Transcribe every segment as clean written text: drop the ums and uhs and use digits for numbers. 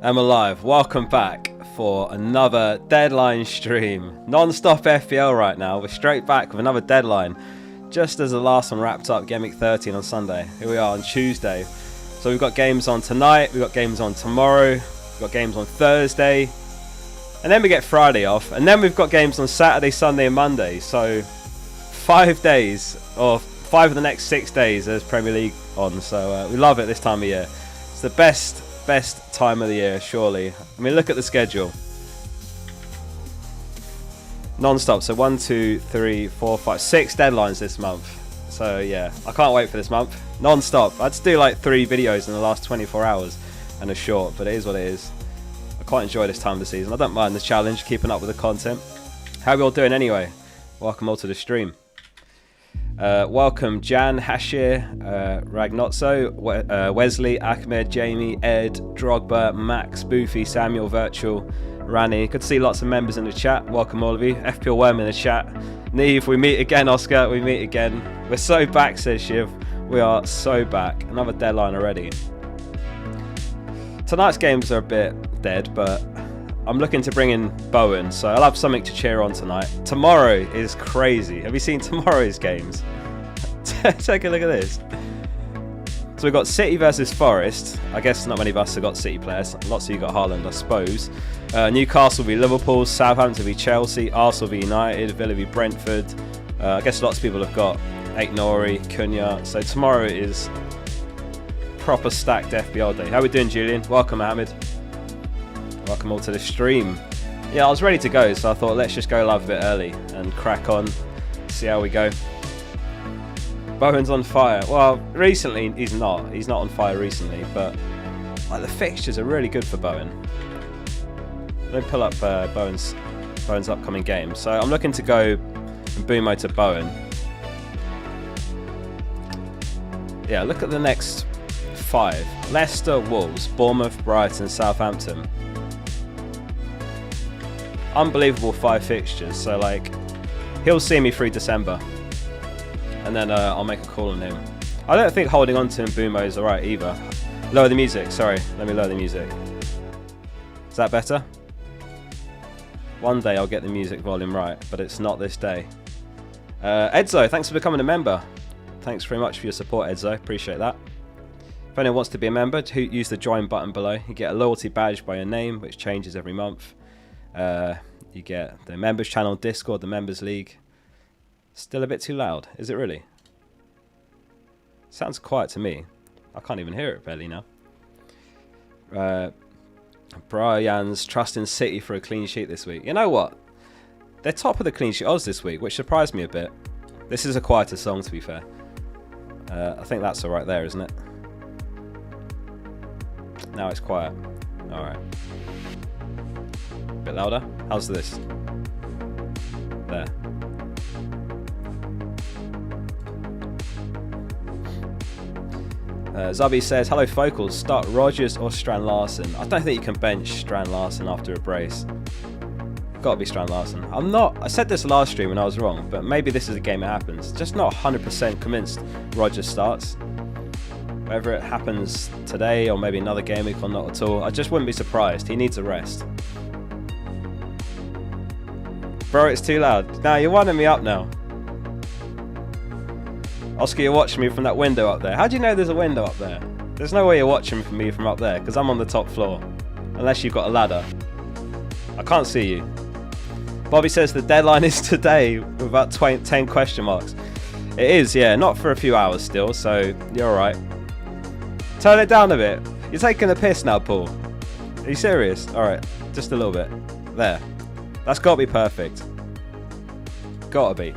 I'm alive. Welcome back for another Deadline stream. Non-stop FPL right now. We're straight back with another Deadline. Just as the last one wrapped up, Gameweek 13 on Sunday. Here we are on Tuesday. So we've got games on tonight, we've got games on tomorrow, we've got games on Thursday, and then we get Friday off, and then we've got games on Saturday, Sunday and Monday. So 5 days, or 5 of the next 6 days there's Premier League on. So we love it this time of year. It's the best time of the year, surely. I mean, look at the schedule. Non-stop, so 1, 2, 3, 4, 5, 6 deadlines this month. So yeah, I can't wait for this month. Non-stop. I had to do like 3 videos in the last 24 hours and a short, but it is what it is. I quite enjoy this time of the season. I don't mind the challenge, keeping up with the content. How are we all doing anyway? Welcome all to the stream. Welcome Jan, Hashir, Ragnotso, Wesley, Ahmed, Jamie, Ed, Drogba, Max, Boofy, Samuel, Virtual, Rani. Good to see lots of members in the chat. Welcome all of you. FPL Worm in the chat. Neve, we meet again. Oscar, we meet again. We're so back, says Shiv. We are so back. Another deadline already. Tonight's games are a bit dead, but I'm looking to bring in Bowen, so I'll have something to cheer on tonight. Tomorrow is crazy. Have you seen tomorrow's games? Take a look at this. So we've got City versus Forest. I guess not many of us have got City players. Lots of you got Haaland, I suppose. Newcastle v Liverpool, Southampton v Chelsea, Arsenal v United, Villa v Brentford. I guess lots of people have got Nori, Cunha. So tomorrow is proper stacked FPL day. How are we doing, Julian? Welcome, Ahmed. Welcome all to the stream. Yeah, I was ready to go, so I thought let's just go live a bit early and crack on, see how we go. Bowen's on fire. Well, recently he's not on fire recently, but like the fixtures are really good for Bowen. Let me pull up Bowen's upcoming game. So I'm looking to go and Boomo to Bowen. Yeah, look at the next 5. Leicester, Wolves, Bournemouth, Brighton, Southampton. Unbelievable 5 fixtures, so like he'll see me through December and then I'll make a call on him. I don't think holding on to him Boomo is alright either. Lower the music, sorry, let me lower the music. Is that better? One day I'll get the music volume right, but it's not this day. Edzo, thanks for becoming a member. Thanks very much for your support, Edzo, appreciate that. If anyone wants to be a member, use the join button below. You get a loyalty badge by your name, which changes every month. You get the members channel, Discord, the members league. Still a bit too loud, is it really? Sounds quiet to me. I can't even hear it barely now. Brian's trusting City for a clean sheet this week. You know what? They're top of the clean sheet odds this week, which surprised me a bit. This is a quieter song, to be fair. I think that's alright there, isn't it? Now it's quiet. Alright. Bit louder. How's this? There. Zubby says, hello Focals, start Rodgers or Strand Larsen. I don't think you can bench Strand Larsen after a brace. Gotta be Strand Larsen. I said this last stream and I was wrong, but maybe this is a game it happens. Just not 100% convinced Rodgers starts. Whether it happens today or maybe another game week or not at all, I just wouldn't be surprised. He needs a rest. Bro, it's too loud. Now you're winding me up now. Oscar, you're watching me from that window up there. How do you know there's a window up there? There's no way you're watching me from up there, because I'm on the top floor. Unless you've got a ladder. I can't see you. Bobby says the deadline is today, with about 10 question marks. It is, yeah. Not for a few hours still, so you're alright. Turn it down a bit. You're taking the piss now, Paul. Are you serious? Alright, just a little bit. There. That's got to be perfect. Got to be.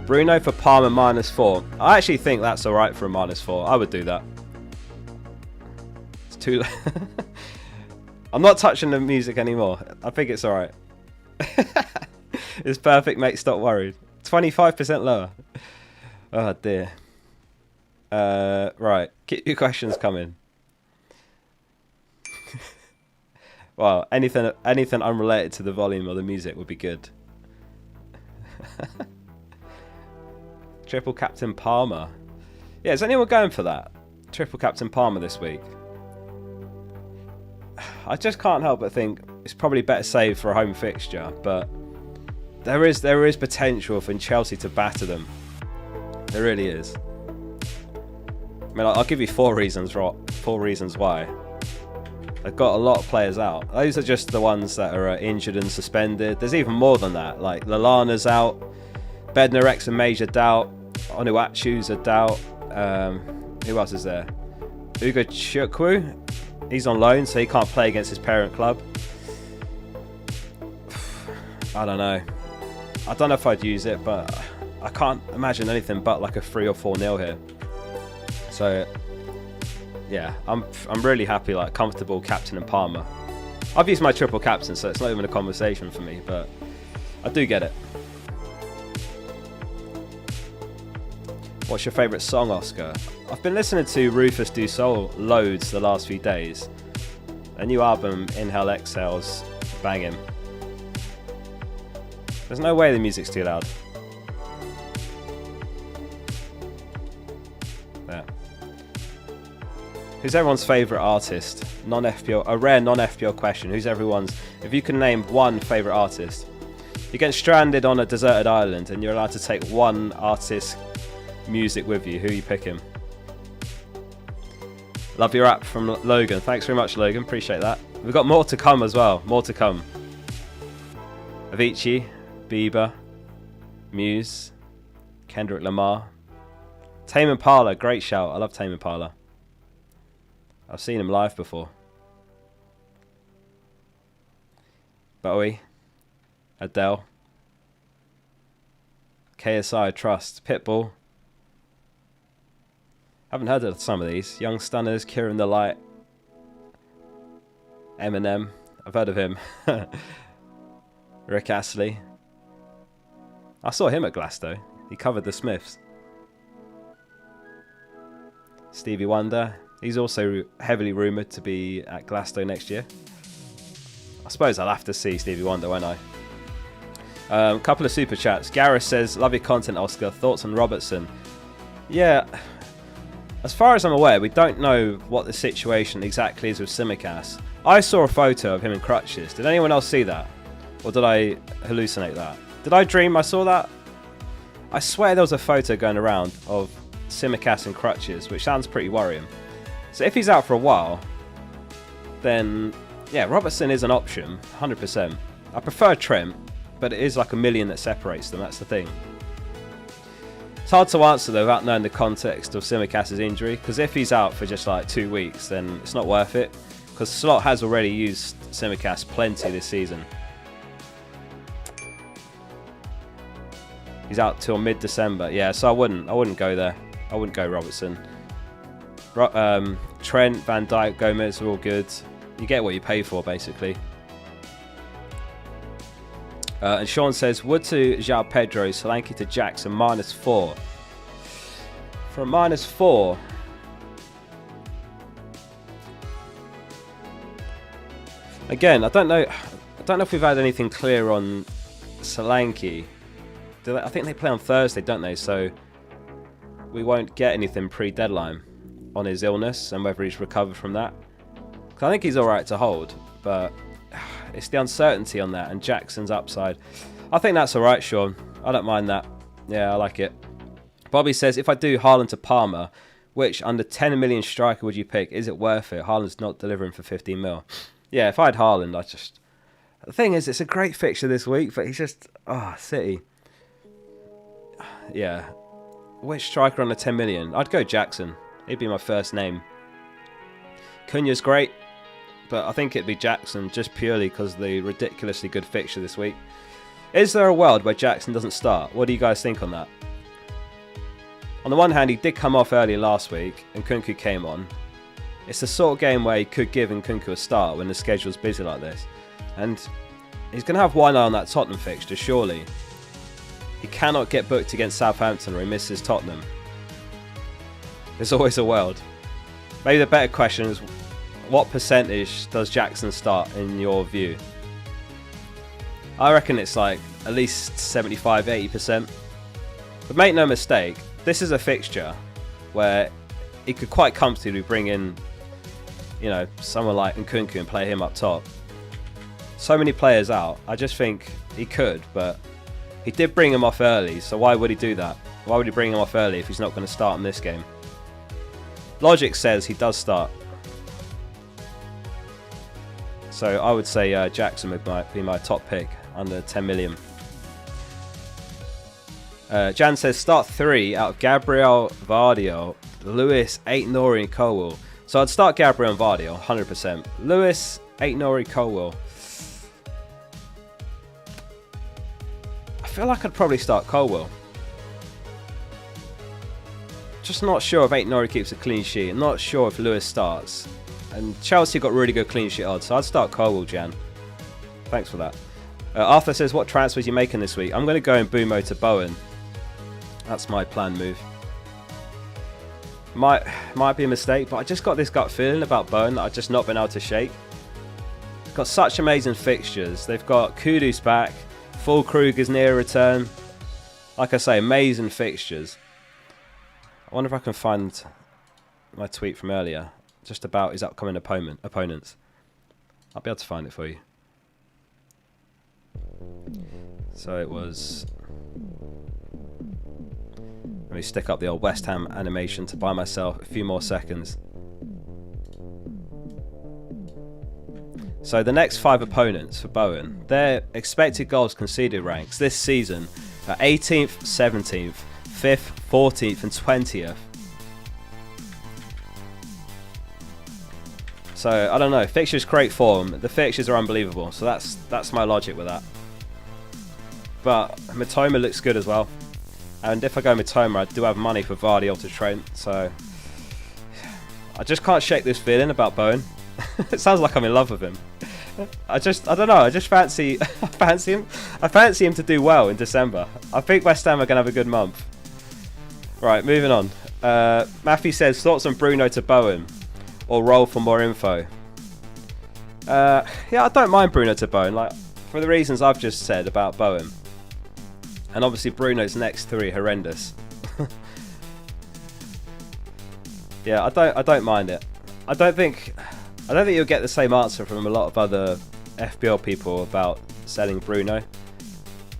Bruno for Palmer -4. I actually think that's alright for a -4. I would do that. It's too... I'm not touching the music anymore. I think it's alright. It's perfect, mate. Stop worried. 25% lower. Oh, dear. Right. Keep your questions coming. Well, anything unrelated to the volume or the music would be good. Triple Captain Palmer. Yeah, is anyone going for that? Triple Captain Palmer this week. I just can't help but think it's probably better saved for a home fixture, but there is potential for Chelsea to batter them. There really is. I mean, I'll give you 4 reasons why. They've got a lot of players out. Those are just the ones that are injured and suspended. There's even more than that. Like Lallana's out, Bednarek's a major doubt, Onuachu's a doubt. Who else is there? Ugo Chukwu, he's on loan, so he can't play against his parent club. I don't know. I don't know if I'd use it, but I can't imagine anything but like a 3 or 4-0 here. So yeah, I'm really happy, like comfortable captain and Palmer. I've used my triple captain, so it's not even a conversation for me, but I do get it. What's your favourite song, Oscar? I've been listening to Rufus Du Sol loads the last few days. A new album, Inhale Exhale's banging. There's no way the music's too loud. Yeah. Who's everyone's favourite artist? Non-FPL, a rare non-FPL question. Who's everyone's? If you can name one favourite artist, you get stranded on a deserted island and you're allowed to take one artist's music with you. Who are you picking? Love your app from Logan. Thanks very much, Logan. Appreciate that. We've got more to come as well. More to come. Avicii, Bieber, Muse, Kendrick Lamar, Tame Impala. Great shout. I love Tame Impala. I've seen him live before. Bowie, Adele, KSI, Trust, Pitbull. Haven't heard of some of these. Young Stunners, Kieran the Light, Eminem. I've heard of him. Rick Astley. I saw him at Glasgow. He covered the Smiths. Stevie Wonder. He's also heavily rumoured to be at Glasgow next year. I suppose I'll have to see Stevie Wonder, won't I? A couple of super chats. Gareth says, love your content, Oscar. Thoughts on Robertson? Yeah. As far as I'm aware, we don't know what the situation exactly is with Tsimikas. I saw a photo of him in crutches. Did anyone else see that? Or did I hallucinate that? Did I dream I saw that? I swear there was a photo going around of Tsimikas in crutches, which sounds pretty worrying. So if he's out for a while, then yeah, Robertson is an option, 100%. I prefer Trent, but it is like a million that separates them, that's the thing. It's hard to answer though without knowing the context of Tsimikas' injury, because if he's out for just like 2 weeks, then it's not worth it, because Slot has already used Tsimikas plenty this season. He's out till mid-December, yeah, so I wouldn't go there. I wouldn't go Robertson. Trent, Van Dijk, Gomez are all good. You get what you pay for, basically. And Sean says, Wood to João Pedro, Solanke to Jackson, -4. For a -4. Again, I don't know if we've had anything clear on Solanke. I think they play on Thursday, don't they? So we won't get anything pre-deadline on his illness and whether he's recovered from that. I think he's alright to hold, but it's the uncertainty on that and Jackson's upside. I think that's alright, Sean. I don't mind that. Yeah, I like it. Bobby says, if I do Haaland to Palmer, which under 10 million striker would you pick? Is it worth it? Haaland's not delivering for 15 mil. Yeah, if I had Haaland, the thing is, it's a great fixture this week, but he's just, City. Yeah. Which striker under 10 million? I'd go Jackson. He'd be my first name. Cunha's great, but I think it'd be Jackson just purely because of the ridiculously good fixture this week. Is there a world where Jackson doesn't start? What do you guys think on that? On the one hand, he did come off early last week and Nkunku came on. It's the sort of game where he could give Nkunku a start when the schedule's busy like this. And he's going to have one eye on that Tottenham fixture, surely. He cannot get booked against Southampton or he misses Tottenham. There's always a world. Maybe the better question is, what percentage does Jackson start in your view? I reckon it's like at least 75-80%. But make no mistake, this is a fixture where he could quite comfortably bring in you know, someone like Nkunku and play him up top. So many players out. I just think he could, but he did bring him off early, so why would he do that? Why would he bring him off early if he's not going to start in this game? Logic says he does start. So I would say Jackson would be my top pick under 10 million. Jan says start 3 out of Gabriel, Vardy, Lewis, Aït-Nouri and Colwill. So I'd start Gabriel and Vardy 100%. Lewis, Aït-Nouri, Colwill. I feel like I'd probably start Colwill. Just not sure if Aït-Nouri keeps a clean sheet. I'm not sure if Lewis starts. And Chelsea got really good clean sheet odds, so I'd start Colwill, Jan. Thanks for that. Arthur says, what transfers are you making this week? I'm going to go in Bumo to Bowen. That's my planned move. Might be a mistake, but I just got this gut feeling about Bowen that I've just not been able to shake. Got such amazing fixtures. They've got Kudus back. Füllkrug is near a return. Like I say, amazing fixtures. I wonder if I can find my tweet from earlier, just about his upcoming opponents. I'll be able to find it for you. So it was... Let me stick up the old West Ham animation to buy myself a few more seconds. So the next 5 opponents for Bowen, their expected goals conceded ranks this season are 18th, 17th, 5th, 14th and 20th. So I don't know, fixtures create form. The fixtures are unbelievable, so that's my logic with that. But Mitoma looks good as well. And if I go Mitoma, I do have money for Vardy to Trent, so I just can't shake this feeling about Bowen. It sounds like I'm in love with him. I don't know, I just fancy him to do well in December. I think West Ham are going to have a good month. Right, moving on. Matthew says, thoughts on Bruno to Bowen, or roll for more info. Yeah, I don't mind Bruno to Bowen, like for the reasons I've just said about Bowen. And obviously Bruno's next 3 horrendous. Yeah, I don't mind it. I don't think you'll get the same answer from a lot of other FPL people about selling Bruno.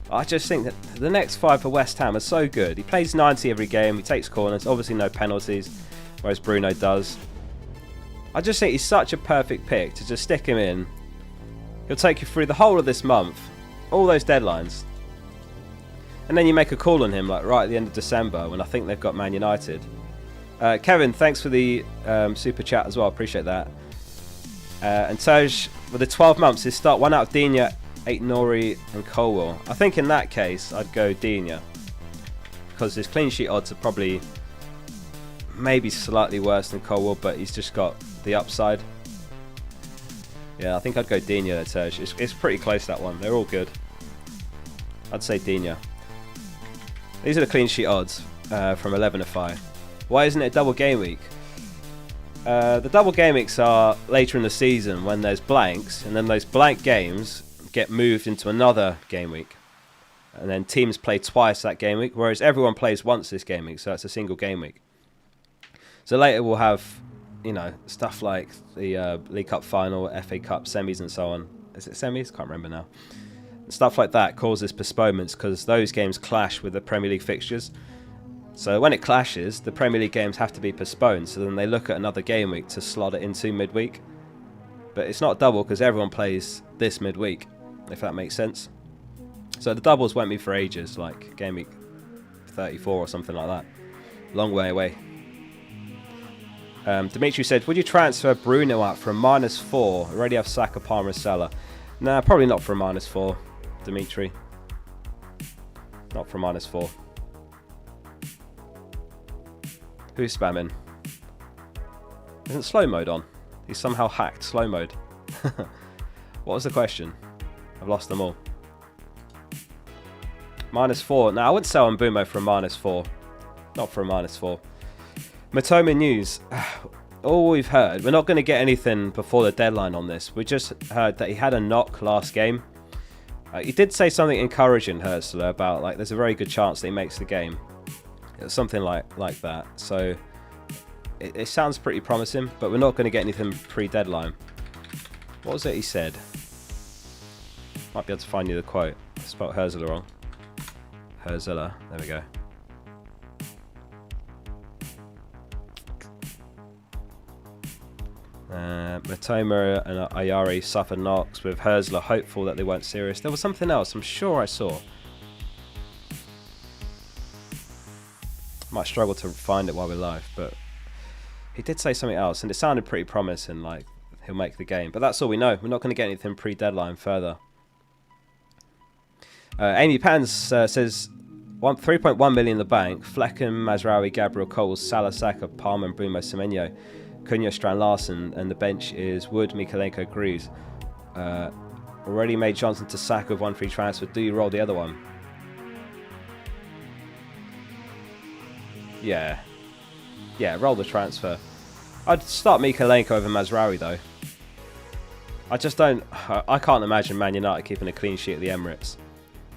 I just think that the next 5 for West Ham are so good. He plays 90 every game, he takes corners, obviously no penalties, whereas Bruno does. I just think he's such a perfect pick to just stick him in. He'll take you through the whole of this month, all those deadlines. And then you make a call on him like right at the end of December when I think they've got Man United. Kevin, thanks for the super chat as well. Appreciate that. And Tej, with the 12 months, his start 1 out of Digne, Aït-Nouri and Colwill. I think in that case, I'd go Digne. Because his clean sheet odds are probably maybe slightly worse than Colwill, but he's just got the upside. Yeah, I think I'd go Digne there, Tej. It's pretty close, that one. They're all good. I'd say Digne. These are the clean sheet odds from 11FI. Why isn't it a double game week? The double game weeks are later in the season when there's blanks, and then those blank games get moved into another game week. And then teams play twice that game week, whereas everyone plays once this game week, so it's a single game week. So later we'll have, you know, stuff like the League Cup final, FA Cup semis and so on. Is it semis? Can't remember now. Stuff like that causes postponements because those games clash with the Premier League fixtures. So when it clashes, the Premier League games have to be postponed, so then they look at another game week to slot it into midweek. But it's not double because everyone plays this midweek, if that makes sense. So the doubles won't be for ages, like game week 34 or something like that. Long way away. Dimitri said, would you transfer Bruno out for a -4? Already have Saka, Palmer, Salah. Nah, probably not for a -4, Dimitri. Not for a -4. Who's spamming? Isn't slow mode on? He's somehow hacked slow mode. What was the question? I've lost them all. -4. Now, I wouldn't sell on Bumo for a -4. Not for a -4. Mitoma news. All we've heard, we're not going to get anything before the deadline on this. We just heard that he had a knock last game. He did say something encouraging, Hursler, about like there's a very good chance that he makes the game. It was something like that. So it sounds pretty promising, but we're not going to get anything pre-deadline. What was it he said? Might be able to find you the quote. I spelled Herzler wrong. Herzler. There we go. Matoma and Ayari suffered knocks, with Herzler hopeful that they weren't serious. There was something else I'm sure I saw. Might struggle to find it while we're live, but he did say something else, and it sounded pretty promising, like he'll make the game. But that's all we know. We're not going to get anything pre-deadline further. Amy Pans says 3.1 million in the bank. Flecken, Mazraoui, Gabriel, Coles, Salah, Saka, Palmer, and Bruno Semenyo. Cunha, Strand, Larson, and the bench is Wood, Mikalenko, Greaves. Already made Johnson to Saka with 1 free transfer. Do you roll the other one? Yeah, roll the transfer. I'd start Mikalenko over Mazraoui though. I can't imagine Man United keeping a clean sheet at the Emirates.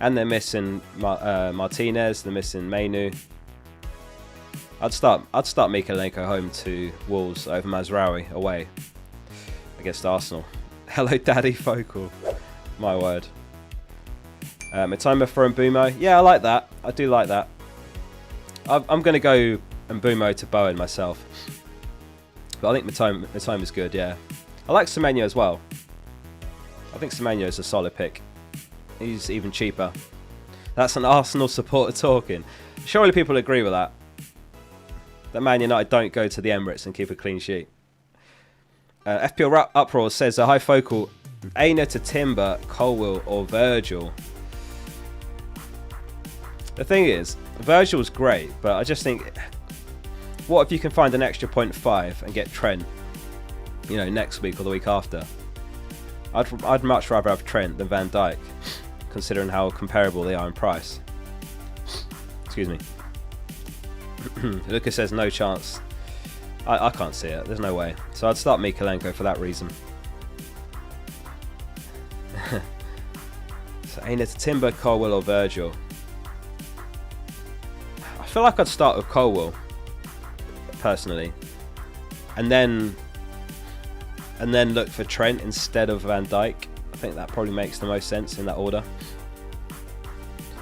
And they're missing Martinez, they're missing Mainu. I'd start Mikalenko home to Wolves over Mazraoui away against Arsenal. Hello, Daddy Focal. My word. Matoma for Mbumo. Yeah, I like that. I do like that. I'm going to go Mbumo to Bowen myself. But I think Matoma's good, yeah. I like Semenyo as well. I think Semenyo is a solid pick. He's even cheaper. That's an Arsenal supporter talking. Surely people agree with that. That Man United don't go to the Emirates and keep a clean sheet. FPL Uproar says a high focal, Aina to Timber, Colwill or Virgil. The thing is, Virgil's great, but I just think, what if you can find an extra 0.5 and get Trent, next week or the week after? I'd much rather have Trent than Van Dijk, considering how comparable they are in price. Excuse me. Lucas says no chance. I can't see it. There's no way. So I'd start Mikalenko for that reason. So ain't it Timber, Colwill or Virgil? I feel like I'd start with Colwill personally, and then look for Trent instead of Van Dijk. I think that probably makes the most sense in that order.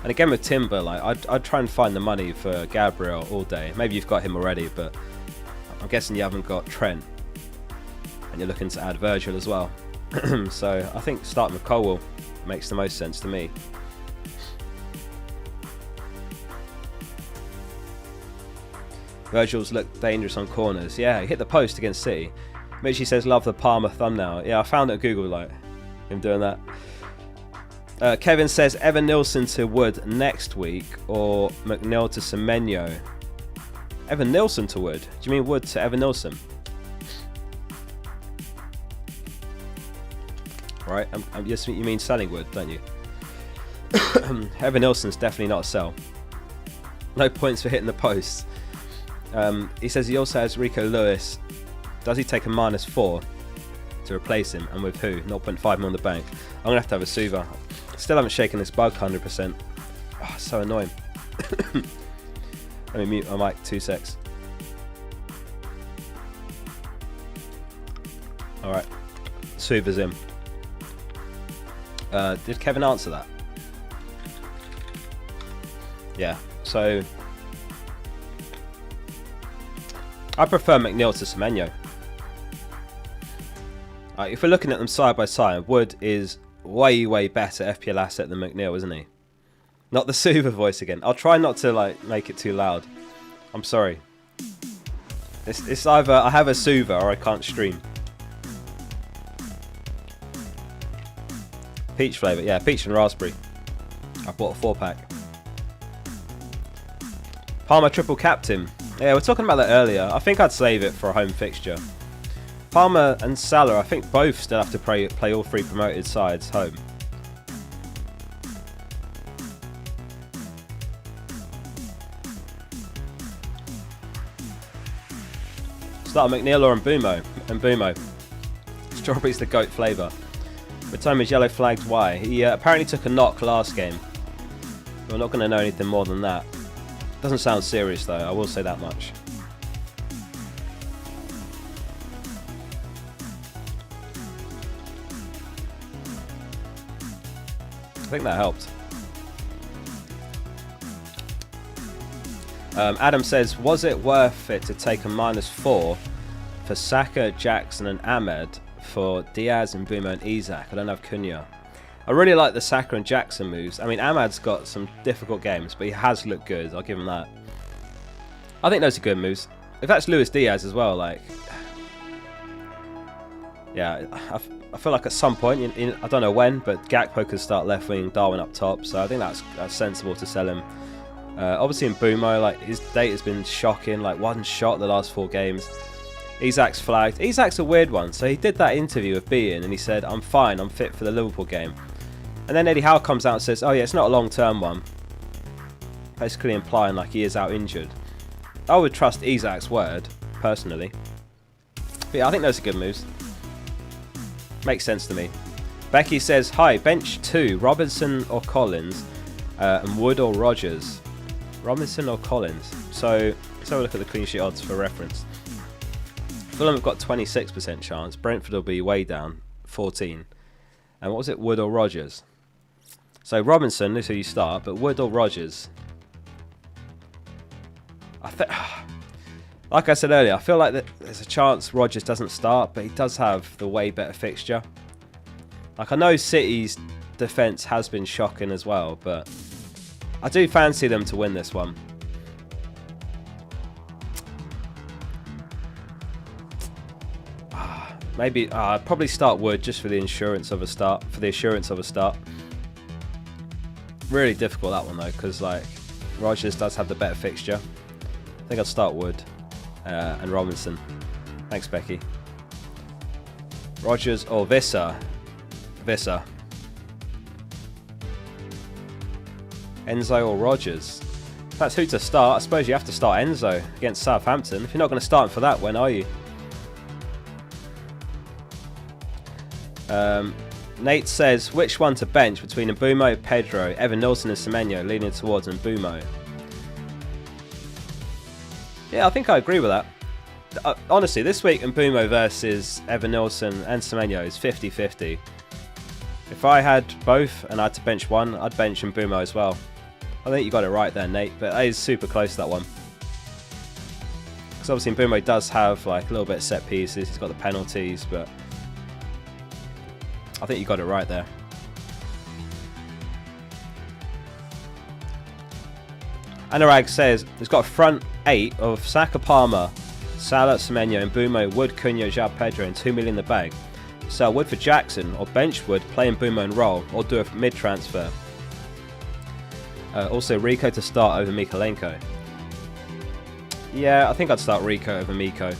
And again with Timber, like I'd try and find the money for Gabriel all day. Maybe you've got him already, but I'm guessing you haven't got Trent, and you're looking to add Virgil as well. So I think starting with Colwill makes the most sense to me. Virgil's look dangerous on corners. Yeah, he hit the post against City. Mitchie says love the Palmer thumbnail. Yeah, I found it at Google, like him doing that. Kevin says Evan Nilsson to Wood next week or McNeil to Semenyo. Evan Nilsson to Wood? Do you mean Wood to Evan Nilsson? Right, yes, you mean selling Wood, don't you? Evan Nilsson's definitely not a sell. No points for hitting the post. He says he also has Rico Lewis. Does he take a -4 to replace him, and with who? 0.5 mil on the bank. I'm going to have a Suva. Still haven't shaken this bug 100%. Oh, so annoying. Let me mute my mic 2 secs. Alright, Suva's in. Did Kevin answer that? Yeah, so I prefer McNeil to Semenyo. If we're looking at them side by side, Wood is way better FPL asset than McNeil, isn't he? Not the Suva voice again. I'll try not to make it too loud. I'm sorry. It's either I have a Suva or I can't stream. Peach flavour, yeah, peach and raspberry. I bought a 4-pack. Palmer triple captain. Yeah, we were talking about that earlier. I think I'd save it for a home fixture. Palmer and Salah, I think both still have to play all 3 promoted sides home. Start McNeil or Mbumo. Strawberry's the goat flavour. Matoma's yellow flagged. Why? He apparently took a knock last game. We're not going to know anything more than that. Doesn't sound serious though, I will say that much. think that helped. Adam says, was it worth it to take a -4 for Saka, Jackson and Ahmed for Diaz and Bumo and Isak? I don't have Cunha. I really like the Saka and Jackson moves. I mean, Ahmad's got some difficult games, but he has looked good. I'll give him that. I think those are good moves. If that's Luis Diaz as well, like... Yeah, I feel like at some point, I don't know when, but Gakpo could start left wing, Darwin up top, so I think that's sensible to sell him. Obviously in Bumo, like his date has been shocking, like 1 shot the last 4 games. Isak's flagged. Isak's a weird one. So he did that interview with Bean and he said, I'm fine, I'm fit for the Liverpool game. And then Eddie Howe comes out and says, oh yeah, it's not a long-term one. Basically implying like he is out injured. I would trust Isak's word, personally. But yeah, I think those are good moves. Makes sense to me. Becky says, hi, bench 2, Robinson or Collins, and Wood or Rogers. Robinson or Collins. So let's have a look at the clean sheet odds for reference. Fulham have got 26% chance. Brentford will be way down, 14. And what was it, Wood or Rogers? So Robinson is who you start, but Wood or Rogers? Like I said earlier, I feel like there's a chance Rogers doesn't start, but he does have the way better fixture. Like I know City's defence has been shocking as well, but I do fancy them to win this one. Maybe I'd probably start Wood just for the assurance of a start. Really difficult that one though, because like Rogers does have the better fixture. I think I'd start Wood and Robinson. Thanks, Becky. Rogers or Visser? Visser. Enzo or Rogers? If that's who to start, I suppose you have to start Enzo against Southampton. If you're not going to start him for that, when are you? Nate says, which one to bench between Mbumo, Pedro, Evan Nilsson and Semenyo, leaning towards Mbumo? Yeah, I think I agree with that. Honestly, this week Mbumo versus Evan Nilsson and Semenyo is 50-50. If I had both and I had to bench one, I'd bench Mbumo as well. I think you got it right there, Nate, but that is super close, that one. Because obviously Mbumo does have like a little bit of set pieces, he's got the penalties, but I think you got it right there. Anurag says he's got a front 8 of Saka, Palmer, Salah, Semenyo, Mbumo, Wood, Cunha, João Pedro and 2 million in the bag. Sell Wood for Jackson or bench Wood, play Mbumo and roll, or do a mid transfer. Also Rico to start over Mikalenko. Yeah, I think I'd start Rico over Miko.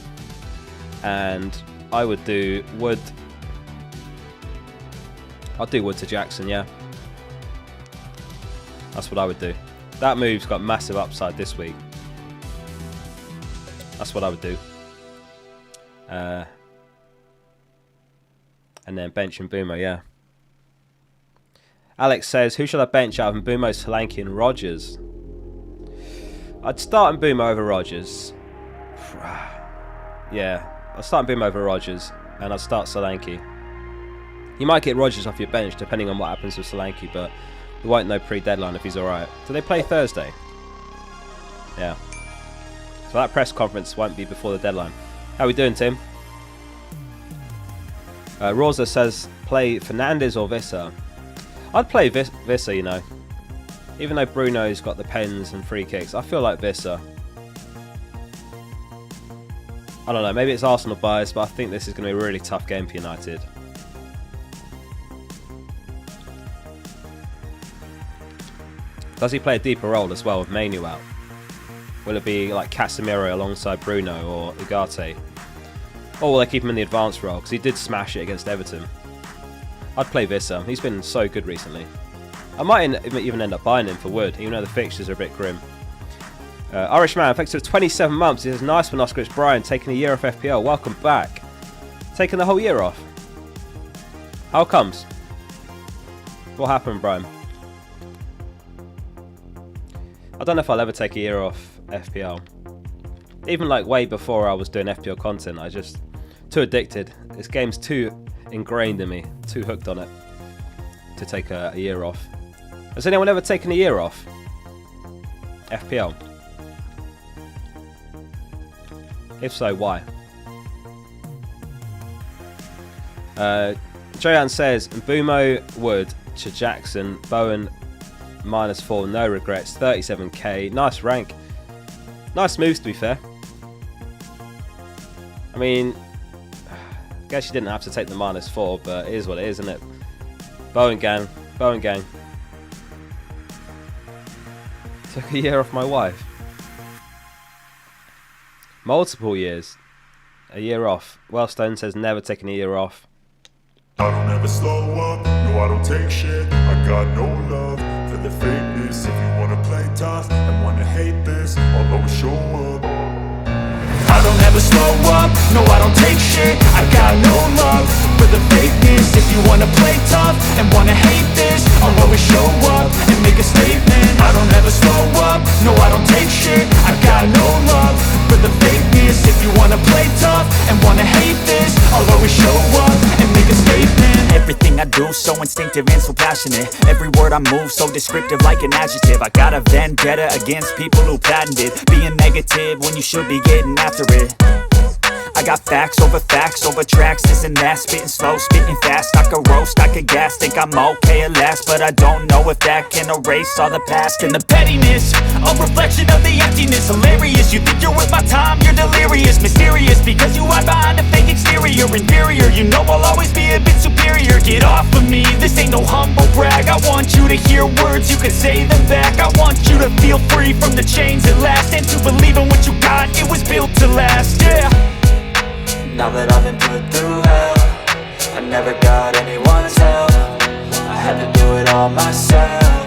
And I would do Wood. I'd do Wood to Jackson, yeah. That's what I would do. That move's got massive upside this week. That's what I would do. And then bench Mbumo, yeah. Alex says, who should I bench out of Mbumo, Solanke and Rogers? I'd start Mbumo over Rogers. Yeah, I'd start Mbumo over Rogers and I'd start Solanke. You might get Rogers off your bench depending on what happens with Solanke, but we won't know pre-deadline if he's alright. Do they play Thursday? Yeah. So that press conference won't be before the deadline. How are we doing, Tim? Rosa says, play Fernandes or Visser? I'd play Visser, you know. Even though Bruno's got the pens and free kicks, I feel like Visser. I don't know, maybe it's Arsenal bias, but I think this is going to be a really tough game for United. Does he play a deeper role as well with Mainu out? Will it be like Casemiro alongside Bruno or Ugarte? Or will they keep him in the advanced role? Because he did smash it against Everton. I'd play Visser. He's been so good recently. I might even end up buying him for Wood, even though the fixtures are a bit grim. Irishman, thanks for 27 months. It is nice when Oscar, it's Brian, taking a year off FPL. Welcome back. Taking the whole year off. How comes? What happened, Brian? I don't know if I'll ever take a year off FPL. Even like way before I was doing FPL content, I just too addicted. This game's too ingrained in me, too hooked on it to take a year off. Has anyone ever taken a year off? FPL? If so, why? Joanne says, Mbumo, Wood to Jackson, Bowen, -4, no regrets, 37k. Nice rank. Nice moves, to be fair. I mean, I guess you didn't have to take the -4, but it is what it is, isn't it? Bowen gang. Bowen gang. Took a year off my wife. Multiple years. A year off. Wellstone says never taken a year off. I don't ever slow up, no I don't take shit. I got no love for the fakeness. If you wanna play tough and wanna hate this, I'll always show up. I don't ever slow up, no I don't take shit. I got no love for the fakeness. If you wanna play tough and wanna hate this, I'll always show up and make a statement. I don't ever slow up, no I don't take shit. I got no love for the fakeness. If you wanna play tough and wanna hate this, I'll always show up and make a statement. Everything I do so instinctive and so passionate. Every word I move so descriptive like an adjective. I got a vendetta against people who patented being negative when you should be getting after it. I got facts over tracks, this and that. Spitting slow, spitting fast. I could roast, I could gas. Think I'm okay at last, but I don't know if that can erase all the past. And the pettiness, a reflection of the emptiness. Hilarious, you think you're worth my time, you're delirious. Mysterious, because you hide behind a fake exterior. Inferior, you know I'll always be a bit superior. Get off of me, this ain't no humble brag. I want you to hear words, you can say them back. I want you to feel free from the chains at last, and to believe in what you got, it was built to last, yeah. Now that I've been put through hell, I never got anyone's help. I had to do it all myself.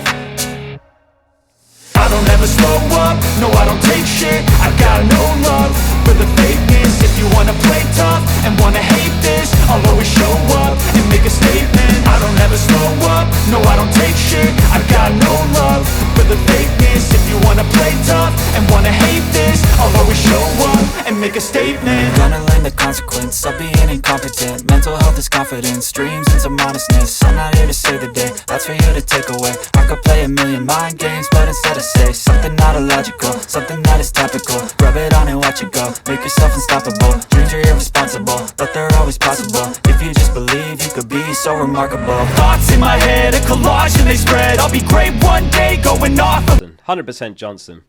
I don't ever slow up, no I don't take shit. I got no love for the fakeness. If you wanna play tough and wanna hate this, I'll always show up and make a statement. I don't ever slow up, no I don't take shit. I got no love for the fakeness. If you wanna play tough and wanna hate this, I'll always show up and make a statement. Gonna learn the consequence of being incompetent. Mental health is confidence, dreams and some honestness. I'm not here to save the day, that's for you to take away. I could play a million mind games, but instead I say something not illogical, something that is topical. Rub it on and watch it go, make yourself unstoppable. Dreams are irresponsible, but they're always possible. If you just believe, you could be so remarkable. Thoughts in my head, a collage and they spread. I'll be great one day, going off of 100% Johnson.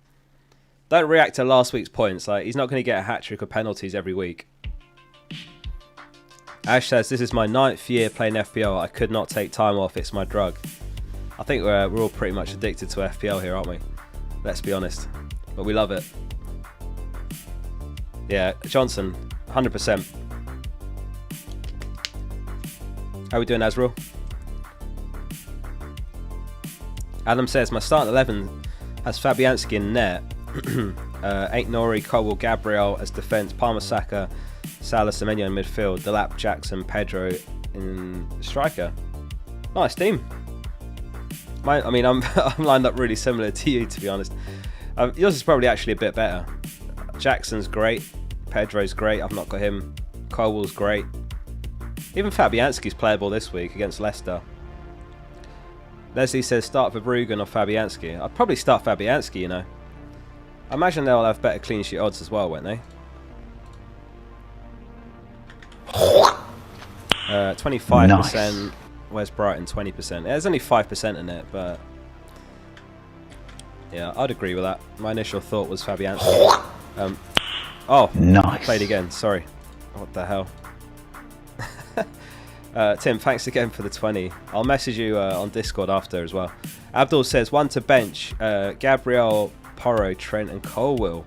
Don't react to last week's points. Like, he's not going to get a hat-trick of penalties every week. Ash says, this is my 9th year playing FPL. I could not take time off. It's my drug. I think we're all pretty much addicted to FPL here, aren't we? Let's be honest. But we love it. Yeah, Johnson, 100%. How are we doing, Azrael? Adam says, my starting 11 has Fabianski in net. Ain't Nori, Colwell, Gabriel as defence, Palmer, Saka, Salah, Semenyo in midfield, Delap, Jackson, Pedro in striker. Nice team. I mean, I'm lined up really similar to you, to be honest. Yours is probably actually a bit better. Jackson's great, Pedro's great. I've not got him. Colwell's great. Even Fabianski's playable this week against Leicester. Leslie says start Verbruggen or Fabianski. I'd probably start Fabianski, you know. I imagine they'll have better clean sheet odds as well, won't they? 25%. Nice. Where's Brighton? 20%. There's only 5% in it, but yeah, I'd agree with that. My initial thought was Fabianski. Oh, nice. I played again. Sorry. What the hell? Tim, thanks again for the 20. I'll message you on Discord after as well. Abdul says 1 to bench. Gabriel, Porro, Trent and Colwell.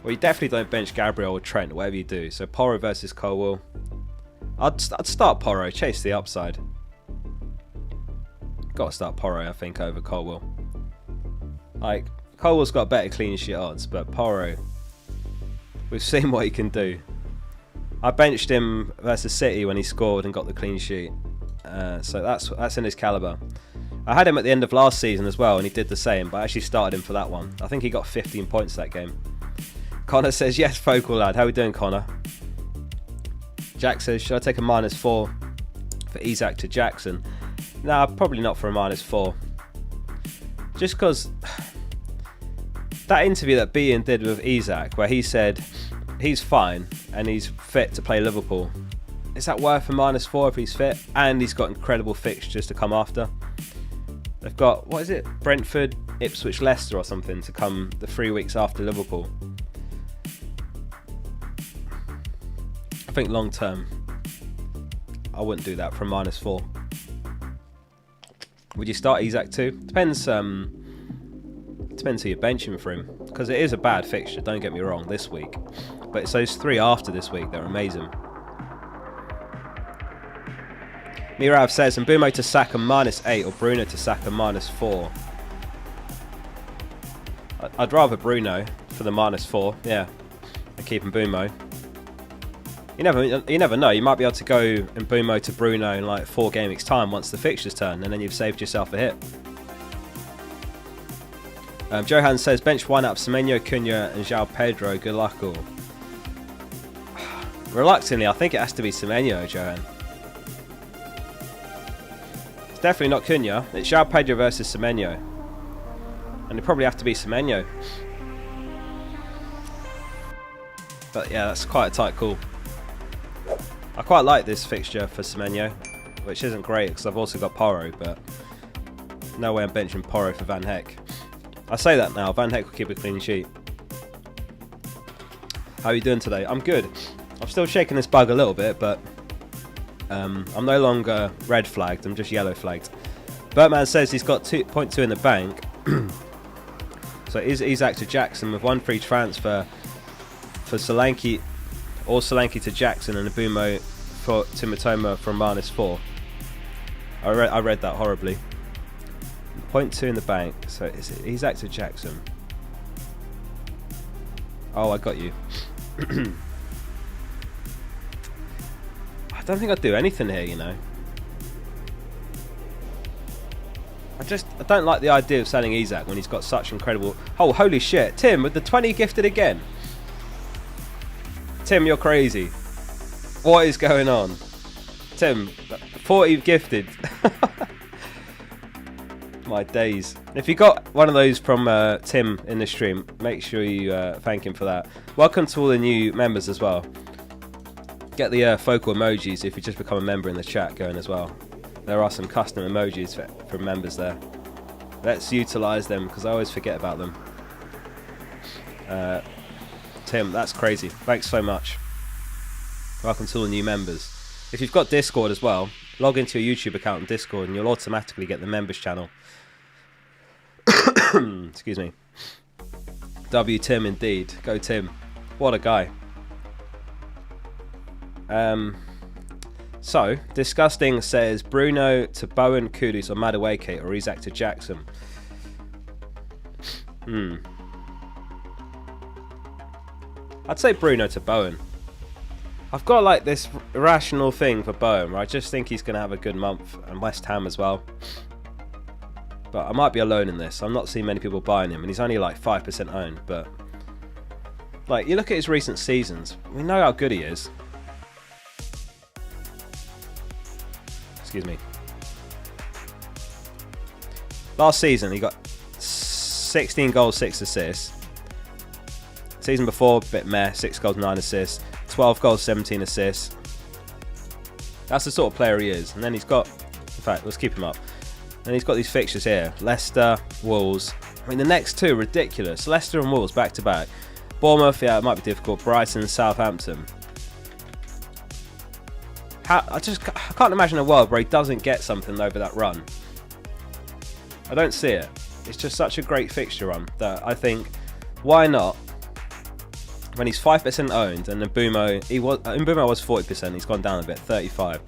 Well, you definitely don't bench Gabriel or Trent, whatever you do. So Porro versus Colwell. I'd start Porro, chase the upside. Got to start Porro, I think, over Colwell. Like, Colwell's got better clean sheet odds, but Porro, we've seen what he can do. I benched him versus City when he scored and got the clean sheet. So that's in his calibre. I had him at the end of last season as well, and he did the same, but I actually started him for that one. I think he got 15 points that game. Connor says, yes, Focal lad. How are we doing, Connor? Jack says, should I take a -4 for Isak to Jackson? Nah, probably not for a -4. Just because that interview that Bean did with Isaac, where he said he's fine and he's fit to play Liverpool, is that worth a -4 if he's fit? And he's got incredible fixtures to come after. They've got, what is it, Brentford, Ipswich, Leicester or something to come the 3 weeks after Liverpool. I think long term, I wouldn't do that for a -4. Would you start Isaac too? Depends who you're benching for him, because it is a bad fixture, don't get me wrong, this week. But it's those 3 after this week, they're amazing. Mirav says, Mbumo to Saka -8 or Bruno to Saka -4. I'd rather Bruno for the -4, yeah. And keep Mbumo. You never know. You might be able to go Mbumo to Bruno in like 4 game weeks time once the fixtures turn, and then you've saved yourself a hit. Johan says, bench one up Semenyo, Cunha and João Pedro. Good luck all. Reluctantly, I think it has to be Semenyo, Johan. It's definitely not Cunha. It's João Pedro versus Semenyo. And it probably have to be Semenyo. But yeah, that's quite a tight call. I quite like this fixture for Semenyo, which isn't great because I've also got Porro, but no way I'm benching Porro for Van Heck. I say that now, Van Heck will keep a clean sheet. How are you doing today? I'm good. I'm still shaking this bug a little bit, but I'm no longer red flagged, I'm just yellow flagged. Bertman says he's got 2.2 in the bank. So he's Isaac to Jackson with 1 free transfer for Solanke, or Solanke to Jackson and Mbumo to Mitoma from -4. I read that horribly. 0.2 in the bank, so is it Isaac to Jackson? Oh, I got you. I don't think I'd do anything here, you know. I don't like the idea of selling Isaac when he's got such incredible... Oh, holy shit. Tim with the 20 gifted again. Tim, you're crazy. What is going on? Tim, 40 gifted. My days. If you got one of those from Tim in the stream, make sure you thank him for that. Welcome to all the new members as well. Get the focal emojis if you just become a member in the chat going as well. There are some custom emojis for members there. Let's utilise them because I always forget about them. Tim, that's crazy. Thanks so much. Welcome to all the new members. If you've got Discord as well, log into your YouTube account and Discord and you'll automatically get the members channel. Excuse me. W Tim indeed. Go Tim. What a guy. So, Disgusting says Bruno to Bowen, Kudus or Madueke or Isaac to Jackson. I'd say Bruno to Bowen. I've got like this irrational thing for Bowen where I just think he's going to have a good month, and West Ham as well. But I might be alone in this. I'm not seeing many people buying him, and he's only like 5% owned. But like, you look at his recent seasons, we know how good he is. Excuse me. Last season he got 16 goals, 6 assists. Season before, a bit meh, 6 goals, 9 assists. 12 goals, 17 assists. That's the sort of player he is. And then he's got, in fact, let's keep him up. And he's got these fixtures here. Leicester, Wolves. I mean, the next two are ridiculous. Leicester and Wolves back to back. Bournemouth, yeah, it might be difficult. Brighton, Southampton. I can't imagine a world where he doesn't get something over that run. I don't see it. It's just such a great fixture run that I think, why not? When he's 5% owned, and Mbumo was 40%, he's gone down a bit, 35.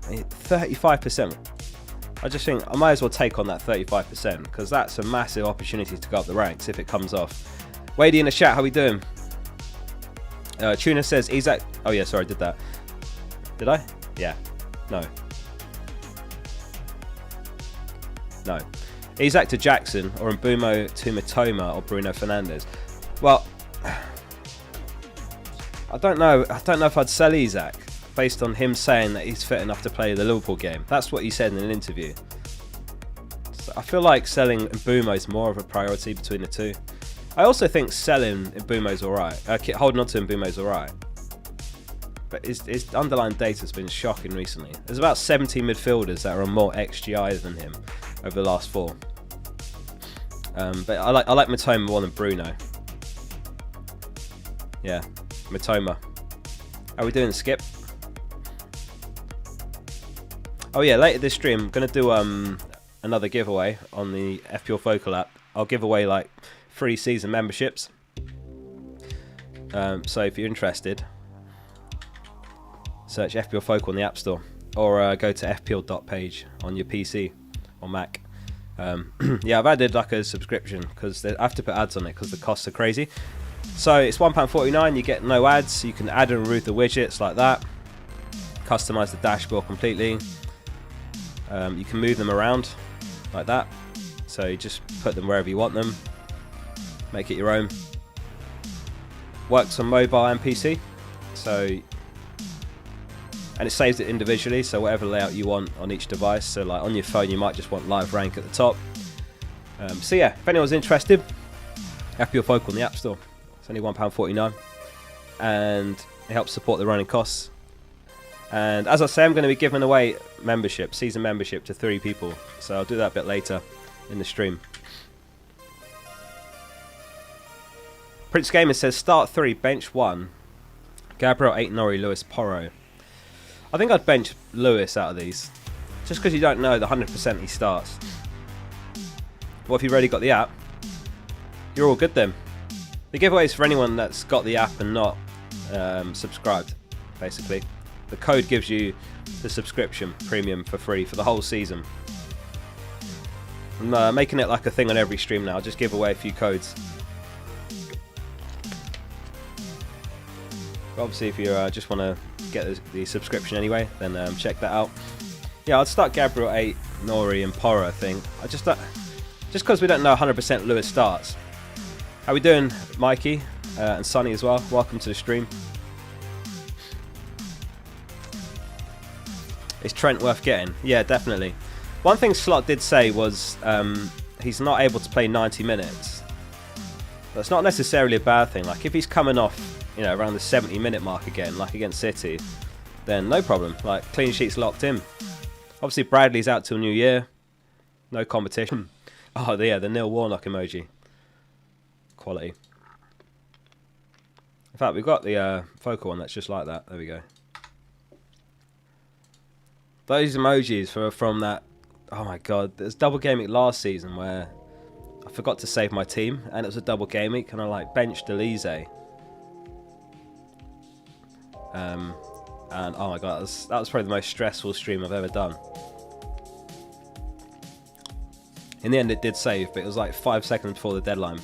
35%. I just think I might as well take on that 35% because that's a massive opportunity to go up the ranks if it comes off. Wadey in the chat, how we doing? Tuna says Isaac. Oh yeah, sorry, I did that. Did I? Yeah. No. No. Isaac to Jackson or Mbumo to Mitoma or Bruno Fernandes. Well, I don't know if I'd sell Isaac. based on him saying that he's fit enough to play the Liverpool game. That's what he said in an interview. So I feel like selling Mbeumo is more of a priority between the two. I also think selling Mbeumo is alright. Holding on to Mbeumo is alright. But his underlying data has been shocking recently. There's about 70 midfielders that are on more XGI than him over the last 4. But I like Mitoma more than Bruno. Yeah, Mitoma. How are we doing, Skip? Oh yeah, later this stream, I'm going to do another giveaway on the FPL Focal app. I'll give away like 3 season memberships. So if you're interested, search FPL Focal in the App Store, or go to fpl.page on your PC or Mac. Yeah, I've added like a subscription because I have to put ads on it because the costs are crazy. So it's £1.49, you get no ads, you can add and remove the widgets like that, customize the dashboard completely, you can move them around like that, so you just put them wherever you want them, make it your own. Works on mobile and PC, and it saves it individually, so whatever layout you want on each device. So like on your phone you might just want live rank at the top. So yeah, if anyone's interested, FPL Focal in the App Store. It's only £1.49 and it helps support the running costs. And as I say, I'm going to be giving away membership, season membership, to 3 people, so I'll do that a bit later in the stream. Prince Gamer says start 3, bench 1, Gabriel 8, Norrie, Lewis, Porro. I think I'd bench Lewis out of these, just because you don't know the 100% he starts. Well, if you've already got the app, you're all good then. The giveaway is for anyone that's got the app and not subscribed, basically. The code gives you the subscription premium for free for the whole season. I'm making it like a thing on every stream now. I'll just give away a few codes. But obviously, if you just want to get the subscription anyway, then check that out. Yeah, I'd start Gabriel 8, Norrie, and Porro, I think. Just because we don't know 100% Lewis starts. How we doing, Mikey and Sonny as well? Welcome to the stream. Is Trent worth getting? Yeah, definitely. One thing Slot did say was he's not able to play 90 minutes. That's not necessarily a bad thing. Like if he's coming off, you know, around the 70-minute mark again, like against City, then no problem. Like clean sheets locked in. Obviously Bradley's out till New Year. No competition. Oh yeah, the Neil Warnock emoji. Quality. In fact, we've got the Focal one that's just like that. There we go. Those emojis from that. Oh my god, there's double game week last season where I forgot to save my team and it was a double game week and I like benched Elise. And oh my god, that was probably the most stressful stream I've ever done. In the end it did save, but it was like 5 seconds before the deadline.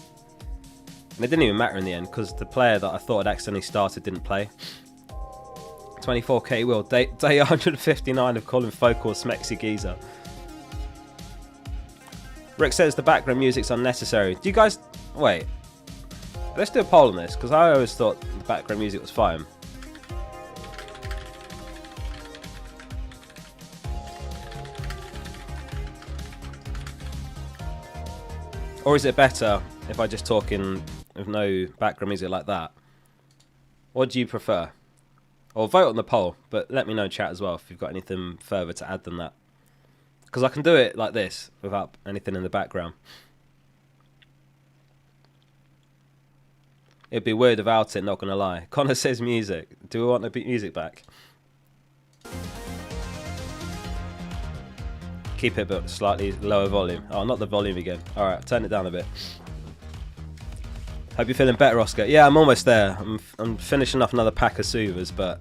And it didn't even matter in the end because the player that I thought had accidentally started didn't play. 24k will. Day 159 of calling Focal Smexy Geezer. Rick says the background music's unnecessary. Do you guys... Wait. Let's do a poll on this because I always thought the background music was fine. Or is it better if I just talk in with no background music like that? What do you prefer? Or vote on the poll, but let me know in chat as well if you've got anything further to add than that. Because I can do it like this without anything in the background. It'd be weird without it, not gonna lie. Connor says music. Do we want the music back? Keep it but slightly lower volume. Oh, not the volume again. Alright, turn it down a bit. Hope you're feeling better, Oscar. Yeah, I'm almost there. I'm finishing off another pack of soothers, but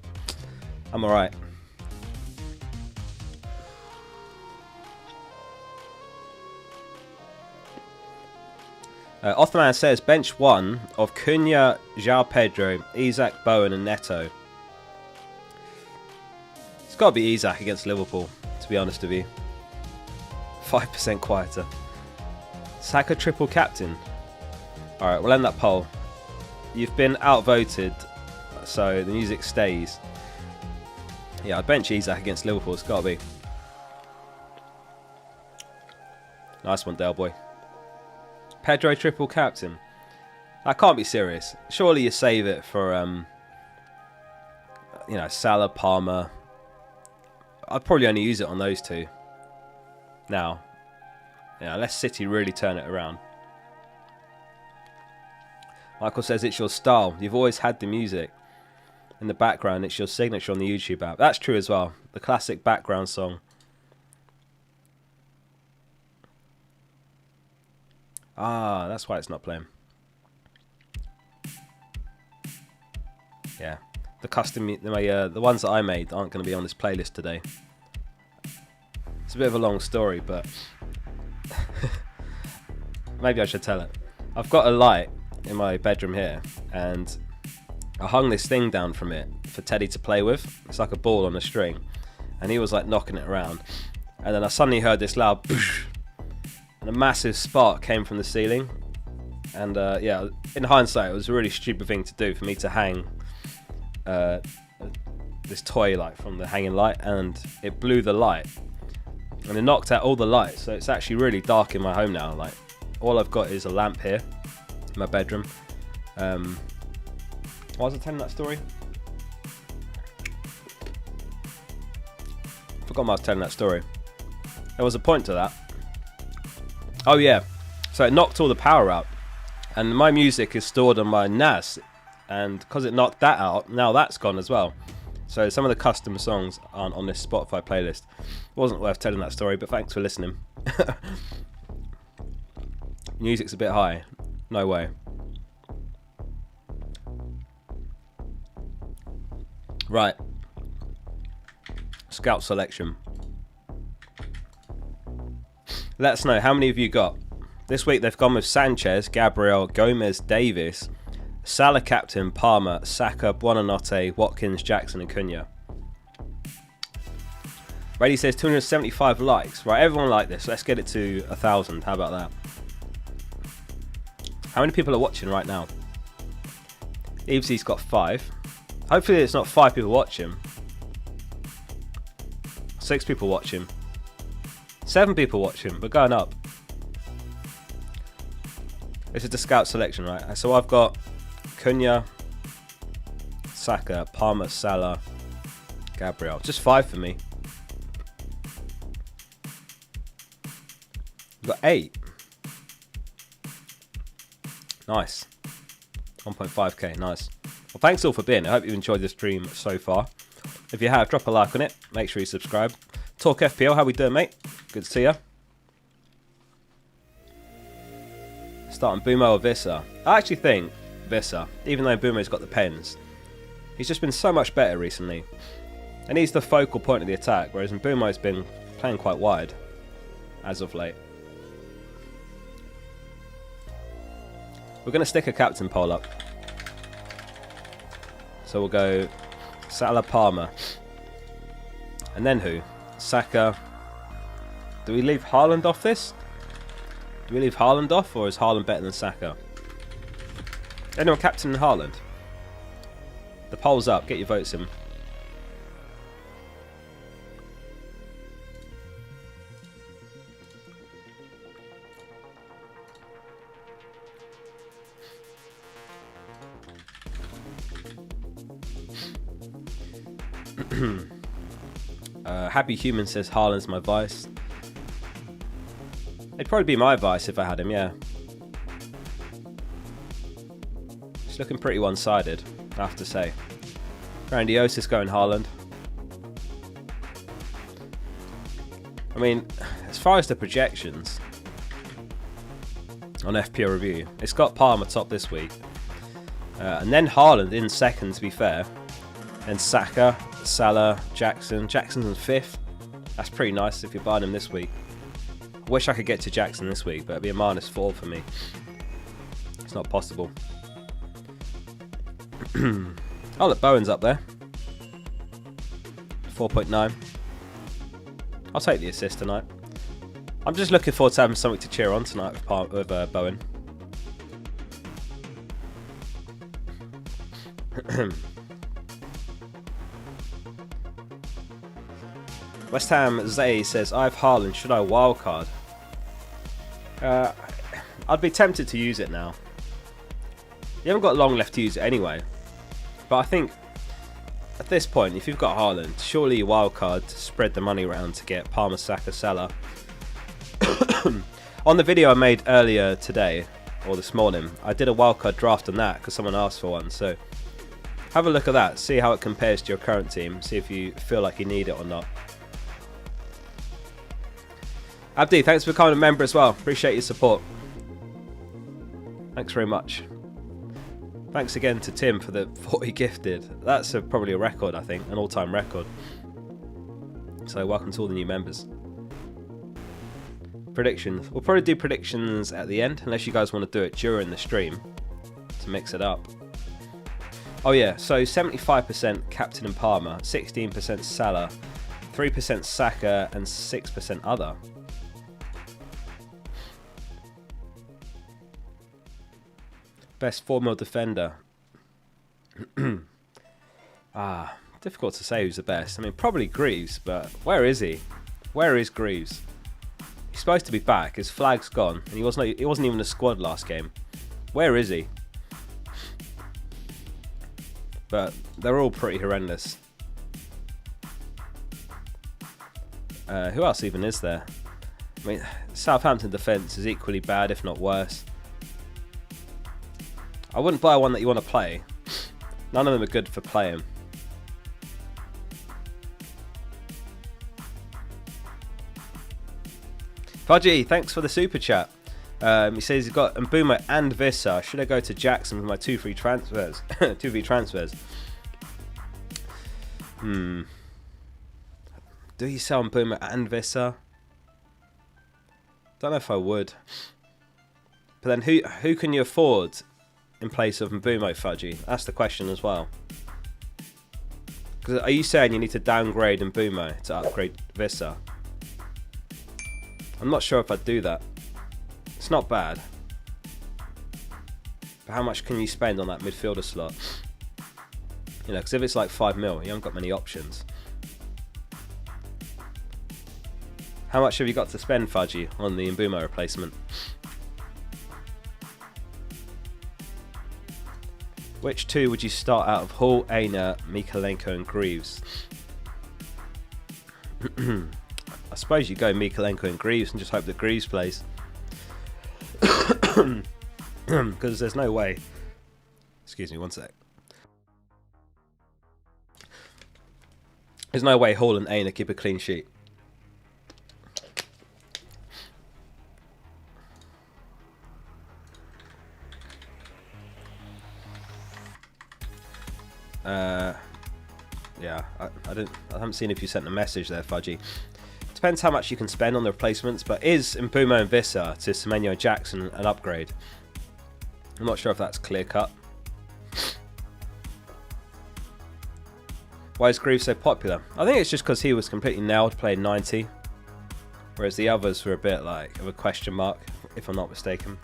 I'm alright. Othman says bench 1 of Cunha, João Pedro, Isak, Bowen and Neto. It's got to be Isak against Liverpool, to be honest with you. 5% quieter. Saka triple captain. Alright, we'll end that poll. You've been outvoted, so the music stays. Yeah, I'd bench Isak against Liverpool. It's got to be. Nice one, Del Boy. Pedro triple captain. That can't be serious. Surely you save it for, you know, Salah, Palmer. I'd probably only use it on those two. Now, yeah, unless City really turn it around. Michael says it's your style. You've always had the music in the background. It's your signature on the YouTube app. That's true as well. The classic background song. Ah, that's why it's not playing. Yeah, the custom, the ones that I made aren't going to be on this playlist today. It's a bit of a long story, but maybe I should tell it. I've got a light in my bedroom here, and I hung this thing down from it for Teddy to play with. It's like a ball on a string, and he was like knocking it around, and then I suddenly heard this loud poosh, and a massive spark came from the ceiling. And yeah, in hindsight, it was a really stupid thing to do for me to hang this toy like from the hanging light, and it blew the light, and it knocked out all the lights. So it's actually really dark in my home now. Like, all I've got is a lamp here in my bedroom. Why was I telling that story? Forgot why I was telling that story. There was a point to that. Oh yeah, so it knocked all the power out, and my music is stored on my NAS, and because it knocked that out, now that's gone as well. So some of the custom songs aren't on this Spotify playlist. It wasn't worth telling that story, but thanks for listening. Music's a bit high. No way. Right. Scout selection. Let us know how many of you got. This week they've gone with Sanchez, Gabriel, Gomez, Davis, Salah captain, Palmer, Saka, Buonanotte, Watkins, Jackson and Cunha. Brady says 275 likes. Right, everyone like this. Let's get it to 1,000. How about that? How many people are watching right now? Evesy's got 5. Hopefully it's not 5 people watching. 6 people watching. 7 people watching. We're going up. This is the scout selection, right? So I've got Cunha, Saka, Palmer, Salah, Gabriel. Just 5 for me. We've got 8. Nice. 1.5k, nice. Well, thanks all for being here. I hope you've enjoyed the stream so far. If you have, drop a like on it. Make sure you subscribe. Talk FPL, how we doing, mate? Good to see you. Starting Bumo or Visser. I actually think Visser, even though Bumo's got the pens, he's just been so much better recently. And he's the focal point of the attack, whereas Bumo's been playing quite wide as of late. We're going to stick a captain poll up. So we'll go Salah, Palmer. And then who? Saka. Do we leave Haaland off this? Do we leave Haaland off, or is Haaland better than Saka? Anyone captain Haaland? The poll's up. Get your votes in. Happy Human says Haaland's my vice. It'd probably be my vice if I had him, yeah. It's looking pretty one-sided, I have to say. Grandiosis going Haaland. I mean, as far as the projections on FPL Review, it's got Palmer top this week. And then Haaland in second, to be fair. And Saka, Salah, Jackson. Jackson's in 5th. That's pretty nice if you're buying him this week. I wish I could get to Jackson this week, but it'd be a -4 for me. It's not possible. Oh, look, Bowen's up there. 4.9. I'll take the assist tonight. I'm just looking forward to having something to cheer on tonight with Bowen. West Ham Zay says, I have Haaland, should I wildcard? I'd be tempted to use it now. You haven't got long left to use it anyway. But I think at this point, if you've got Haaland, surely you wildcard to spread the money around to get Palmer, Saka, Salah. On the video I made earlier today, or this morning, I did a wildcard draft on that because someone asked for one. So have a look at that, see how it compares to your current team, see if you feel like you need it or not. Abdi, thanks for becoming a member as well. Appreciate your support. Thanks very much. Thanks again to Tim for the 40 gifted. That's probably a record, I think, an all-time record. So welcome to all the new members. Predictions. We'll probably do predictions at the end, unless you guys want to do it during the stream to mix it up. Oh yeah, so 75% Captain and Palmer, 16% Salah, 3% Saka, and 6% other. Best 4-mil defender. Difficult to say who's the best. I mean, probably Greaves, but where is he? Where is Greaves? He's supposed to be back. His flag's gone, and he wasn't even in the squad last game. Where is he? But they're all pretty horrendous. Who else even is there? I mean, Southampton defence is equally bad, if not worse. I wouldn't buy one that you want to play. None of them are good for playing. Fudgy, thanks for the super chat. He says he's got Mbuma and Vissa. Should I go to Jackson with my 2 free transfers? 2 free transfers. Do you sell Mbuma and Vissa? Don't know if I would. But then who can you afford in place of Mbuma, Fudgy? That's the question as well. Because are you saying you need to downgrade Mbuma to upgrade Vissa? I'm not sure if I'd do that. It's not bad. But how much can you spend on that midfielder slot? You know, because if it's like 5 mil, you haven't got many options. How much have you got to spend, Fudgy, on the Mbuma replacement? Which 2 would you start out of Hall, Aina, Mikalenko and Greaves? I suppose you go Mikalenko and Greaves and just hope that Greaves plays. Because there's no way. Excuse me, one sec. There's no way Hall and Aina keep a clean sheet. Yeah, I haven't seen if you sent a message there, Fudgy. Depends how much you can spend on the replacements, but is Mbuma and Vissa to Semenyo Jackson an upgrade? I'm not sure if that's clear cut. Why is Greaves so popular? I think it's just because he was completely nailed playing 90, whereas the others were a bit like of a question mark, if I'm not mistaken.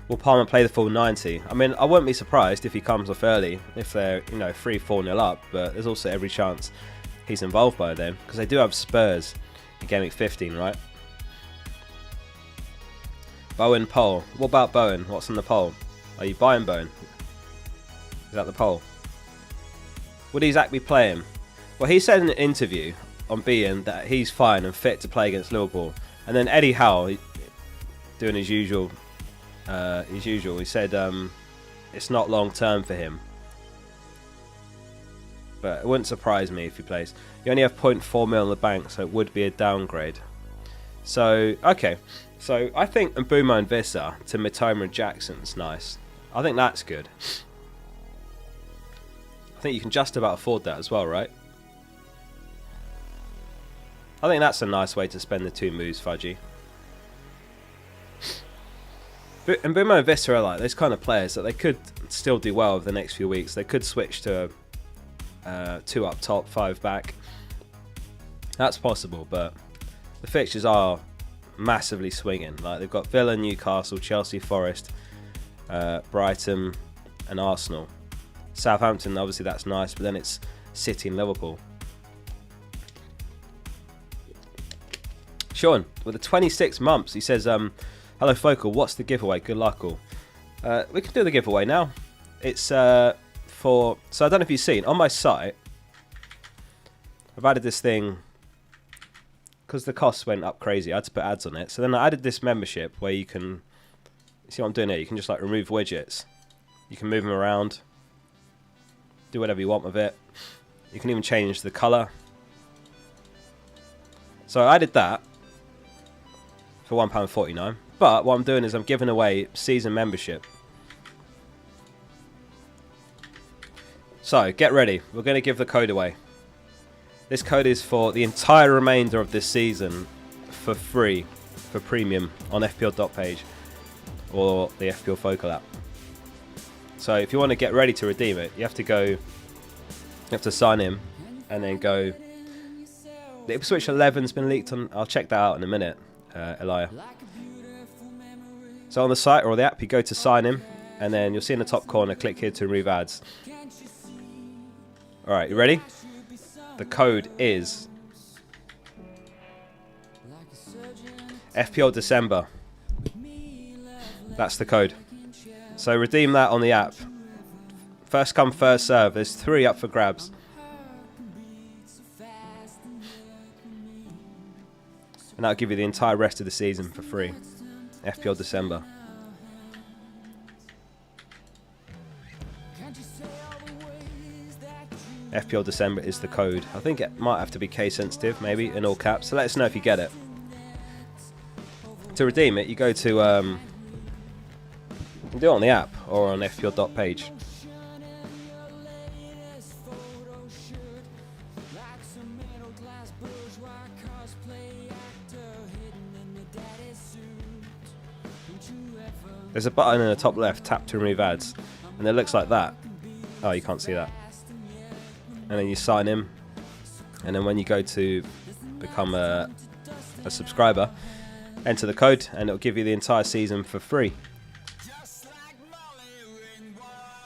Will Palmer play the full 90? I mean, I wouldn't be surprised if he comes off early, if they're 3-4-0 up, but there's also every chance he's involved by then, because they do have Spurs in Gameweek 15, right? Bowen poll. What about Bowen? What's on the poll? Are you buying Bowen? Is that the poll? Would Isaac be playing? Well, he said in an interview on beIN that he's fine and fit to play against Liverpool, and then Eddie Howe doing his usual. He said it's not long term for him, but it wouldn't surprise me if he plays. You only have 0.4 mil in the bank, so it would be a downgrade. So okay, so I think Mbuma and Vissa to Mitoma and Jackson's nice. I think that's good. I think you can just about afford that as well, right? I think that's a nice way to spend the 2 moves, Fudgy. And Mbuma and Vissa are like those kind of players that they could still do well over the next few weeks. They could switch to 2 up top, 5 back. That's possible, but the fixtures are massively swinging. Like they've got Villa, Newcastle, Chelsea, Forest, Brighton, and Arsenal. Southampton, obviously that's nice, but then it's City and Liverpool. Sean, with the 26 months, he says, hello Focal, what's the giveaway? Good luck all. We can do the giveaway now. It's so I don't know if you've seen, on my site, I've added this thing, because the costs went up crazy, I had to put ads on it. So then I added this membership where you can, see what I'm doing here, you can just like remove widgets. You can move them around, do whatever you want with it. You can even change the colour. So I added that for £1.49. But what I'm doing is I'm giving away season membership. So get ready, we're going to give the code away. This code is for the entire remainder of this season for free, for premium on FPL.page or the FPL Focal app. So if you want to get ready to redeem it, you have to sign in and then go. The Ipswich 11's been leaked on. I'll check that out in a minute, Elia. So on the site or the app, you go to sign in, and then you'll see in the top corner, click here to remove ads. All right, you ready? The code is FPL December. That's the code. So redeem that on the app. First come, first serve. There's 3 up for grabs. And that'll give you the entire rest of the season for free. FPL December. FPL December is the code. I think it might have to be case sensitive, maybe, in all caps. So let us know if you get it. To redeem it, you go to... you can do it on the app or on FPL.page. There's a button in the top left, tap to remove ads, and it looks like that. Oh, you can't see that. And then you sign in, and then when you go to become a subscriber, enter the code, and it'll give you the entire season for free.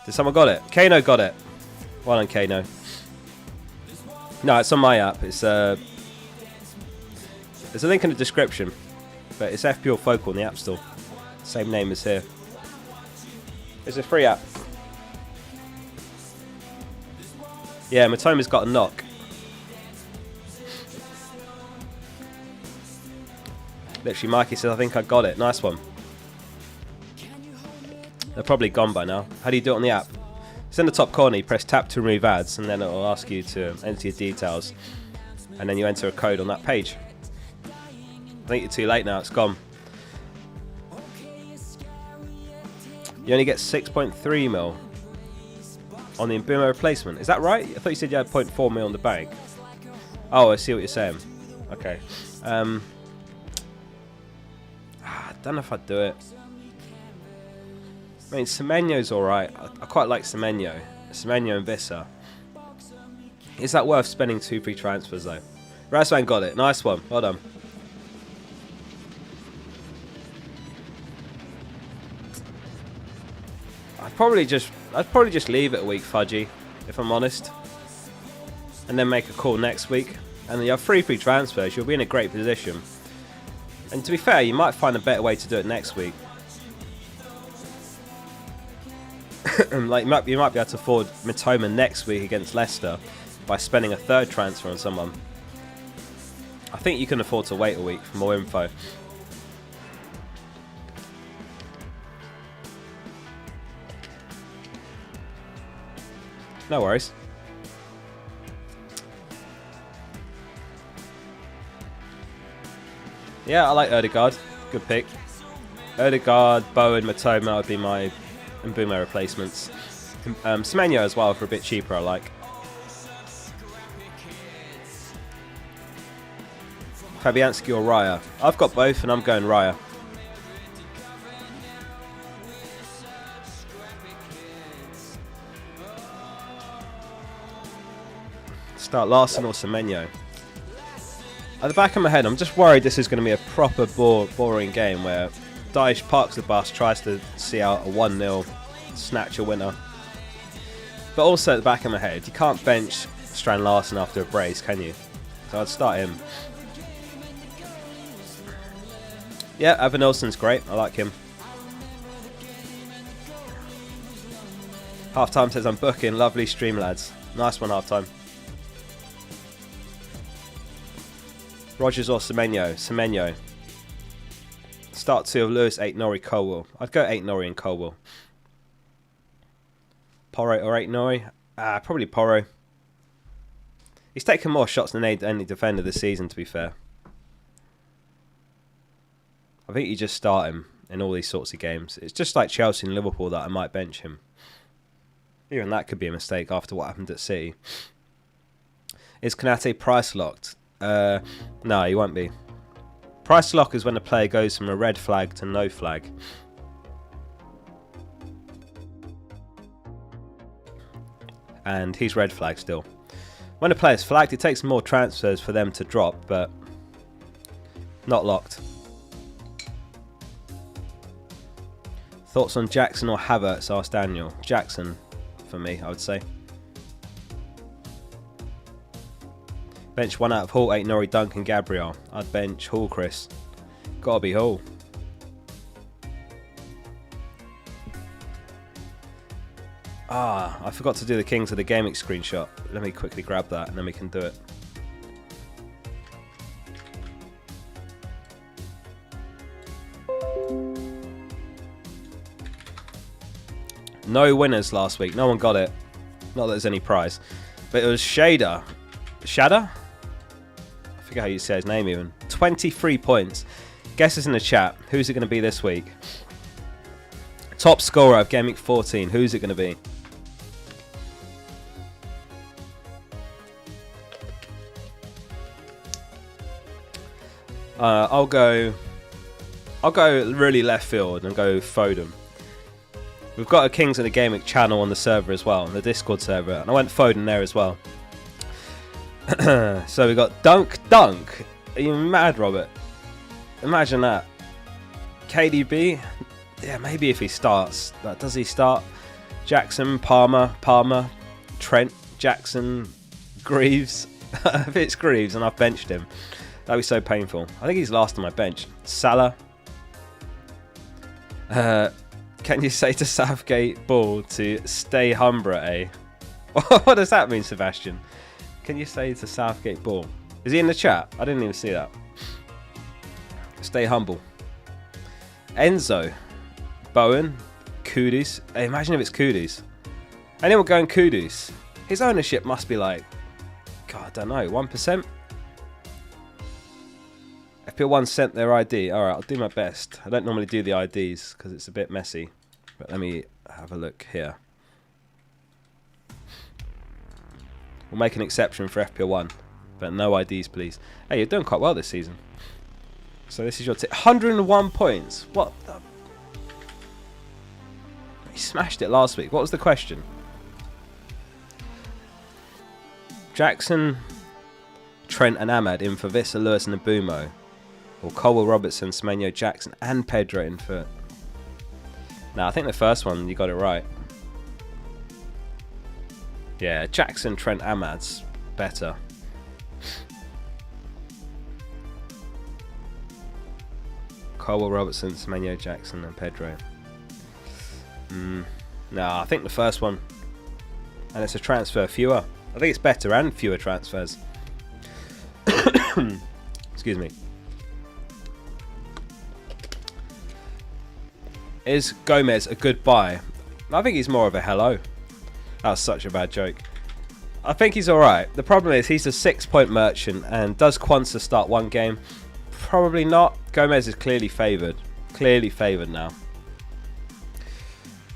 Did someone got it? Kano got it. Well done, Kano. No, it's on my app. It's there's a link in the description, but it's FPL Focal in the App Store. Same name as here. It's a free app. Yeah, Matoma's got a knock. Literally, Mikey says, I think I got it. Nice one. They're probably gone by now. How do you do it on the app? It's in the top corner. You press tap to remove ads, and then it will ask you to enter your details. And then you enter a code on that page. I think you're too late now. It's gone. You only get 6.3 mil on the Mbeumo replacement. Is that right? I thought you said you had 0.4 mil in the bank. Oh, I see what you're saying. Okay. I don't know if I'd do it. I mean, Semenyo's alright. I quite like Semenyo. Semenyo and Vissa. Is that worth spending 2 free transfers though? Razvan got it. Nice one. Well done. I'd probably just leave it a week, Fudgy, if I'm honest, and then make a call next week. And then you have 3 free transfers. You'll be in a great position. And to be fair, you might find a better way to do it next week. Like you might be able to afford Mitoma next week against Leicester by spending a 3rd transfer on someone. I think you can afford to wait a week for more info. No worries. Yeah, I like Odegaard. Good pick. Odegaard, Bowen, Mitoma would be my Mbeumo replacements. Semenyo as well for a bit cheaper, I like. Fabianski or Raya? I've got both and I'm going Raya. Start Larson or Semenyo. At the back of my head, I'm just worried this is going to be a proper boring game where Dyche parks the bus, tries to see out a 1-0, snatch a winner. But also at the back of my head, you can't bench Strand Larson after a brace, can you? So I'd start him. Yeah, Evan Nilsson's great. I like him. Halftime says I'm booking. Lovely stream, lads. Nice one, Halftime. Rogers or Semenyo? Semenyo. Start 2 of Lewis, 8 Norrie, Colwell. I'd go 8 Norrie and Colwell. Porro or 8 Norrie? Probably Porro. He's taken more shots than any defender this season, to be fair. I think you just start him in all these sorts of games. It's just like Chelsea and Liverpool that I might bench him. Even that could be a mistake after what happened at City. Is Konate price locked? No, he won't be. Price lock is when a player goes from a red flag to no flag. And he's red flag still. When a player's flagged, it takes more transfers for them to drop, but not locked. Thoughts on Jackson or Havertz? Asked Daniel. Jackson, for me, I would say. Bench 1 out of Hall, 8 Norrie, Duncan, Gabriel. I'd bench Hall, Chris. Gotta be Hall. I forgot to do the Kings of the Gameweek screenshot. Let me quickly grab that and then we can do it. No winners last week. No one got it. Not that there's any prize. But it was Shader. Shadder? I forget how you say his name even. 23 points. Guesses in the chat. Who's it going to be this week? Top scorer of Gameweek 14. Who's it going to be? I'll go really left field and go Foden. We've got a Kings of the Gameweek channel on the server as well, the Discord server, and I went Foden there as well. So we got Dunk. Are you mad, Robert? Imagine that. KDB, yeah, maybe if he starts. But does he start? Jackson, Palmer, Trent, Jackson, Greaves. If it's Greaves and I've benched him, that'd be so painful. I think he's last on my bench. Salah. Can you say to Southgate Ball to stay humble, eh? What does that mean, Sebastian? Can you say to Southgate Ball? Is he in the chat? I didn't even see that. Stay humble. Enzo. Bowen. Kudus. Hey, imagine if it's Kudus. Anyone going Kudus? His ownership must be like, God, I don't know, 1%? FPL1 sent their ID. Alright, I'll do my best. I don't normally do the IDs because it's a bit messy. But let me have a look here. We'll make an exception for FPL1. But no IDs, please. Hey, you're doing quite well this season. So this is your tip. 101 points. What the... He smashed it last week. What was the question? Jackson, Trent and Ahmad in for Vissa, Lewis and Abumo. Or Colwell, Robertson, Semenyo, Jackson and Pedro in for... No, I think the first one you got it right. Yeah, Jackson, Trent, Ahmad's better. Colwell, Robertson, Semenyo, Jackson and Pedro. No, I think the first one. And it's a transfer fewer. I think it's better and fewer transfers. Excuse me. Is Gomez a good buy? I think he's more of a hello. That was such a bad joke. I think he's alright. The problem is he's a 6-point merchant, and does Quansah start one game? Probably not. Gomez is clearly favoured. Clearly favoured now.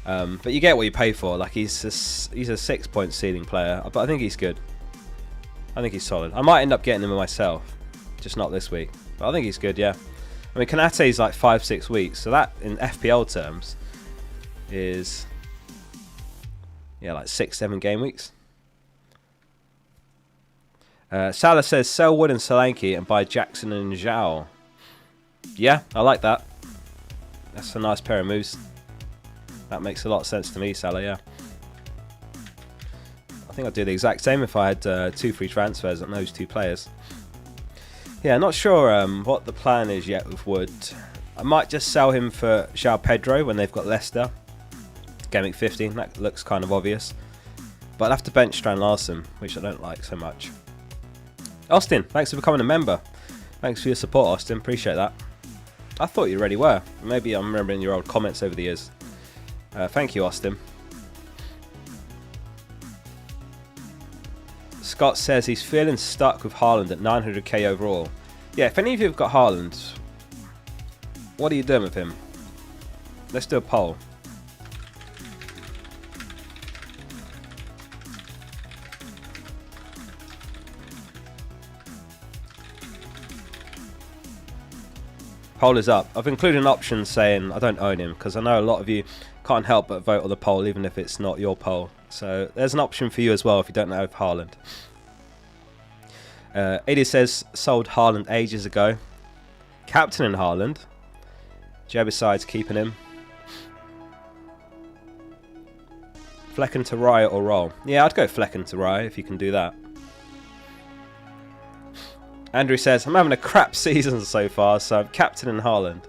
But you get what you pay for. Like he's a 6-point ceiling player, but I think he's good. I think he's solid. I might end up getting him myself, just not this week. But I think he's good, yeah. I mean, Konate's like 5-6 weeks, so that in FPL terms is, yeah, like 6-7 game weeks. Salah says sell Wood and Solanke and buy Jackson and Zhao. Yeah, I like that. That's a nice pair of moves. That makes a lot of sense to me, Salah, yeah. I think I'd do the exact same if I had 2 free transfers on those 2 players. Yeah, not sure what the plan is yet with Wood. I might just sell him for João Pedro when they've got Leicester. Gameweek 15, that looks kind of obvious. But I'll have to bench Strand Larsen, which I don't like so much. Austin, thanks for becoming a member. Thanks for your support, Austin. Appreciate that. I thought you already were. Maybe I'm remembering your old comments over the years. Thank you, Austin. Scott says he's feeling stuck with Haaland at 900k overall. Yeah, if any of you have got Haaland, what are you doing with him? Let's do a poll. Poll is up. I've included an option saying I don't own him because I know a lot of you can't help but vote on the poll even if it's not your poll. So there's an option for you as well if you don't know of Haaland. Eddie says sold Haaland ages ago. Captain in Haaland. Joe besides keeping him. Flecken to Raya or roll? Yeah, I'd go Flecken to Raya if you can do that. Andrew says, I'm having a crap season so far, so I'm captaining Haaland.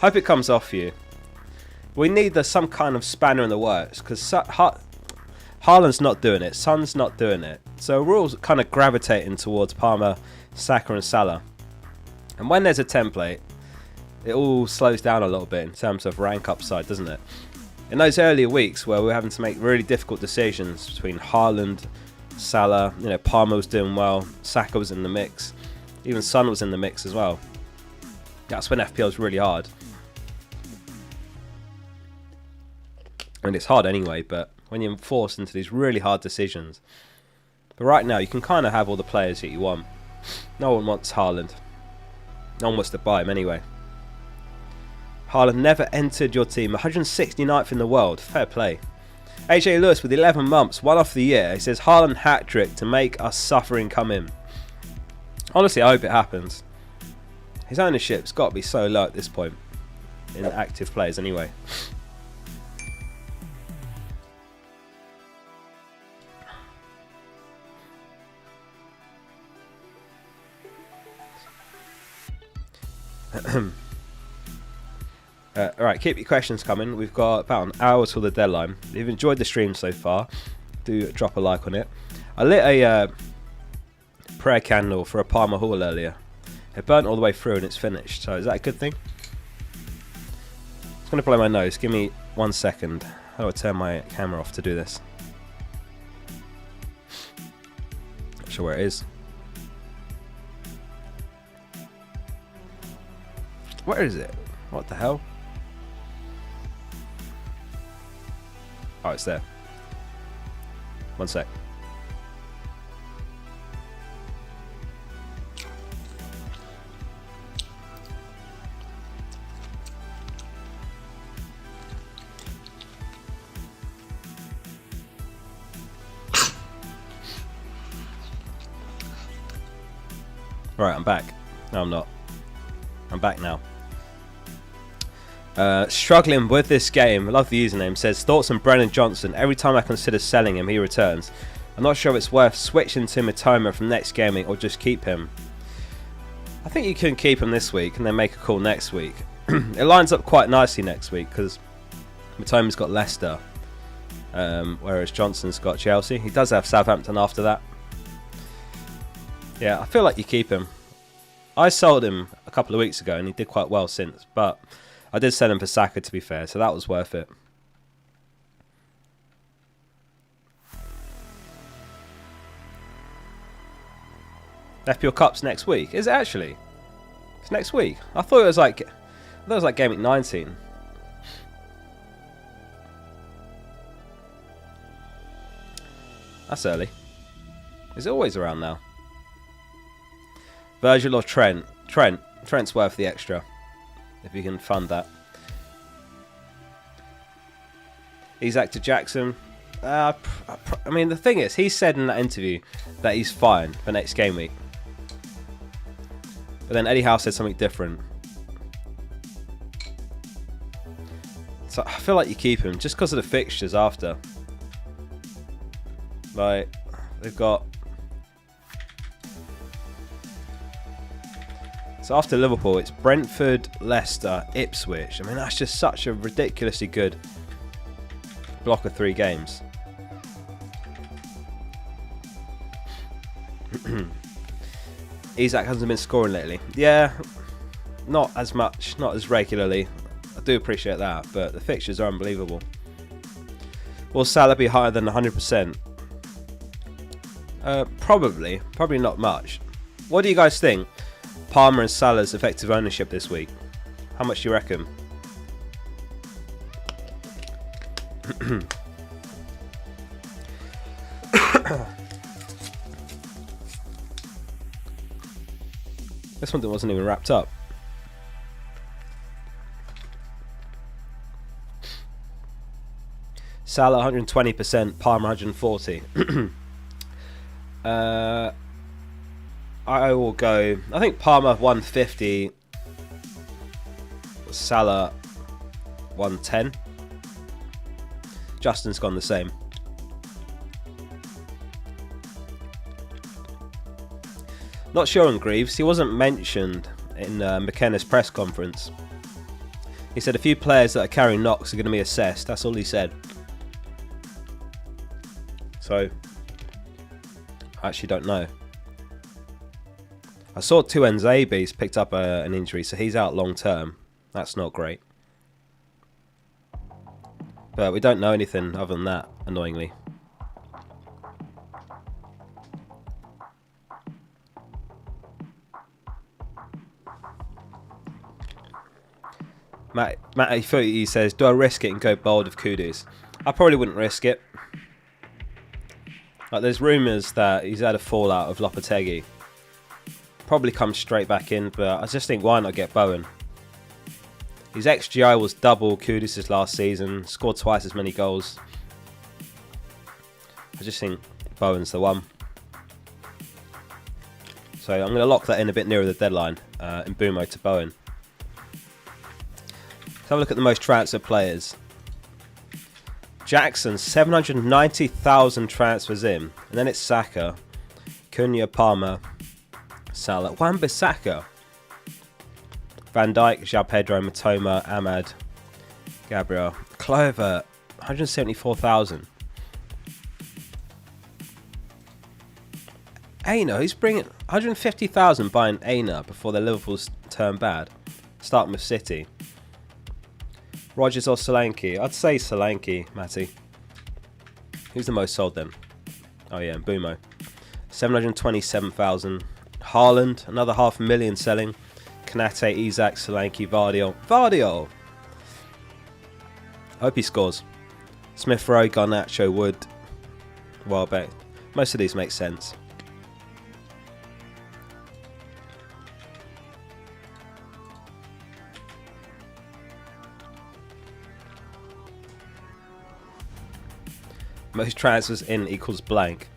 Hope it comes off for you. We need some kind of spanner in the works, because Haaland's not doing it, Son's not doing it. So we're all kind of gravitating towards Palmer, Saka and Salah. And when there's a template, it all slows down a little bit in terms of rank upside, doesn't it? In those earlier weeks where we're having to make really difficult decisions between Haaland, Salah, Palmer was doing well, Saka was in the mix. Even Son was in the mix as well. That's when FPL is really hard. And it's hard anyway, but when you're forced into these really hard decisions. But right now, you can kind of have all the players that you want. No one wants Haaland. No one wants to buy him anyway. Haaland never entered your team. 169th in the world. Fair play. AJ Lewis with 11 months, one off the year. He says, Haaland hat-trick to make us suffering come in. Honestly, I hope it happens. His ownership's got to be so low at this point. In active players anyway. Alright, keep your questions coming. We've got about an hour till the deadline. If you've enjoyed the stream so far, do drop a like on it. I lit a prayer candle for a Palmer Hall earlier. It burnt all the way through and it's finished. So is that a good thing? It's going to blow my nose. Give me 1 second. How do I turn my camera off to do this? Not sure where it is. Where is it? What the hell? Oh, it's there. 1 sec. Right, I'm back. No, I'm not. I'm back now. Struggling with this game. I love the username. Says thoughts on Brennan Johnson. Every time I consider selling him, he returns. I'm not sure if it's worth switching to Matoma from next gaming or just keep him. I think you can keep him this week and then make a call next week. It lines up quite nicely next week because Matoma's got Leicester, whereas Johnson's got Chelsea. He does have Southampton after that. Yeah, I feel like you keep him. I sold him a couple of weeks ago and he did quite well since, but I did sell him for Saka to be fair, so that was worth it. FPL Cup's next week. Is it actually? It's next week. I thought it was like Gameweek 19. That's early. Is it always around now? Virgil or Trent? Trent's worth the extra. If you can fund that. Isaac to Jackson. I mean, the thing is, he said in that interview that he's fine for next game week. But then Eddie Howe said something different. So I feel like you keep him just because of the fixtures after. Like, they've got... So after Liverpool, it's Brentford, Leicester, Ipswich. I mean, that's just such a ridiculously good block of 3 games. Isak hasn't been scoring lately. Yeah, not as much, not as regularly. I do appreciate that, but the fixtures are unbelievable. Will Salah be higher than 100%? Probably not much. What do you guys think? Palmer and Salah's effective ownership this week. How much do you reckon? This one wasn't even wrapped up. Salah 120%, Palmer 140%. I will go. I think Palmer 150, Salah 110. Justin's gone the same. Not sure on Greaves. He wasn't mentioned in McKenna's press conference. He said a few players that are carrying knocks are going to be assessed. That's all he said. So, I actually don't know. I saw Tuanzebe's picked up an injury, so he's out long term. That's not great. But we don't know anything other than that, annoyingly. Matty Footy says, do I risk it and go bold of Kudus? I probably wouldn't risk it. Like, there's rumours that he's had a fallout of Lopetegui. Probably comes straight back in, but I just think, why not get Bowen? His XGI was double Kudus' last season, scored twice as many goals. I just think Bowen's the one. So I'm going to lock that in a bit nearer the deadline, in Mbumo to Bowen. Let's have a look at the most transfer players. Jackson, 790,000 transfers in. And then it's Saka, Cunha, Palmer, Salah, Wan-Bissaka, Van Dijk, João Pedro, Matoma, Ahmad, Gabriel, Clover, 174,000. Aina, he's bringing 150,000 buying Aina before the Liverpool's turn bad. Starting with City. Rodgers or Solanke? I'd say Solanke, Matty. Who's the most sold then? Oh yeah, Mbumo. 727,000. Haaland, another 500,000 selling. Kanate, Isak, Solanke, Vardiol. Vardiol! I hope he scores. Smith Rowe, Garnacho, Wood, Welbeck. Most of these make sense. Most transfers in equals blank.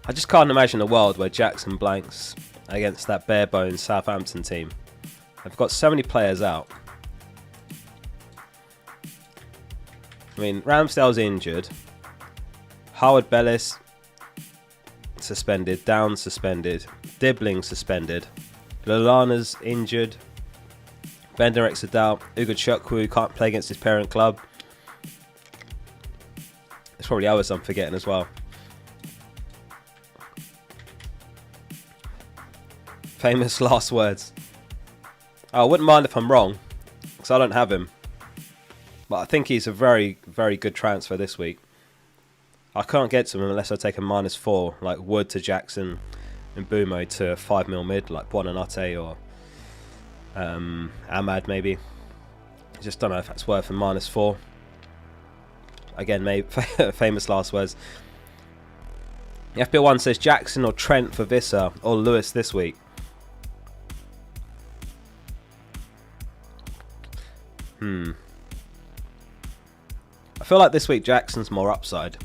I just can't imagine a world where Jackson blanks against that bare bones Southampton team. They've got so many players out. I mean, Ramsdale's injured. Howard Bellis suspended. Downs suspended. Dibbling suspended. Lallana's injured. Benderek's a doubt. Ugo Chukwu can't play against his parent club. There's probably others I'm forgetting as well. Famous last words. I wouldn't mind if I'm wrong, because I don't have him. But I think he's a very, very good transfer this week. I can't get to him unless I take a -4, like Wood to Jackson and Mbumo to 5 mil mid, like Buonanotte or Ahmad maybe. I just don't know if that's worth a -4. Again, maybe famous last words. FPL 1 says Jackson or Trent for Visser or Lewis this week. I feel like this week Jackson's more upside.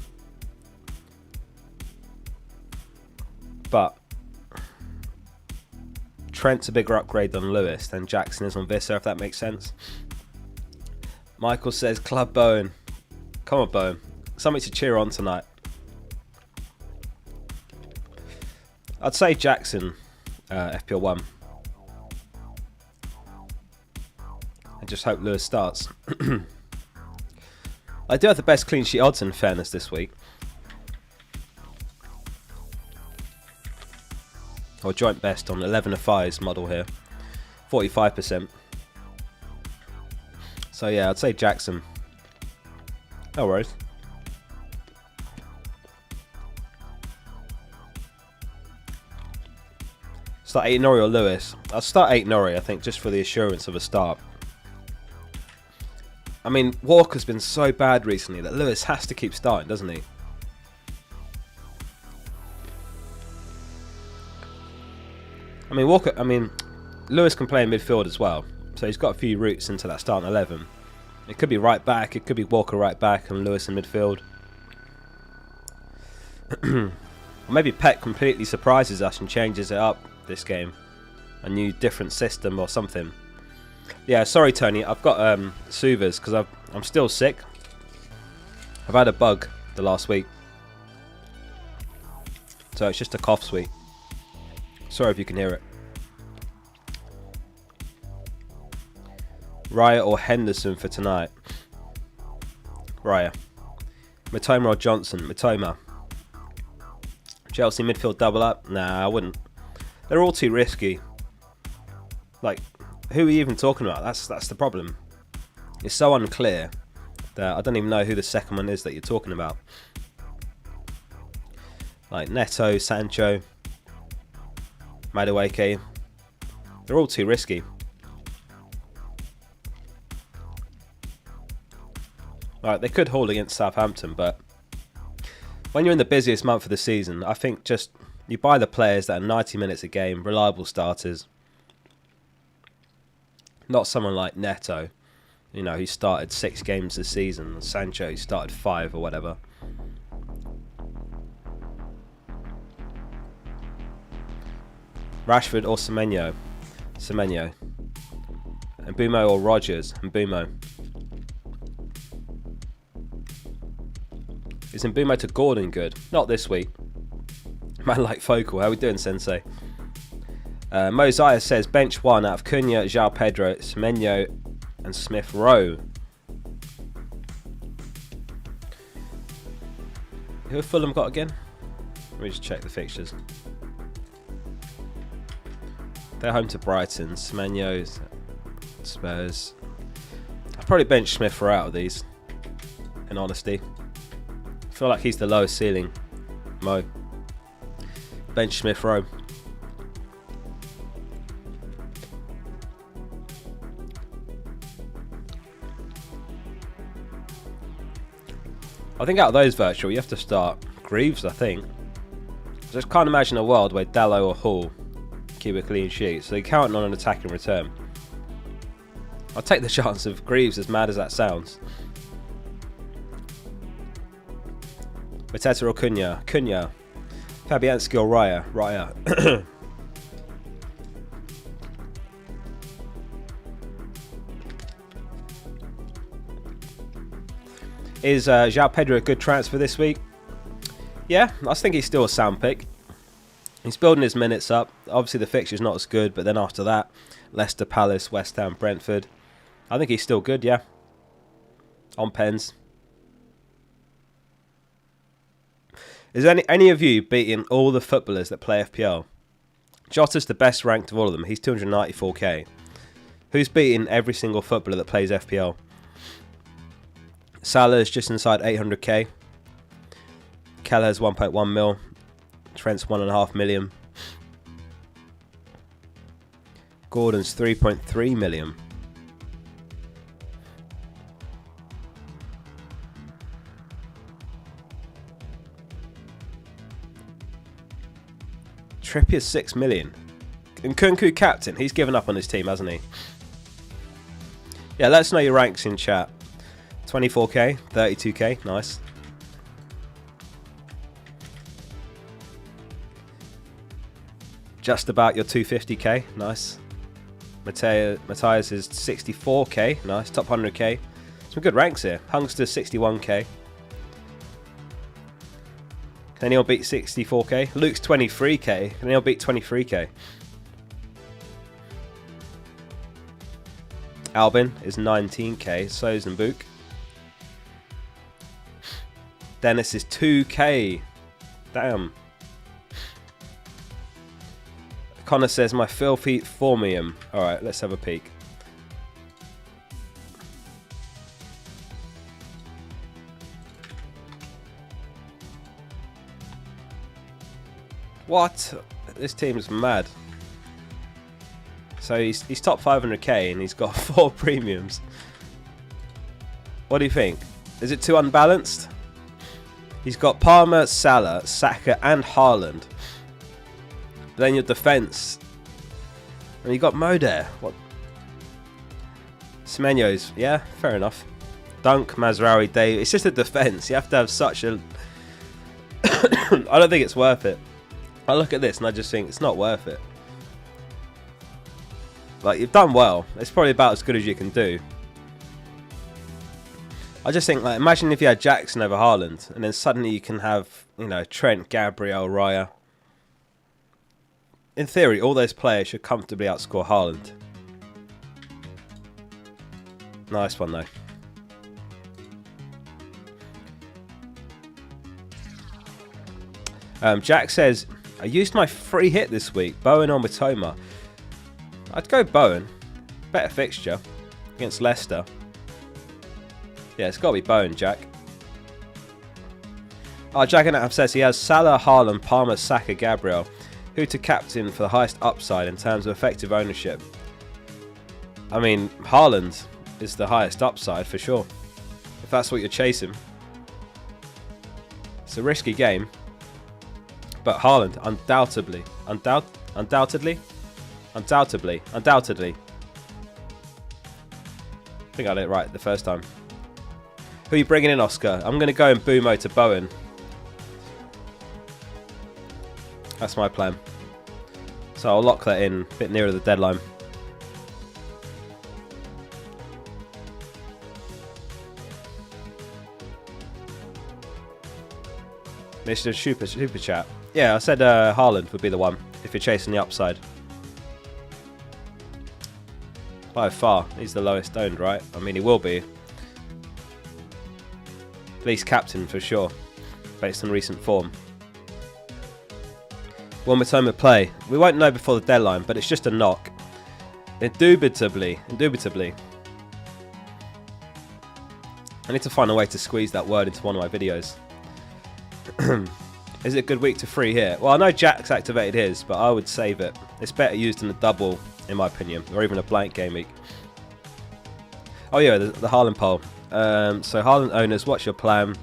But Trent's a bigger upgrade than Lewis than Jackson is on Visser, if that makes sense. Michael says Club Bowen. Come on, Bowen. Something to cheer on tonight. I'd say Jackson, FPL 1. just hope Lewis starts. I do have the best clean sheet odds in fairness this week. Or joint best on 11 of 5's model here. 45%. So yeah, I'd say Jackson. No worries. Start 8 Norrie or Lewis. I'll start 8 Norrie, I think, just for the assurance of a start. I mean, Walker's been so bad recently that Lewis has to keep starting, doesn't he? I mean, Lewis can play in midfield as well, so he's got a few routes into that starting 11. It could be right back, it could be Walker right back and Lewis in midfield. Or maybe Pep completely surprises us and changes it up this game. A new different system or something. Yeah, sorry Tony, I've got soothers because I'm still sick. I've had a bug the last week. So it's just a cough sweet. Sorry if you can hear it. Raya or Henderson for tonight? Raya. Mitoma or Johnson? Mitoma. Chelsea midfield double up? Nah, I wouldn't. They're all too risky. Like, who are you even talking about? That's the problem. It's so unclear that I don't even know who the second one is that you're talking about. Like Neto, Sancho, Madueke. They're all too risky. Alright, they could hold against Southampton, but when you're in the busiest month of the season, I think just you buy the players that are 90 minutes a game, reliable starters. Not someone like Neto, you know, who started 6 games this season. Sancho, who started 5 or whatever. Rashford or Semenyo? Semenyo. Mbumo or Rodgers? Mbumo. Is Mbumo to Gordon good? Not this week. Man like Focal. How we doing, Sensei? Mosiah says bench 1 out of Cunha, João Pedro, Semenyo and Smith Rowe. Who have Fulham got again? Let me just check the fixtures. They're home to Brighton. Semenyo, Spurs. I'd probably bench Smith Rowe out of these, in honesty. I feel like he's the lowest ceiling. Mo. Bench Smith Rowe. I think out of those virtual, you have to start Greaves, I think. I just can't imagine a world where Dallo or Hall keep a clean sheet, so you're counting on an attack in return. I'll take the chance of Greaves, as mad as that sounds. Mateta or Cunha? Cunha. Fabianski or Raya? Raya. Is João Pedro a good transfer this week? Yeah, I think he's still a sound pick. He's building his minutes up. Obviously the fixture's not as good, but then after that, Leicester, Palace, West Ham, Brentford. I think he's still good, yeah. On pens. Is any of you beating all the footballers that play FPL? Jota's the best ranked of all of them. He's 294k. Who's beating every single footballer that plays FPL? Salah's just inside 800k. Kelleher's 1.1 mil. Trent's 1.5 million. Gordon's 3.3 million. Trippier's 6 million. And Kunku captain, he's given up on his team, hasn't he? Yeah, let us know your ranks in chat. 24k, 32k, nice. Just about your 250k, nice. Matthias is 64k, nice. Top 100k. Some good ranks here. Hungster 61k. Can anyone beat 64k? Luke's 23k. Can anyone beat 23k? Albin is 19k. So is Mbuk. Dennis is 2k. Damn. Connor says my filthy formium. Alright, let's have a peek. What? This team's mad. So he's top 500k and he's got 4 premiums. What do you think? Is it too unbalanced? He's got Palmer, Salah, Saka and Haaland. But then your defence. And you got Mo there. What? Semenyo's, yeah, fair enough. Dunk, Mazraoui, Dave. It's just a defence. You have to have such a... I don't think it's worth it. I look at this and I just think it's not worth it. Like, you've done well. It's probably about as good as you can do. I just think, like, imagine if you had Jackson over Haaland, and then suddenly you can have, you know, Trent, Gabriel, Raya. In theory, all those players should comfortably outscore Haaland. Nice one, though. Jack says, I used my free hit this week, Bowen or Matoma. I'd go Bowen. Better fixture against Leicester. Yeah, it's got to be Bowen, Jack. Oh, Jack and Adam says he has Salah, Haaland, Palmer, Saka, Gabriel. Who to captain for the highest upside in terms of effective ownership? I mean, Haaland is the highest upside for sure. If that's what you're chasing. It's a risky game. But Haaland, undoubtedly. Undoubtedly. I think I did it right the first time. Who are you bringing in, Oscar? I'm going to go in Bumo to Bowen. That's my plan. So I'll lock that in a bit nearer the deadline. Mr. Super Chat. Yeah, I said Haaland would be the one if you're chasing the upside. By far, he's the lowest owned, right? I mean, he will be. At least captain for sure, based on recent form. Will Matoma play? We won't know before the deadline, but it's just a knock. Indubitably. I need to find a way to squeeze that word into one of my videos. Is it a good week to free here? Well, I know Jack's activated his, but I would save it. It's better used in a double, in my opinion, or even a blank game week. Oh yeah, the Haaland poll. So Haaland owners, what's your plan?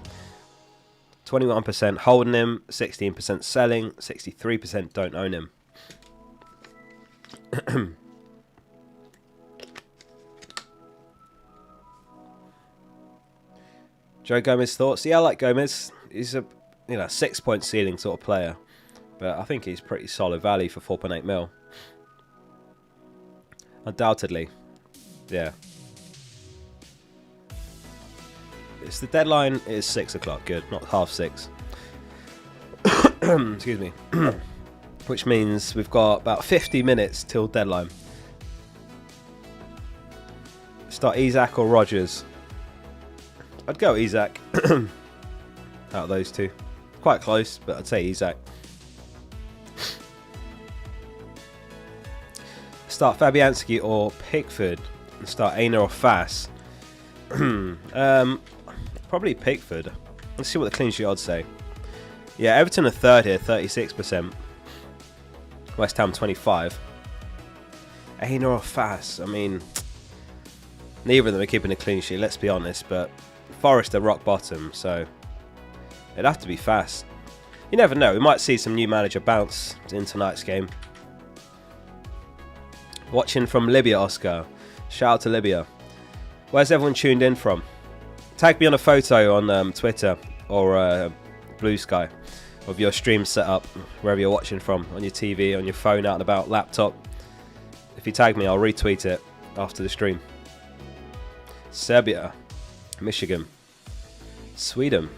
21% holding him, 16% selling, 63% don't own him. Joe Gomez thoughts? Yeah, I like Gomez. He's a 6-point ceiling sort of player, but I think he's pretty solid value for 4.8 mil. Undoubtedly, yeah. It's the deadline is 6 o'clock. Good, not 6:30. Excuse me. Which means we've got about 50 minutes till deadline. Start Isak or Rodgers. I'd go Isak. Out of those two, quite close, but I'd say Isak. Start Fabianski or Pickford. Start Aina or Fass. Probably Pickford. Let's see what the clean sheet odds say. Yeah, Everton are third here, 36%. West Ham 25%. Aina or Fass. I mean, neither of them are keeping a clean sheet, let's be honest, but Forest are rock bottom, so it'd have to be Fass. You never know, we might see some new manager bounce in tonight's game. Watching from Libya, Oscar. Shout out to Libya. Where's everyone tuned in from? Tag me on a photo on Twitter or Blue Sky of your stream setup, wherever you're watching from, on your TV, on your phone, out and about, laptop. If you tag me, I'll retweet it after the stream. Serbia, Michigan, Sweden,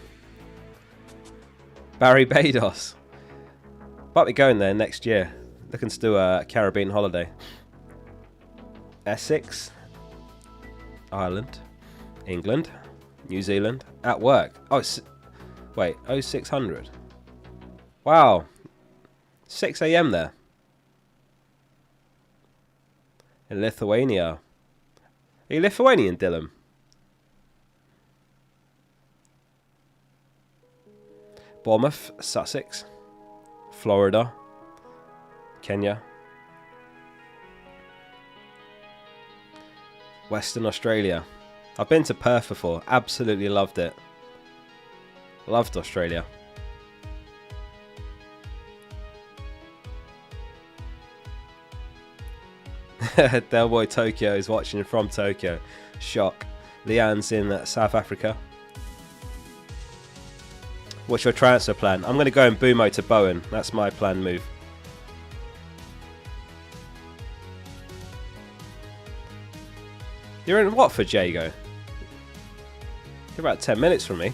Barry Bados. Might be going there next year. Looking to do a Caribbean holiday. Essex, Ireland, England, New Zealand, at work. Oh, wait, 0600. Wow, 6 a.m. there. In Lithuania. Are you Lithuanian, Dylan? Bournemouth, Sussex, Florida, Kenya, Western Australia. I've been to Perth before. Absolutely loved it. Loved Australia. Delboy Tokyo is watching from Tokyo. Shock. Leanne's in South Africa. What's your transfer plan? I'm going to go in Bumo to Bowen. That's my planned move. You're in Watford, Jago. You're about 10 minutes from me.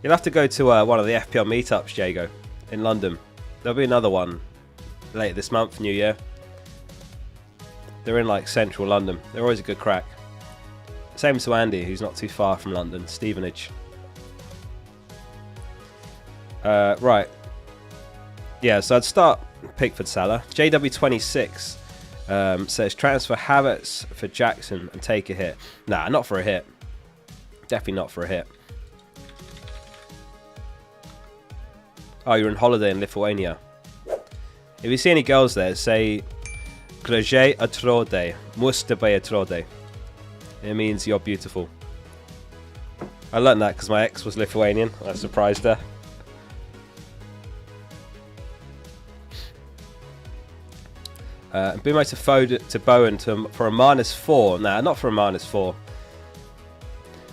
You'll have to go to one of the FPL meetups, Jago, in London. There'll be another one later this month, New Year. They're in like central London. They're always a good crack. Same to Andy, who's not too far from London, Stevenage. Right. Yeah, so I'd start Pickford Salah. JW26 says transfer Havertz for Jackson and take a hit. Nah, not for a hit. Definitely not for a hit. Oh, you're on holiday in Lithuania. If you see any girls there, say Graže atrode, mustabe atrode. It means you're beautiful. I learned that because my ex was Lithuanian. I surprised her. Bumo to Bowen for a -4. Nah, not for a -4.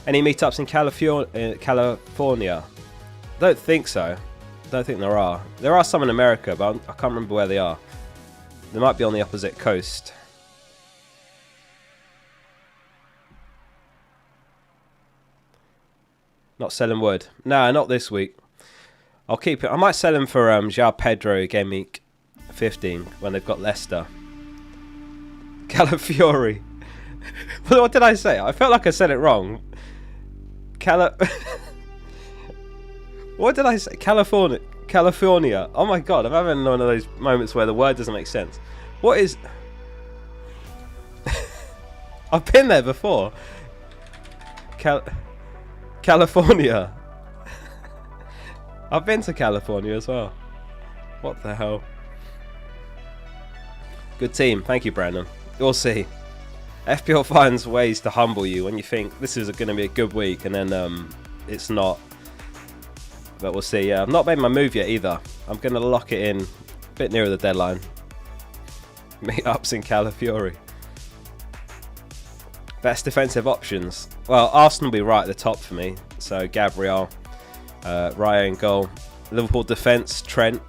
Any meetups in California? Don't think so. Don't think there are. There are some in America, but I can't remember where they are. They might be on the opposite coast. Not selling wood. Nah, not this week. I'll keep it. I might sell him for João Pedro Gameweek 15 when they've got Leicester. Calafiori. What did I say? I felt like I said it wrong. What did I say? California. Oh my god, I'm having one of those moments where the word doesn't make sense. What is... I've been there before. California. I've been to California as well. What the hell? Good team. Thank you, Brandon. We'll see. FPL finds ways to humble you when you think this is going to be a good week and then it's not. But we'll see. Yeah, I've not made my move yet either. I'm going to lock it in a bit nearer the deadline. Meetups in Calafiori. Best defensive options. Well, Arsenal will be right at the top for me. So Gabriel, Raya in goal. Liverpool defence, Trent.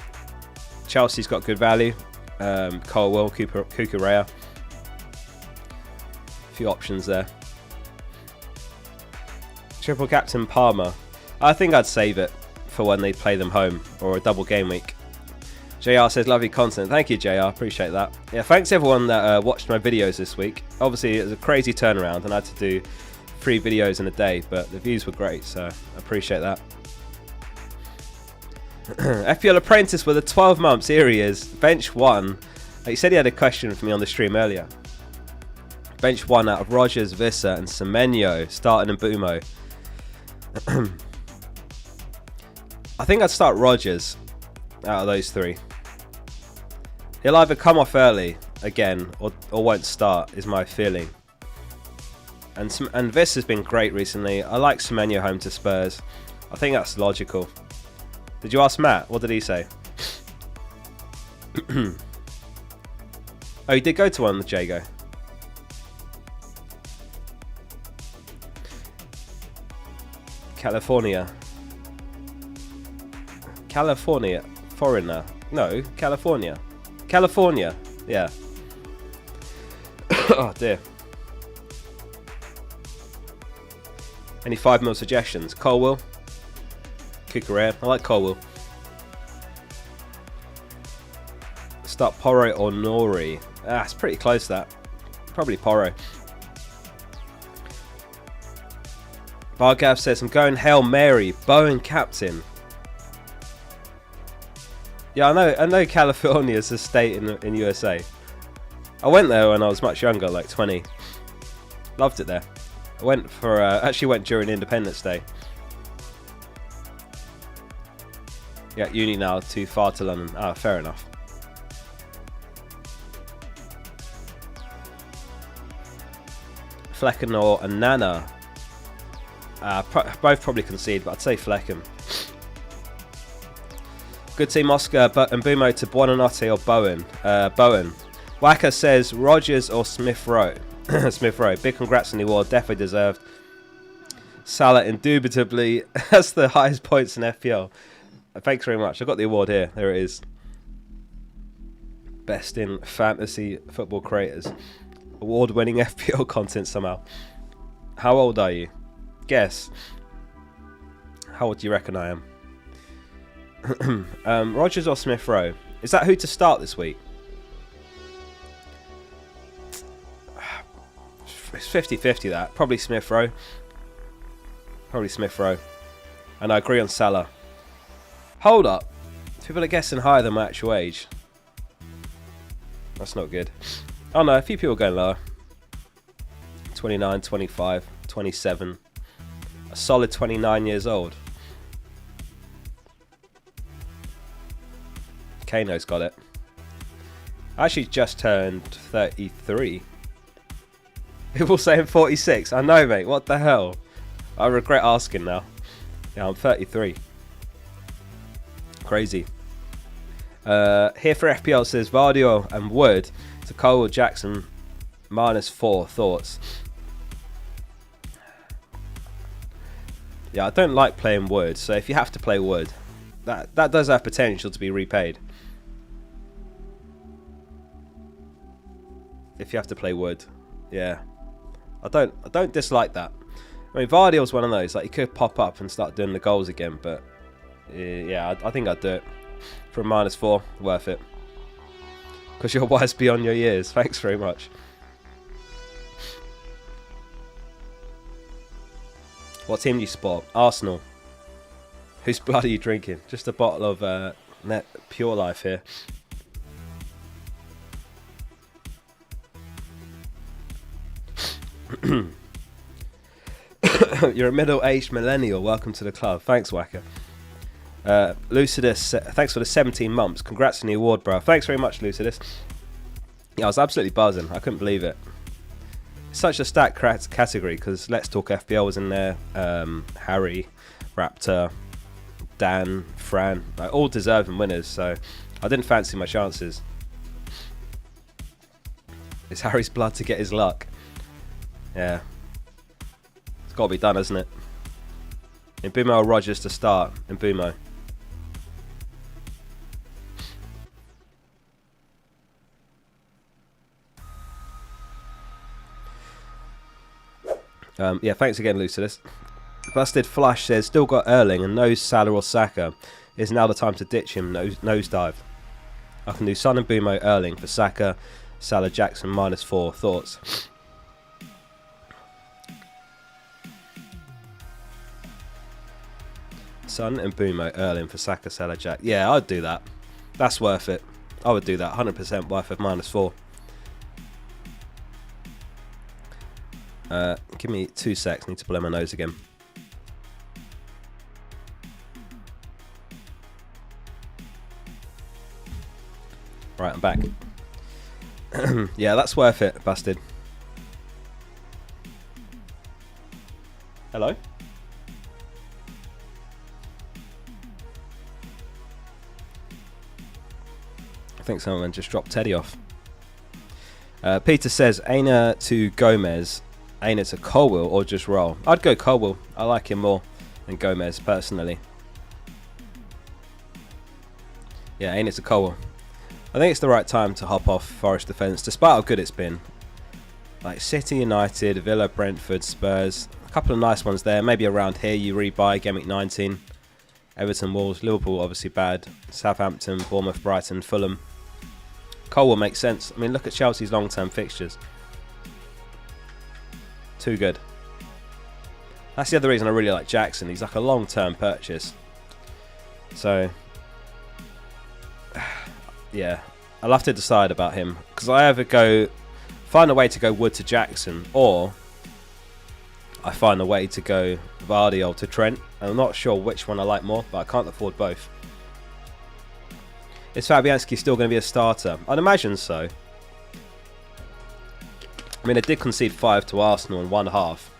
Chelsea's got good value. Colwell, Cucurella. A few options there. Triple captain Palmer. I think I'd save it for when they play them home or a double game week. JR says lovely content. Thank you, JR. Appreciate that. Yeah, thanks everyone that watched my videos this week. Obviously, it was a crazy turnaround and I had to do 3 videos in a day, but the views were great, so I appreciate that. FPL Apprentice with a 12 months. Here he is. Bench 1. He said he had a question for me on the stream earlier. Bench 1 out of Rogers, Visser and Semenyo, starting in Bumo. I think I'd start Rogers out of those 3. He'll either come off early again or won't start, is my feeling. And Viss has been great recently. I like Semenyo home to Spurs. I think that's logical. Did you ask Matt? What did he say? Oh, he did go to one with Jago. California. Foreigner. No, California. Yeah. Oh dear. Any 5 mil suggestions? Colwell. Cucurella. I like Colwell. start Porro or Nori? Ah, it's pretty close that. Probably Porro. Bargav says, I'm going Hail Mary, Bowen captain. Yeah, I know California's a state in USA. I went there when I was much younger, like 20. Loved it there. I went for, actually went during Independence Day. Yeah, uni now, too far to London. Ah, fair enough. Flecken or Nana. Both probably concede, but I'd say Flecken. Good team, Oscar and Bumo to Buonanotte or Bowen. Bowen. Wacker says Rogers or Smith Rowe. Smith Rowe. Big congrats on the award, definitely deserved. Salah indubitably has the highest points in FPL. Thanks very much. I got the award here. There it is. Best in fantasy football creators. Award-winning FPL content somehow. How old are you? Guess. How old do you reckon I am? Rogers or Smith Rowe? Is that who to start this week? It's 50-50 that. Probably Smith Rowe. Probably Smith Rowe. And I agree on Salah. Hold up. People are guessing higher than my actual age. That's not good. Oh no, a few people going lower. 29, 25, 27. A solid 29 years old. Kano's got it. I actually just turned 33. People saying 46. I know, mate. What the hell? I regret asking now. Yeah, I'm 33. Crazy. Here for FPL says Vardio and Wood to Cole Jackson -4 thoughts. Yeah, I don't like playing Wood, so if you have to play Wood, that does have potential to be repaid. If you have to play Wood, yeah, I don't dislike that. I mean, Vardio's one of those, like, he could pop up and start doing the goals again, but yeah, I think I'd do it for a -4. Worth it, because you're wise beyond your years. Thanks very much. What team do you support? Arsenal. Whose blood are you drinking? Just a bottle of Net Pure Life here. You're a middle-aged millennial. Welcome to the club. Thanks, Wacker. Lucidus, thanks for the 17 months. Congrats on the award, bro. Thanks very much, Lucidus. Yeah, I was absolutely buzzing. I couldn't believe it. It's such a stacked category because Let's Talk FPL was in there. Harry, Raptor, Dan, Fran, like, all deserving winners. So I didn't fancy my chances. It's Harry's blood to get his luck. Yeah. It's got to be done, hasn't it? In Bumo or Rogers to start? In Bumo. Yeah, thanks again, Lucidus. Busted Flush says, still got Erling and no Salah or Saka. Is now the time to ditch him, nosedive. I can do Son and Bumo Erling for Saka, Salah Jackson -4. Thoughts? Son and Bumo Erling for Saka, Salah Jack. Yeah, I'd do that. That's worth it. I would do that. 100% worth of -4. Give me 2 secs. Need to blow my nose again. Right, I'm back. Yeah, that's worth it, Busted. Hello? I think someone just dropped Teddy off. Peter says, Aina to Gomez. Aina to Colwell or just roll? I'd go Colwell. I like him more than Gomez personally. Yeah, Aina to Colwell. I think it's the right time to hop off Forest defence, despite how good it's been. Like City, United, Villa, Brentford, Spurs. A couple of nice ones there. Maybe around here you rebuy Gameweek 19. Everton, Wolves, Liverpool obviously bad. Southampton, Bournemouth, Brighton, Fulham. Cole will make sense. I mean, look at Chelsea's long-term fixtures. Too good. That's the other reason I really like Jackson. He's like a long-term purchase. So, yeah, I'll have to decide about him. Because I either find a way to go Wood to Jackson, or I find a way to go Vardy to Trent. I'm not sure which one I like more, but I can't afford both. Is Fabianski still going to be a starter? I'd imagine so. I mean, they did concede 5 to Arsenal in one half.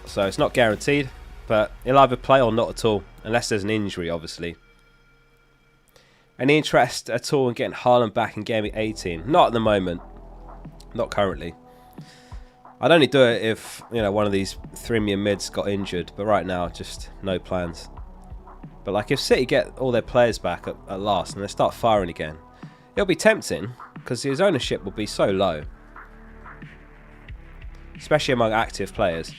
So it's not guaranteed, but he'll either play or not at all, unless there's an injury, obviously. Any interest at all in getting Haaland back in Game Week 18? Not at the moment. Not currently. I'd only do it if, one of these Thrimian mids got injured, but right now, just no plans. But like, if City get all their players back at last and they start firing again, it'll be tempting, because his ownership will be so low. Especially among active players.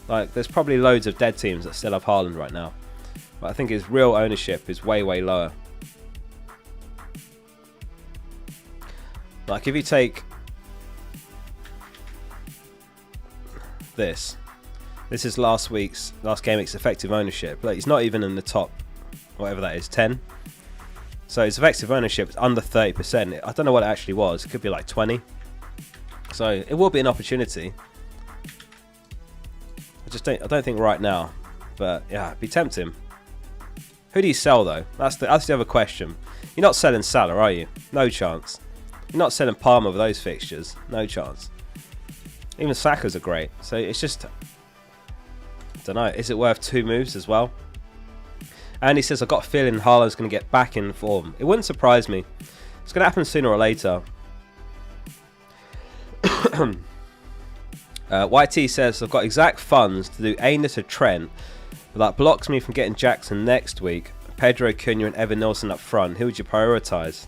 Like, there's probably loads of dead teams that still have Haaland right now. But I think his real ownership is way, way lower. Like, if you take this is last game week's effective ownership. Like, he's not even in the top, whatever that is, 10. So his effective ownership is under 30%. I don't know what it actually was. It could be like 20. So it will be an opportunity. I don't think right now, but yeah, it'd be tempting. Who do you sell though? That's the other question. You're not selling Salah, are you? No chance. You're not selling Palmer with those fixtures. No chance. Even Saka's are great. So it's just, I don't know. Is it worth 2 moves as well? And he says, I've got a feeling Haaland's going to get back in form. It wouldn't surprise me. It's going to happen sooner or later. YT says, I've got exact funds to do Aina to Trent, but that blocks me from getting Jackson next week. Pedro, Cunha and Evan Nilsson up front. Who would you prioritise?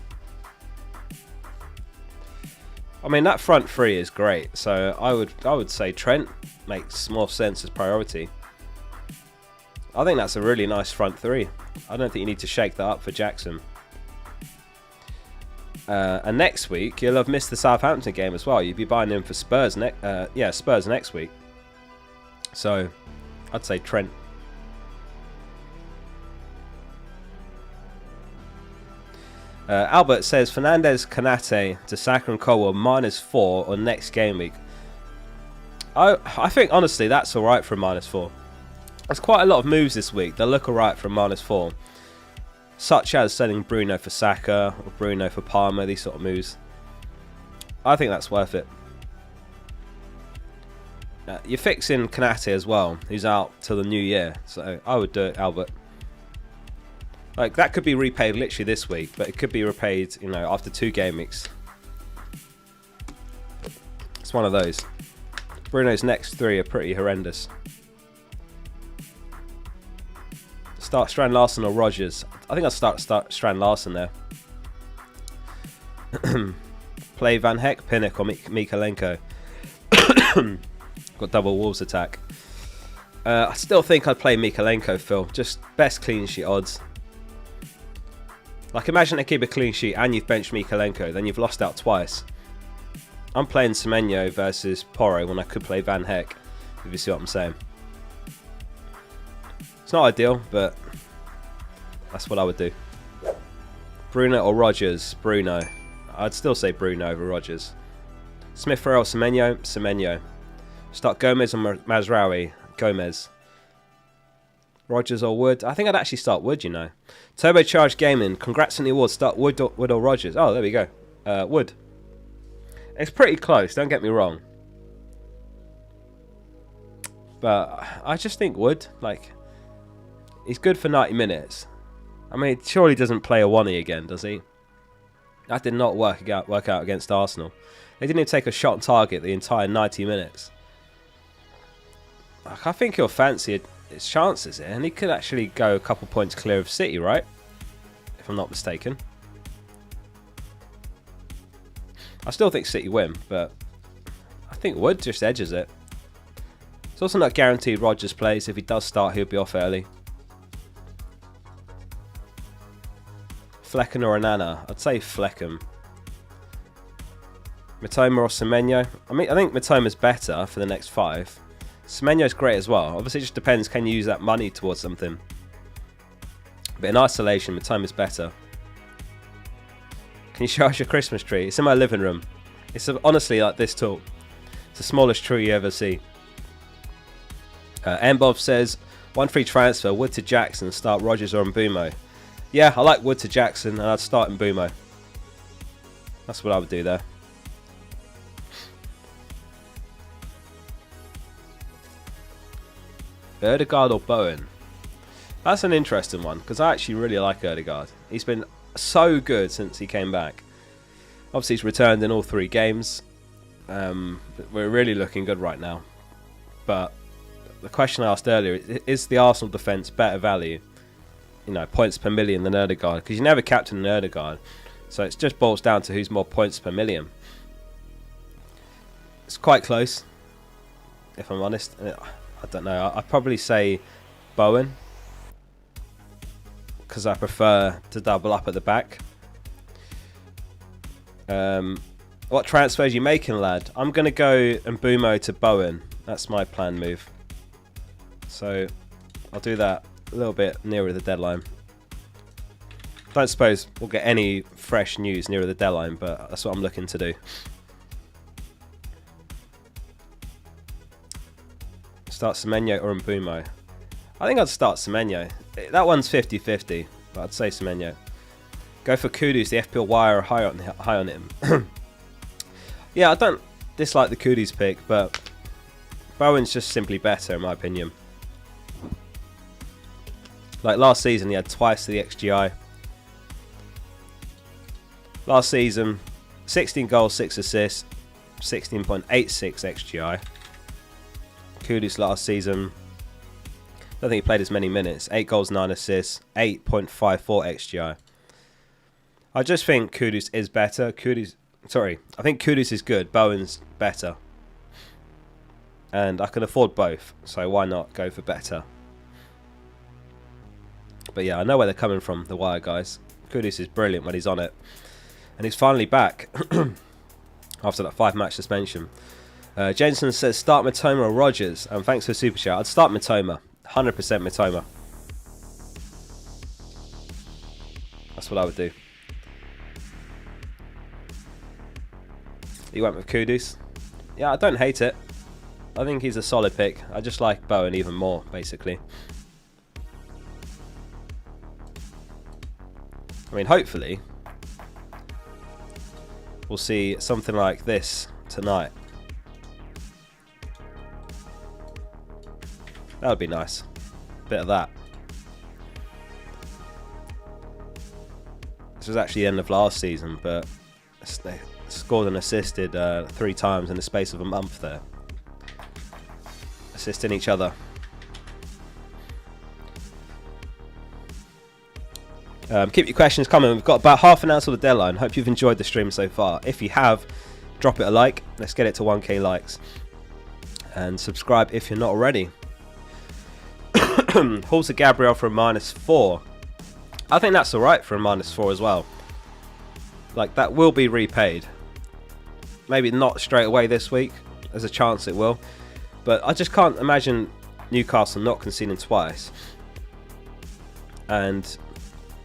I mean, that front three is great, so I would say Trent makes more sense as priority. I think that's a really nice front three. I don't think you need to shake that up for Jackson. And next week, you'll have missed the Southampton game as well. You'd be buying him for Spurs next week. So, I'd say Trent. Albert says, Fernandes, Kanate, to Saka and Cole -4 on next game week. I think, honestly, that's alright for a -4. There's quite a lot of moves this week that look alright for a -4. Such as selling Bruno for Saka, or Bruno for Palmer, these sort of moves. I think that's worth it. You're fixing Kanate as well, who's out till the new year. So I would do it, Albert. Like, that could be repaid literally this week, but it could be repaid, after 2 game weeks. It's one of those. Bruno's next 3 are pretty horrendous. Start Strand Larson or Rodgers. I think I'll start Strand Larson there. Play Van Heck, Pinnock or Mikalenko. Got double Wolves attack. I still think I'd play Mikalenko, Phil. Just best clean sheet odds. Like, imagine they keep a clean sheet and you've benched Mikalenko, then you've lost out twice. I'm playing Semenyo versus Porro when I could play Van Heck, if you see what I'm saying. It's not ideal, but that's what I would do. Bruno or Rodgers? Bruno. I'd still say Bruno over Rodgers. Smith Farrell, Semenyo? Semenyo. Start Gomez or Mazraoui? Gomez. Rodgers or Wood? I think I'd actually start Wood, Turbocharged Gaming. Congrats on the awards. Start Wood or Rodgers. Oh, there we go. Wood. It's pretty close, don't get me wrong. But I just think Wood, he's good for 90 minutes. I mean, surely he doesn't play a 1-y again, does he? That did not work out against Arsenal. They didn't even take a shot on target the entire 90 minutes. I think he'll fancy his chances here, and he could actually go a couple points clear of City, right? If I'm not mistaken. I still think City win, but I think Wood just edges it. It's also not guaranteed Rodgers plays. If he does start, he'll be off early. Flecken or Anana? I'd say Flecken. Mitoma or Semenyo? I think Mitoma's better for the next 5. Semenyo's great as well. Obviously, it just depends. Can you use that money towards something? But in isolation, Mitoma's better. Can you show us your Christmas tree? It's in my living room. It's honestly like this tall. It's the smallest tree you ever see. Mbov says, 1 free transfer, Wood to Jackson, start Rodgers or Mbumo. Yeah, I like Wood to Jackson, and I'd start Mbumo. That's what I would do there. Ødegaard or Bowen? That's an interesting one, because I actually really like Ødegaard. He's been so good since he came back. Obviously, he's returned in all 3 games. We're really looking good right now. But the question I asked earlier, is the Arsenal defence better value? You know, points per million than Ødegaard? Because you never captain an Ødegaard. So it just boils down to who's more points per million. It's quite close, if I'm honest. I don't know. I'd probably say Bowen, because I prefer to double up at the back. What transfers are you making, lad? I'm going to go Mbumo to Bowen. That's my planned move. So I'll do that a little bit nearer the deadline. Don't suppose we'll get any fresh news nearer the deadline, but that's what I'm looking to do. Start Semenyo or Mbumo? I think I'd start Semenyo. That one's 50-50, but I'd say Semenyo. Go for Kudus, the FPL wire high on him. Yeah, I don't dislike the Kudus pick, but Bowen's just simply better in my opinion. Like last season, he had twice the XGI. Last season, 16 goals, 6 assists, 16.86 XGI. Kudus last season, I don't think he played as many minutes. 8 goals, 9 assists, 8.54 XGI. I just think Kudus is better. I think Kudus is good. Bowen's better. And I can afford both, so why not go for better? But yeah, I know where they're coming from, the wire guys. Kudus is brilliant when he's on it. And he's finally back after that 5-match suspension. Jensen says, start Mitoma or Rodgers. And thanks for the super chat. I'd start Mitoma. 100% Mitoma. That's what I would do. You went with Kudus. Yeah, I don't hate it. I think he's a solid pick. I just like Bowen even more, basically. I mean, hopefully, we'll see something like this tonight. That would be nice. Bit of that. This was actually the end of last season, but they scored and assisted 3 times in the space of a month there. Assisting each other. Keep your questions coming. We've got about half an hour to the deadline. Hope you've enjoyed the stream so far. If you have, drop it a like. Let's get it to 1k likes. And subscribe if you're not already. Halls of Gabriel for a -4. I think that's alright for a -4 as well. Like, that will be repaid. Maybe not straight away this week. There's a chance it will. But I just can't imagine Newcastle not conceding twice. And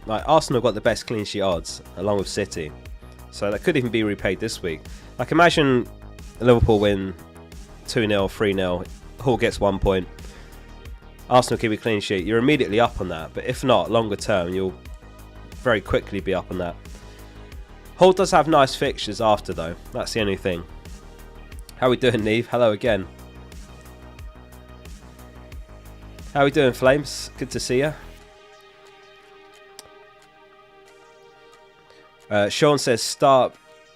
like, Arsenal got the best clean sheet odds along with City. So that could even be repaid this week. Like, imagine Liverpool win 2-0, 3-0. Hull gets 1 point. Arsenal keep a clean sheet. You're immediately up on that. But if not, longer term, you'll very quickly be up on that. Hull does have nice fixtures after, though. That's the only thing. How we doing, Neve? Hello again. How we doing, Flames? Good to see you. Sean says, start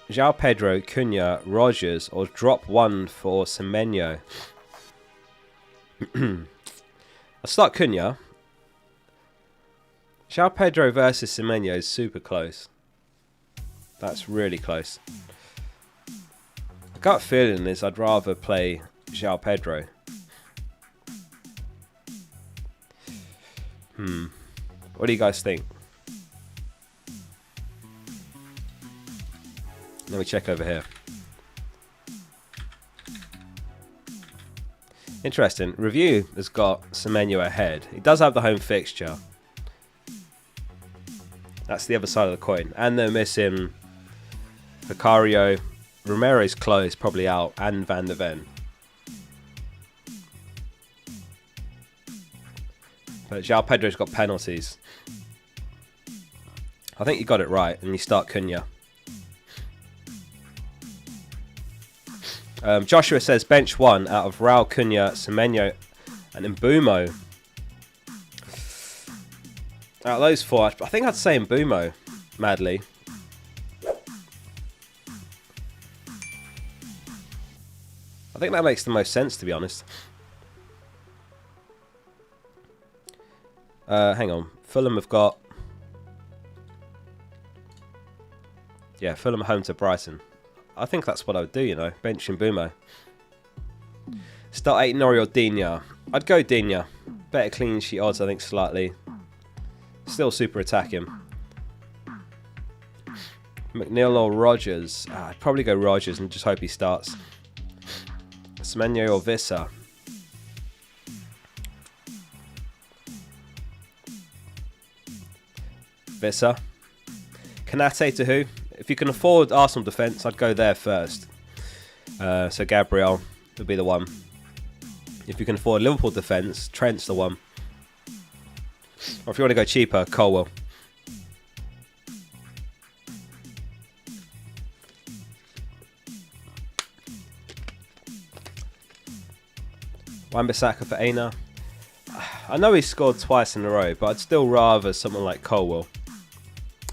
João Pedro, Cunha, Rodgers, or drop 1 for Semenyo. I'll start Cunha. João Pedro versus Semenyo is super close. That's really close. My gut feeling is I'd rather play João Pedro. What do you guys think? Let me check over here. Interesting. Review has got Semenyo ahead. He does have the home fixture. That's the other side of the coin. And they're missing Vicario. Romero's close, probably out. And Van der Ven. But João Pedro's got penalties. I think you got it right. And you start Cunha. Joshua says bench 1 out of Raul, Cunha, Semenyo and Mbumo. Out of those 4, I think I'd say Mbumo, madly. I think that makes the most sense, to be honest. Hang on. Fulham have got... Yeah, Fulham home to Brighton. I think that's what I would do, you know. Bench Mbumo. Start 8 Nori or Digne. I'd go Digne. Better clean sheet odds, I think, slightly. Still super attacking. McNeil or Rogers. I'd probably go Rogers and just hope he starts. Semenyo or Vissa. Vissa. Kanate to who? If you can afford Arsenal defence, I'd go there first. So Gabriel would be the one. If you can afford Liverpool defence, Trent's the one. Or if you want to go cheaper, Colwell. Wan-Bissaka for Aina. I know he's scored twice in a row, but I'd still rather someone like Colwell.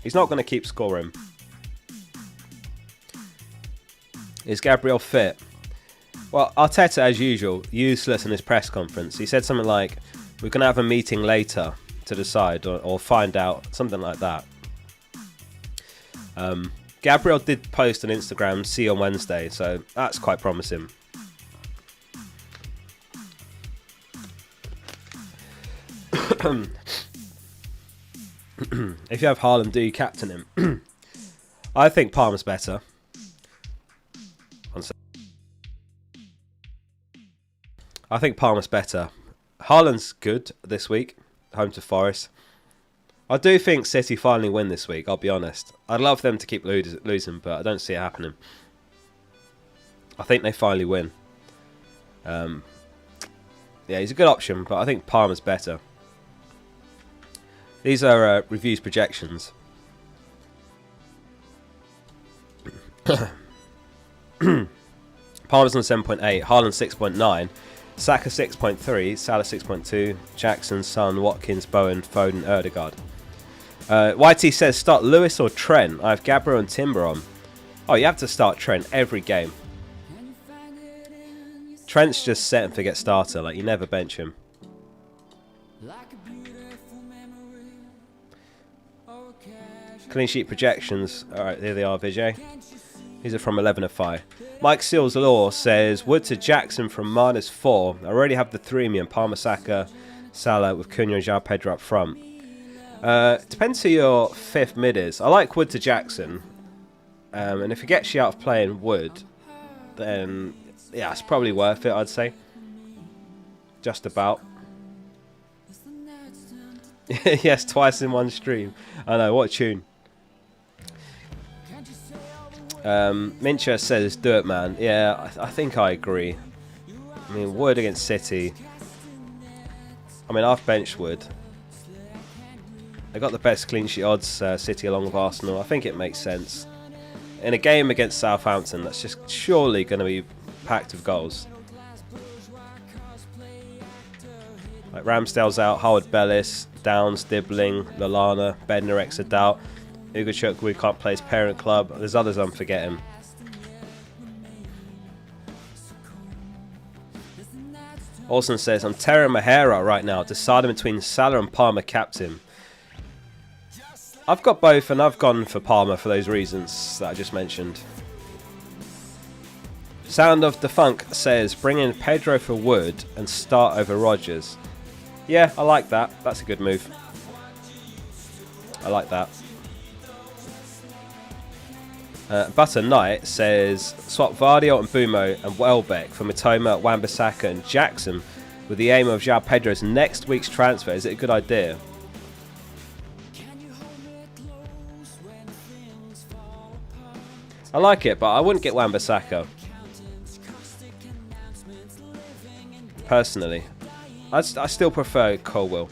He's not going to keep scoring. Is Gabriel fit? Well, Arteta, as usual, useless in his press conference. He said something like, we're going to have a meeting later to decide or find out, something like that. Gabriel did post on Instagram, see you on Wednesday, so that's quite promising. If you have Haaland, do you captain him? I think Palmer's better. I think Palmer's better. Haaland's good this week, home to Forest. I do think City finally win this week, I'll be honest. I'd love them to keep losing, but I don't see it happening. I think they finally win. Yeah, he's a good option, but I think Palmer's better. These are reviews projections. Palmer's on 7.8, Haaland 6.9, Saka 6.3, Salah 6.2, Jackson, Son, Watkins, Bowen, Foden, Ødegaard. YT says start Lewis or Trent. I have Gabriel and Timber on. Oh, you have to start Trent every game. Trent's just set and forget starter. Like, you never bench him. Clean sheet projections. Alright, here they are, Vijay. These are from 11 of 5. Mike Seals Law says Wood to Jackson from -4. I already have the 3 of me and Palmer, Saka, Salah with Cunha and João Pedro up front. Depends who your 5th mid is. I like Wood to Jackson. And if it gets you out of playing Wood, then yeah, it's probably worth it, I'd say. Just about. Yes, twice in one stream. I know, what a tune. Mincha says, do it, man. Yeah, I think I agree. I mean, Wood against City. I mean, I've benched Wood. They got the best clean sheet odds, City along with Arsenal. I think it makes sense. In a game against Southampton, that's just surely going to be packed with goals. Like Ramsdale's out, Howard Bellis, Downs, Dibbling, Lallana, Bednarek's a doubt. Ugachuk, we can't play his parent club. There's others I'm forgetting. Olsen says, I'm tearing my hair out right now, deciding between Salah and Palmer captain. I've got both and I've gone for Palmer for those reasons that I just mentioned. Sound of the Funk says, bring in Pedro for Wood and start over Rodgers. Yeah, I like that. That's a good move. I like that. Butter Knight says swap Vardy and Bumo and Welbeck for Mitoma, Wan-Bissaka and Jackson with the aim of João Pedro's next week's transfer. Is it a good idea? I like it, but I wouldn't get Wan-Bissaka. Personally. I still prefer Colwill.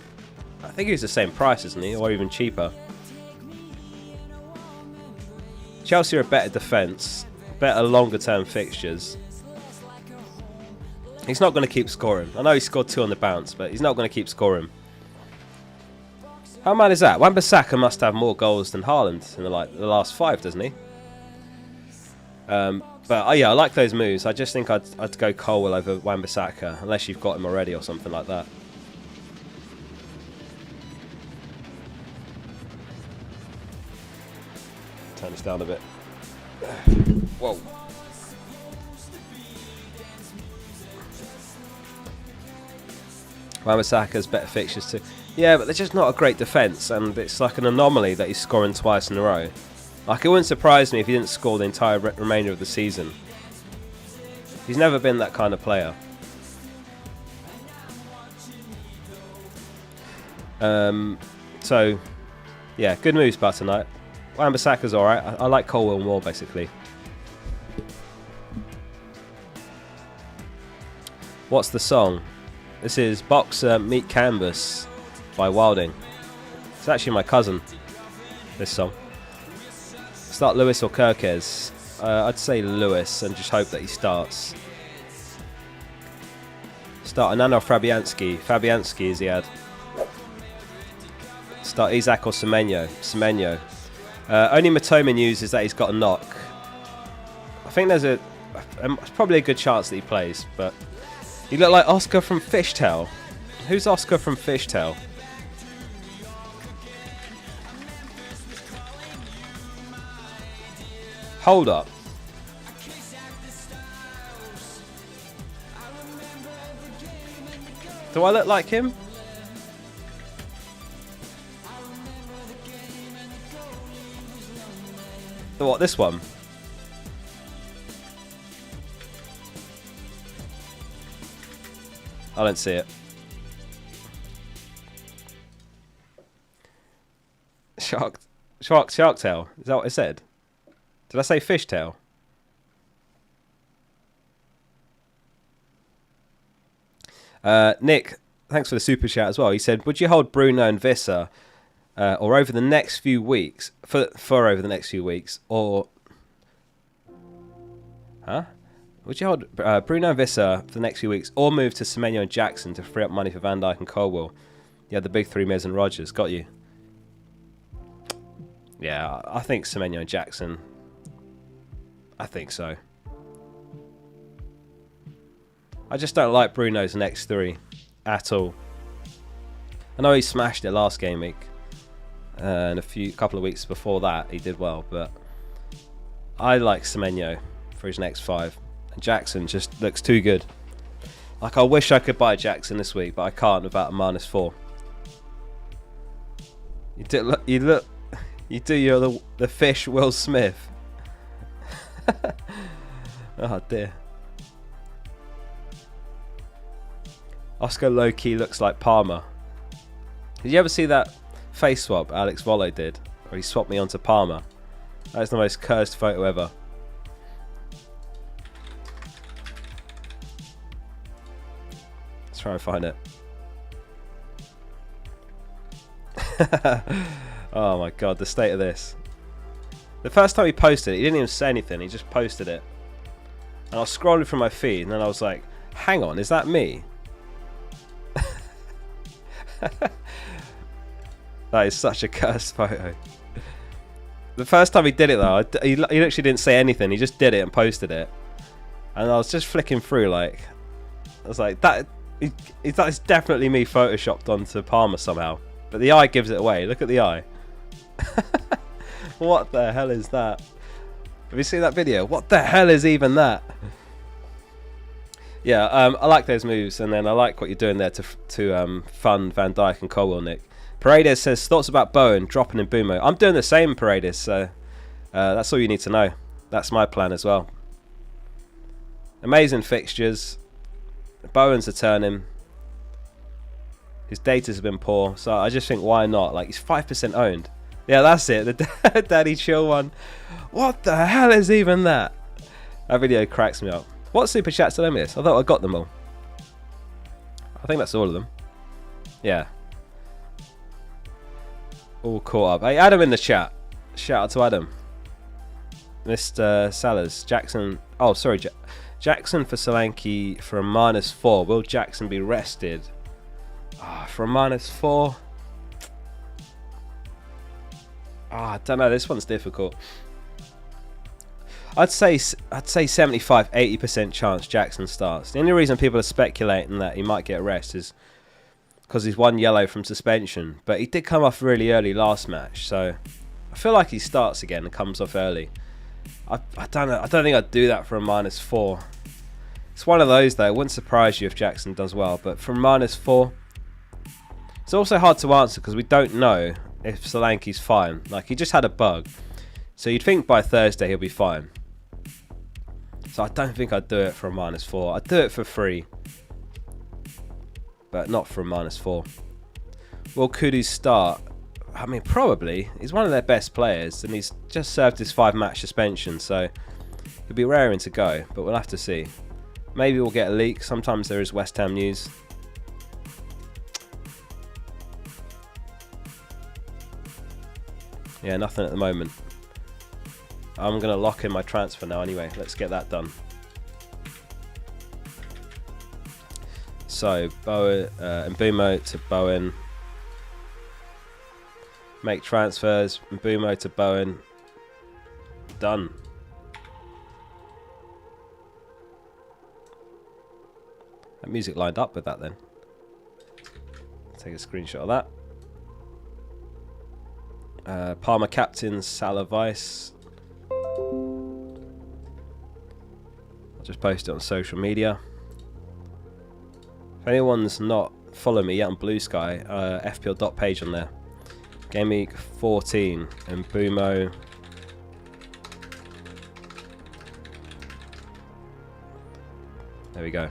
I think he's the same price, isn't he? Or even cheaper. Chelsea are a better defence, better longer term fixtures. He's not going to keep scoring. I know he scored 2 on the bounce, but he's not going to keep scoring. How mad is that? Wan-Bissaka must have more goals than Haaland in the last 5, doesn't he? But yeah, I like those moves. I just think I'd go Colwill over Wan-Bissaka, unless you've got him already or something like that. Turn this down a bit. Whoa. Wan-Bissaka's better fixtures too. Yeah, but they're just not a great defence, and it's like an anomaly that he's scoring twice in a row. Like, it wouldn't surprise me if he didn't score the entire remainder of the season. He's never been that kind of player. So, yeah, good moves, Butter Knight. Wan-Bissaka's alright. I like Colwill more, basically. What's the song? This is Boxer Meet Canvas by Wilding. It's actually my cousin, this song. Start Lewis or Kirkes? I'd say Lewis and just hope that he starts. Start Anano or Fabianski? Fabianski is the ad. Start Isak or Semenyo? Semenyo. Only Mitoma news is that he's got a knock. I think there's probably a good chance that he plays, but he looked like Oscar from Fishtail. Who's Oscar from Fishtail? Hold up. Do I look like him? What, this one? I don't see it. Shark tail. Is that what it said? Did I say fishtail? Nick, thanks for the super chat as well. He said, would you hold Bruno and Visser or over the next few weeks, for over the next few weeks, or... Huh? Would you hold Bruno and Visser for the next few weeks, or move to Semenyo and Jackson to free up money for Van Dijk and Colwill? Yeah, the big three, Miz and Rodgers. Got you. Yeah, I think Semenyo and Jackson. I think so. I just don't like Bruno's next three at all. I know he smashed it last game week, and a couple of weeks before that he did well, but I like Semenyo for his next 5. And Jackson just looks too good. Like, I wish I could buy Jackson this week, but I can't without a -4. You're the fish Will Smith. Oh dear. Oscar low-key looks like Palmer. Did you ever see that face swap Alex Vollo did? Where he swapped me onto Palmer? That's the most cursed photo ever. Let's try and find it. Oh my god, the state of this. The first time he posted it, he didn't even say anything, he just posted it. And I was scrolling through my feed, and then I was like, hang on, is that me? That is such a cursed photo. The first time he did it though, he literally didn't say anything, he just did it and posted it. And I was just flicking through, like, I was like, that is definitely me photoshopped onto Palmer somehow. But the eye gives it away, look at the eye. What the hell is that? Have you seen that video? What the hell is even that? Yeah, I like those moves, and then I like what you're doing there to fund Van Dijk and Colwill, Nick. Paredes says, thoughts about Bowen dropping in Bumo. I'm doing the same, Paredes, so that's all you need to know. That's my plan as well. Amazing fixtures. Bowen's a turn-in. His data's been poor, so I just think, why not? Like, he's 5% owned. Yeah, that's it. The Daddy Chill one. What the hell is even that? That video cracks me up. What super chats did I miss? I thought I got them all. I think that's all of them. Yeah. All caught up. Hey, Adam in the chat. Shout out to Adam. Mr. Salas. Jackson. Oh, sorry. Jackson for Solanke for a -4. Will Jackson be rested? For a -4. I don't know. This one's difficult. I'd say 75-80% chance Jackson starts. The only reason people are speculating that he might get a rest is because he's 1 yellow from suspension. But he did come off really early last match, so I feel like he starts again and comes off early. I don't know. I don't think I'd do that for a -4. It's one of those though. It wouldn't surprise you if Jackson does well, but from -4, it's also hard to answer because we don't know if Solanke's fine. Like, he just had a bug, so you'd think by Thursday he'll be fine. So I don't think I'd do it for a -4. I'd do it for 3, but not for a -4. Will Kudu start? I mean, probably. He's one of their best players, and he's just served his 5-match suspension, so he'll be raring to go, but we'll have to see. Maybe we'll get a leak. Sometimes there is West Ham news. Yeah, nothing at the moment. I'm going to lock in my transfer now anyway. Let's get that done. So, Mbumo to Bowen. Make transfers. Mbumo to Bowen. Done. That music lined up with that then. Take a screenshot of that. Palmer captain, Salah vice. I'll just post it on social media. If anyone's not following me yet on Blue Sky, FPL.page on there. Gameweek 14 and Bumo. There we go.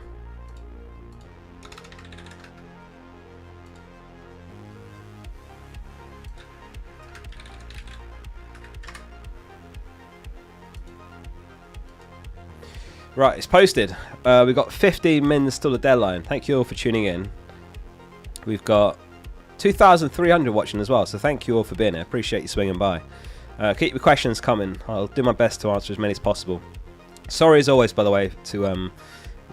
Right, it's posted. We've got 15 minutes till the deadline. Thank you all for tuning in. We've got 2,300 watching as well, so thank you all for being here. Appreciate you swinging by. Keep your questions coming. I'll do my best to answer as many as possible. Sorry as always, by the way, to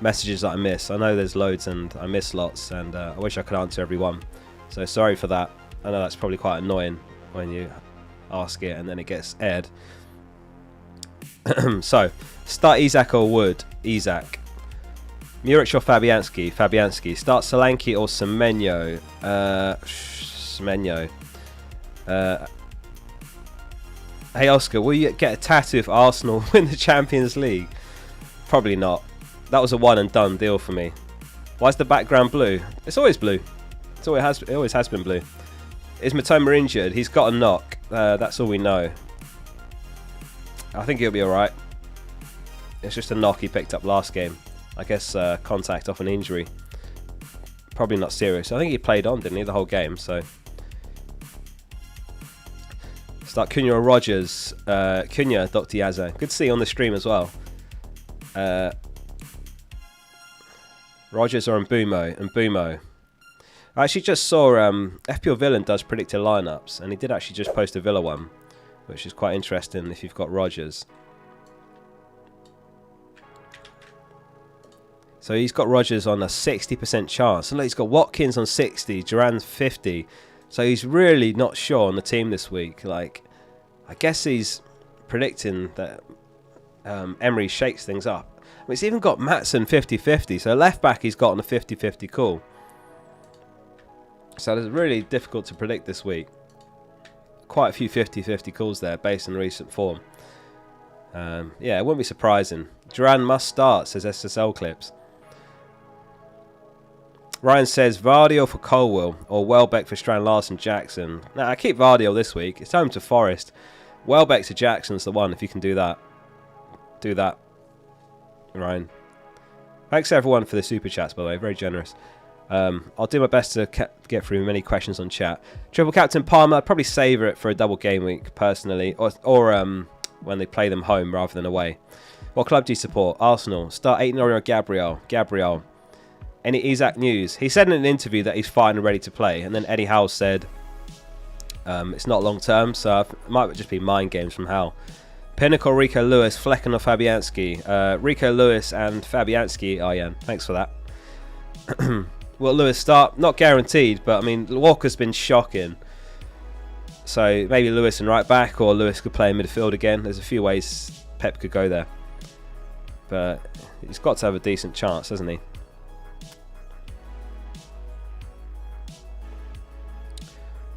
messages that I miss. I know there's loads and I miss lots, and I wish I could answer everyone. So sorry for that. I know that's probably quite annoying when you ask it and then it gets aired. So, start Isak or Wood? Isak. Muric or Fabianski? Fabianski. Start Solanke or Semenyo? Semenyo. Hey Oscar, will you get a tattoo if Arsenal win the Champions League? Probably not. That was a one and done deal for me. Why is the background blue? It's always blue. It always has been blue. Is Matoma injured? He's got a knock. That's all we know. I think he'll be alright. It's just a knock he picked up last game. I guess contact off an injury. Probably not serious. I think he played on, didn't he, the whole game, so. Start Cunha or Rogers. Cunha, Dr. Yazza. Good to see you on the stream as well. Rogers or Mbumo? Mbumo. I actually just saw FPL Villain does predicted lineups, and he did actually just post a Villa one, which is quite interesting if you've got Rogers. So he's got Rogers on a 60% chance. And look, he's got Watkins on 60, Duran's 50. So he's really not sure on the team this week. Like, I guess he's predicting that Emery shakes things up. I mean, he's even got Maatsen 50-50. So left back he's got on a 50-50 call. So it's really difficult to predict this week. Quite a few 50-50 calls there based on recent form. Yeah, it wouldn't be surprising. Duran must start, says SSL Clips. Ryan says Vardy for Colwell or Welbeck for Strand Larson Jackson. I keep Vardy this week. It's home to Forest. Welbeck to Jackson's the one if you can do that. do that, Ryan. Thanks everyone for the super chats, by the way, very generous. I'll do my best to get through many questions on chat. Triple Captain Palmer, I'd probably savour it for a double game week personally, or when they play them home rather than away. What club do you support? Arsenal. Start 8-0 or Gabriel. Any Isak news? He said in an interview that he's fine and ready to play, and then Eddie Howe said it's not long term, so it might just be mind games from Howe. Pinnacle, Rico Lewis, Flecken or Fabianski. Rico Lewis and Fabianski. Oh yeah, thanks for that. Will Lewis start? Not guaranteed, but I mean Walker's been shocking. So maybe Lewis and right back, or Lewis could play in midfield again. There's a few ways Pep could go there, but he's got to have a decent chance, hasn't he?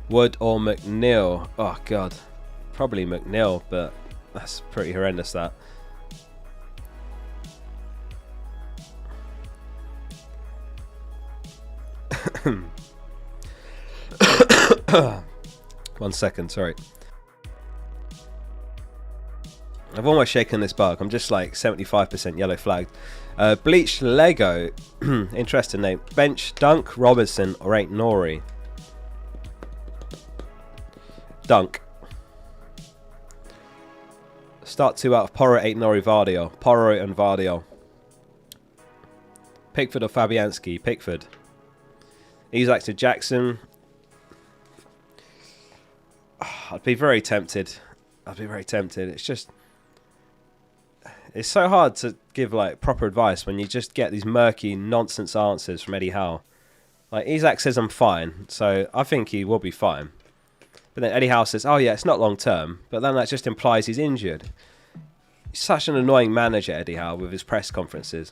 Wood or McNeil? Oh god, probably McNeil, but that's pretty horrendous that. One second, sorry. I've almost shaken this bug. I'm just like 75% yellow flagged. Bleached Lego. Interesting name. Bench, Dunk, Robinson, or Ain't Nori. Dunk. Start 2 out of Porro, 8 Nori, Vardio. Porro and Vardio. Pickford or Fabianski? Pickford. Isak to Jackson. I'd be very tempted. It's just... It's so hard to give like proper advice when you just get these murky nonsense answers from Eddie Howe. Like Isak says I'm fine, so I think he will be fine. But then Eddie Howe says, oh yeah, it's not long term. But then that just implies he's injured. He's such an annoying manager, Eddie Howe, with his press conferences.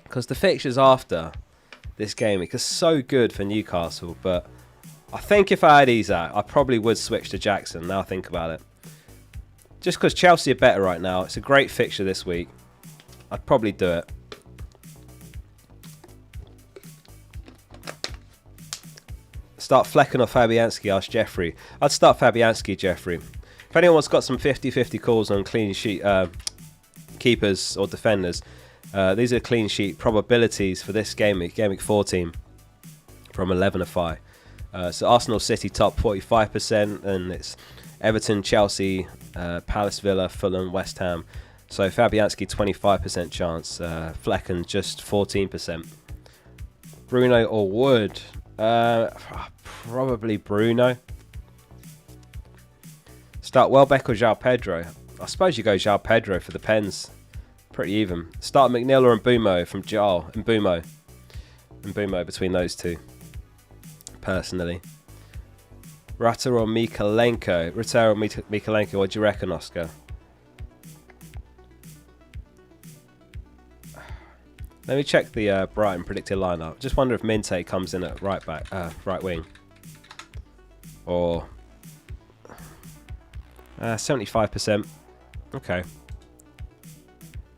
Because the fixtures after this game are so good for Newcastle, but I think if I had Isak, I probably would switch to Jackson, now I think about it. Just because Chelsea are better right now, it's a great fixture this week. I'd probably do it. Start Flecken or Fabianski, asked Jeffrey. I'd start Fabianski, Jeffrey. If anyone's got some 50-50 calls on clean sheet keepers or defenders, these are clean sheet probabilities for this game week 14 from 11 of 5. So Arsenal City top 45%, and it's Everton, Chelsea, Palace, Villa, Fulham, West Ham. So Fabianski 25% chance, Flecken just 14%. Bruno or Wood? Probably Bruno. Start Welbeck or João Pedro? I suppose you go João Pedro for the pens. Pretty even. Start McNeil or Mbumo from Joel. Mbumo between those two. Personally. Rata or Mikalenko? Rata or Mikalenko? What do you reckon, Oscar? Let me check the Brighton predicted lineup. Just wonder if Minte comes in at right back, right wing, or 75%. Okay.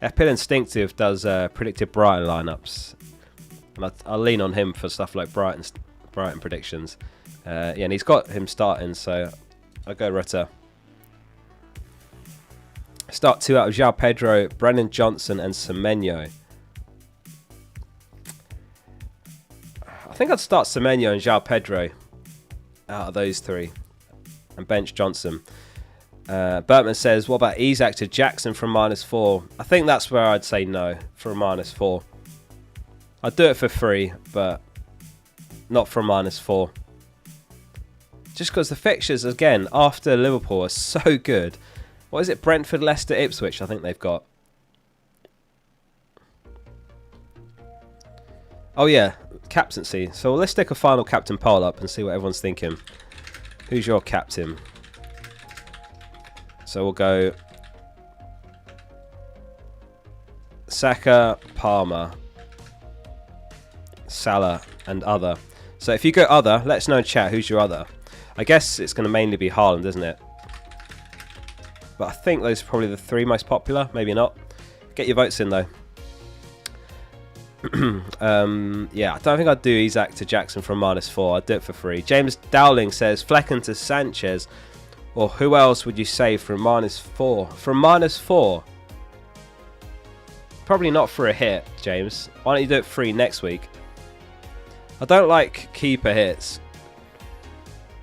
FPL Instinctive does predicted Brighton lineups, and I'll lean on him for stuff like Brighton predictions. Yeah, and he's got him starting, so I'll go Rutter. Start 2 out of João Pedro, Brennan Johnson, and Semenyo. I think I'd start Semenyo and João Pedro out of those three, and bench Johnson. Bertman says, what about Isak to Jackson from -4? I think that's where I'd say no for a -4. I'd do it for free, but not for a -4. Just because the fixtures, again, after Liverpool are so good. What is it? Brentford, Leicester, Ipswich, I think they've got. Oh yeah, captaincy. So let's stick a final captain poll up and see what everyone's thinking. Who's your captain? So we'll go Saka, Palmer, Salah, and other. So if you go other, let us know in chat who's your other. I guess it's going to mainly be Haaland, isn't it? But I think those are probably the 3 most popular. Maybe not. Get your votes in though. Yeah, I don't think I'd do Isak to Jackson from -4. I'd do it for free. James Dowling says Flecken to Sanchez. Or who else would you say from -4? From -4? Probably not for a hit, James. Why don't you do it free next week? I don't like keeper hits.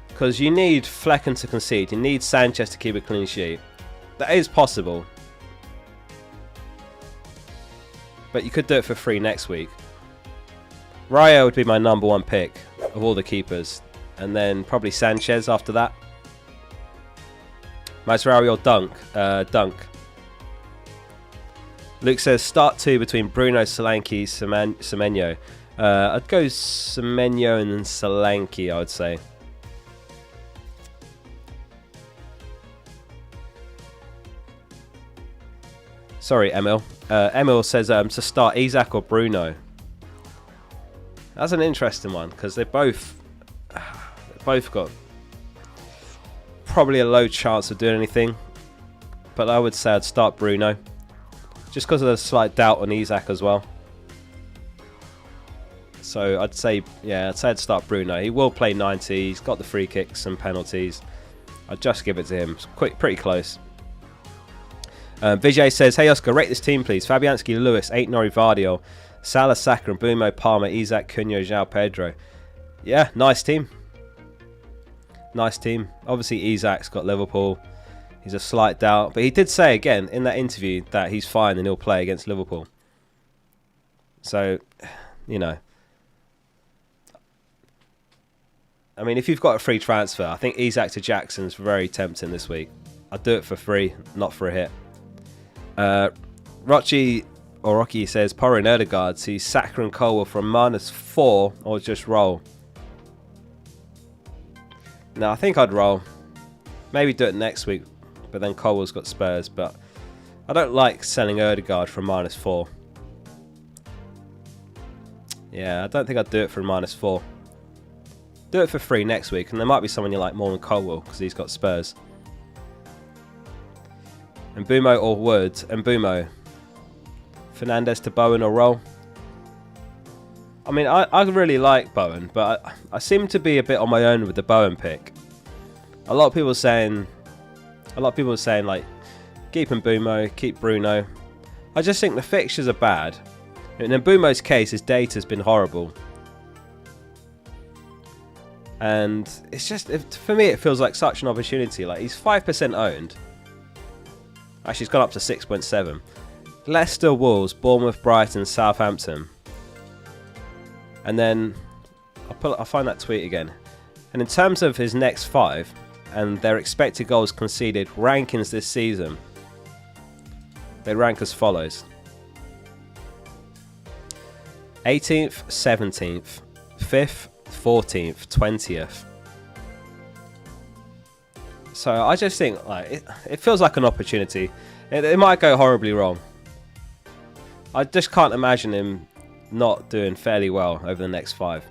Because you need Flecken to concede. You need Sanchez to keep a clean sheet. That is possible. But you could do it for free next week. Raya would be my #1 pick of all the keepers. And then probably Sanchez after that. Masraoui or Dunk? Dunk. Luke says start 2 between Bruno, Solanke, Semenyo. I'd go Semenyo and then Solanke, I would say. Sorry, Emil. Emil says to start Isak or Bruno. That's an interesting one because they've both got probably a low chance of doing anything. But I would say I'd start Bruno. Just because of the slight doubt on Isak as well. So I'd say I'd start Bruno. He will play 90. He's got the free kicks and penalties. I'd just give it to him. It's pretty close. Vijay says, hey Oscar, rate this team please. Fabianski, Lewis, 8 Nori Vardio, Salah, Saka, and Mbumo, Palmer, Isak, Cunha, João Pedro. Yeah, nice team. Nice team. Obviously Isak's got Liverpool. He's a slight doubt. But he did say again in that interview that he's fine and he'll play against Liverpool. So, you know. I mean, if you've got a free transfer, I think Isak to Jackson's very tempting this week. I'd do it for free, not for a hit. Rocky says, Porro and Ødegaard, see Saka and Colwell from -4 or just roll. No, I think I'd roll. Maybe do it next week, but then Colwell's got Spurs. But I don't like selling Ødegaard from -4. Yeah, I don't think I'd do it for -4. Do it for free next week, and there might be someone you like more than Colwell because he's got Spurs. Mbumo or Wood? Mbumo. Fernandes to Bowen or roll? I mean, I really like Bowen, but I seem to be a bit on my own with the Bowen pick. A lot of people are saying like, keep Mbumo, keep Bruno. I just think the fixtures are bad. In Mbumo's case, his data's been horrible. And it's just, for me, it feels like such an opportunity. Like, he's 5% owned. Actually, it's gone up to 6.7. Leicester, Wolves, Bournemouth, Brighton, Southampton. And then, I'll find that tweet again. And in terms of his next 5, and their expected goals conceded rankings this season, they rank as follows. 18th, 17th, 5th, 14th, 20th. So I just think like it feels like an opportunity. It might go horribly wrong. I just can't imagine him not doing fairly well over the next 5.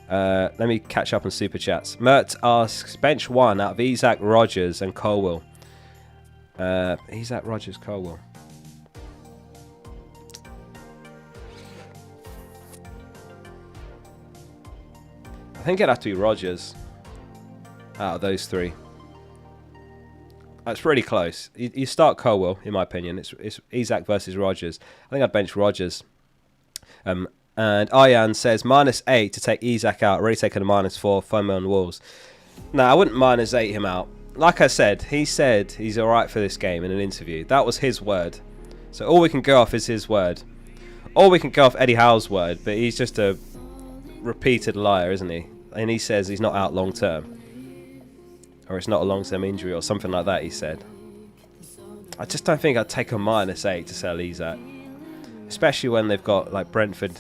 Let me catch up on super chats. Mert asks bench 1 out of Isak, Rodgers, and Colwell. Isak, Rodgers, Colwell. I think it'd have to be Rodgers out of those 3. That's really close. You start Colwell, in my opinion. It's Isak versus Rodgers. I think I'd bench Rodgers. And Ayan says -8 to take Isak out. Already taken a -4. FOMO on Wolves. No, I wouldn't -8 him out. Like I said, he said he's alright for this game in an interview. That was his word. So all we can go off is his word. Or we can go off Eddie Howe's word, but he's just a repeated liar, isn't he? And he says he's not out long term. Or it's not a long-term injury or something like that, he said. I just don't think I'd take a -8 to sell Isak. Especially when they've got like Brentford,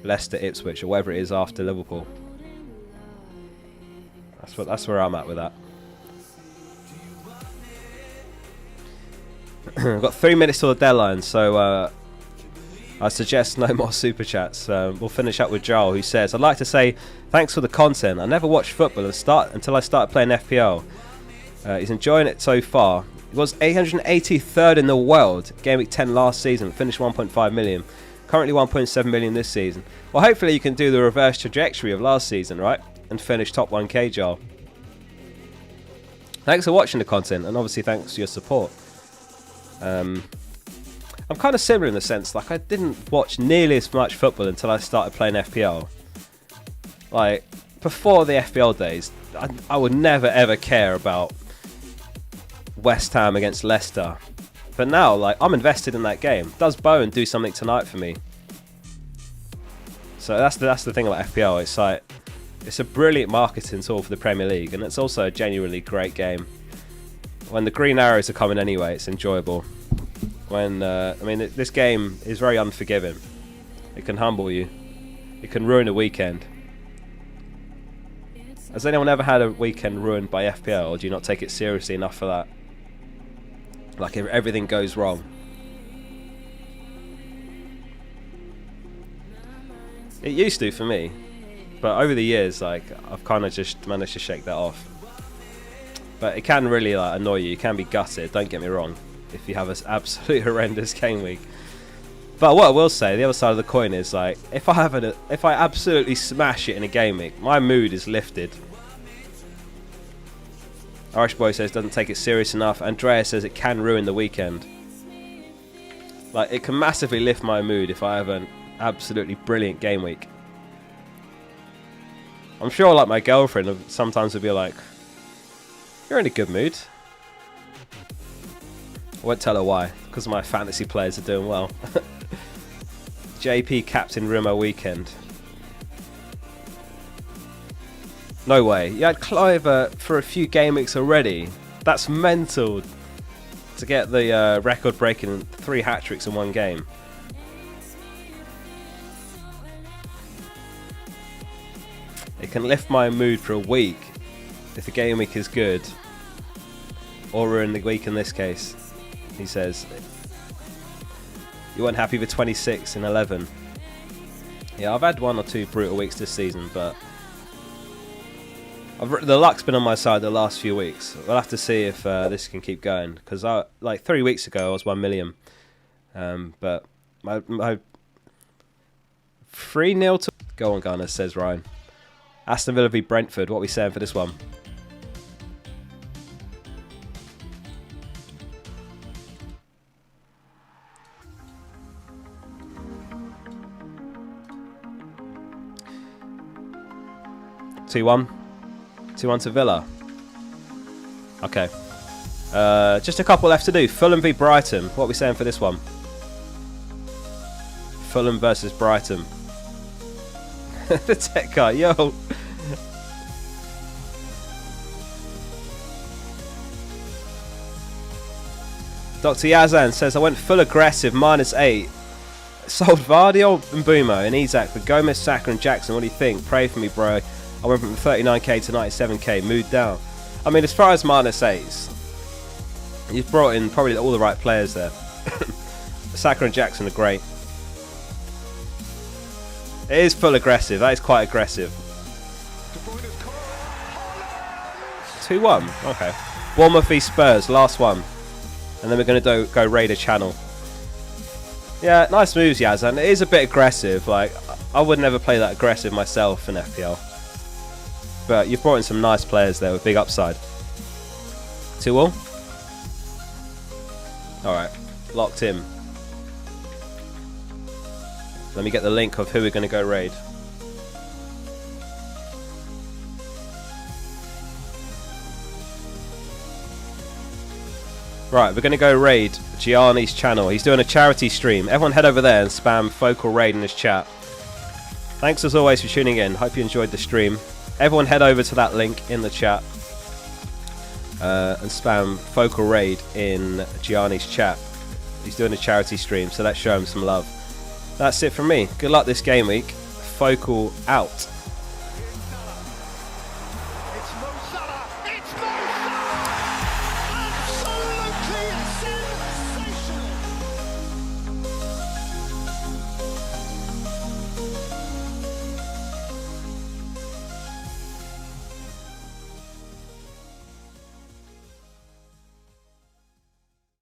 Leicester, Ipswich, or whatever it is after Liverpool. That's where I'm at with that. I've got 3 minutes till the deadline, so I suggest no more super chats. We'll finish up with Joel, who says, I'd like to say thanks for the content. I never watched football until I started playing FPL. He's enjoying it so far. He was 883rd in the world, Game Week 10 last season, finished 1.5 million. Currently 1.7 million this season. Well, hopefully you can do the reverse trajectory of last season, right? And finish top 1k, Joel. Thanks for watching the content, and obviously thanks for your support. I'm kind of similar in the sense, like, I didn't watch nearly as much football until I started playing FPL. Like, before the FPL days, I would never ever care about West Ham against Leicester. But now, like, I'm invested in that game. Does Bowen do something tonight for me? So that's the thing about FPL. It's like, it's a brilliant marketing tool for the Premier League, and it's also a genuinely great game. When the green arrows are coming anyway, it's enjoyable. When I mean, this game is very unforgiving. It can humble you. It can ruin a weekend. Has anyone ever had a weekend ruined by FPL, or do you not take it seriously enough for that? Like, if everything goes wrong. It used to for me, but over the years, like, I've kind of just managed to shake that off. But it can really, like, annoy you. You can be gutted, don't get me wrong, if you have an absolute horrendous game week. But what I will say, the other side of the coin is, like, if I absolutely smash it in a game week, my mood is lifted. Irish Boy says doesn't take it serious enough. Andrea says it can ruin the weekend. Like, it can massively lift my mood if I have an absolutely brilliant game week. I'm sure, like, my girlfriend sometimes would be like, "You're in a good mood." I won't tell her why, because my fantasy players are doing well. JP captain Rimo weekend. No way. You had Cliver for a few game weeks already. That's mental. To get the record-breaking 3 hat-tricks in one game. It can lift my mood for a week if the game week is good. Or ruin the week in this case. He says. You weren't happy with 26 in 11. Yeah, I've had 1 or 2 brutal weeks this season, but the luck's been on my side the last few weeks. We'll have to see if this can keep going, because like 3 weeks ago I was 1 million, but my 3-0 to go on Gunner, says Ryan. Aston Villa v Brentford. What are we saying for this one? Two-1 to Villa. Okay. Just a couple left to do. Fulham v Brighton. What are we saying for this one? Fulham versus Brighton. The tech guy, yo. Dr. Yazan says, I went full aggressive, -8. Sold Vardy and Boomo and Isak for Gomez, Saka and Jackson. What do you think? Pray for me, bro. I went from 39k to 97k. Mood down. I mean, as far as -8s, you've brought in probably all the right players there. Saka and Jackson are great. It is full aggressive. That is quite aggressive. 2-1. Okay. Bournemouth v Spurs. Last one. And then we're going to go raid a channel. Yeah, nice moves, Yazan. It is a bit aggressive. Like, I would never play that aggressive myself in FPL. But you've brought in some nice players there with big upside. 2-all. Alright. Locked in. Let me get the link of who we're going to go raid. Right, we're going to go raid Gianni's channel. He's doing a charity stream. Everyone head over there and spam Focal Raid in his chat. Thanks as always for tuning in. Hope you enjoyed the stream. Everyone head over to that link in the chat and spam Focal Raid in Gianni's chat. He's doing a charity stream, so let's show him some love. That's it from me. Good luck this game week. Focal out.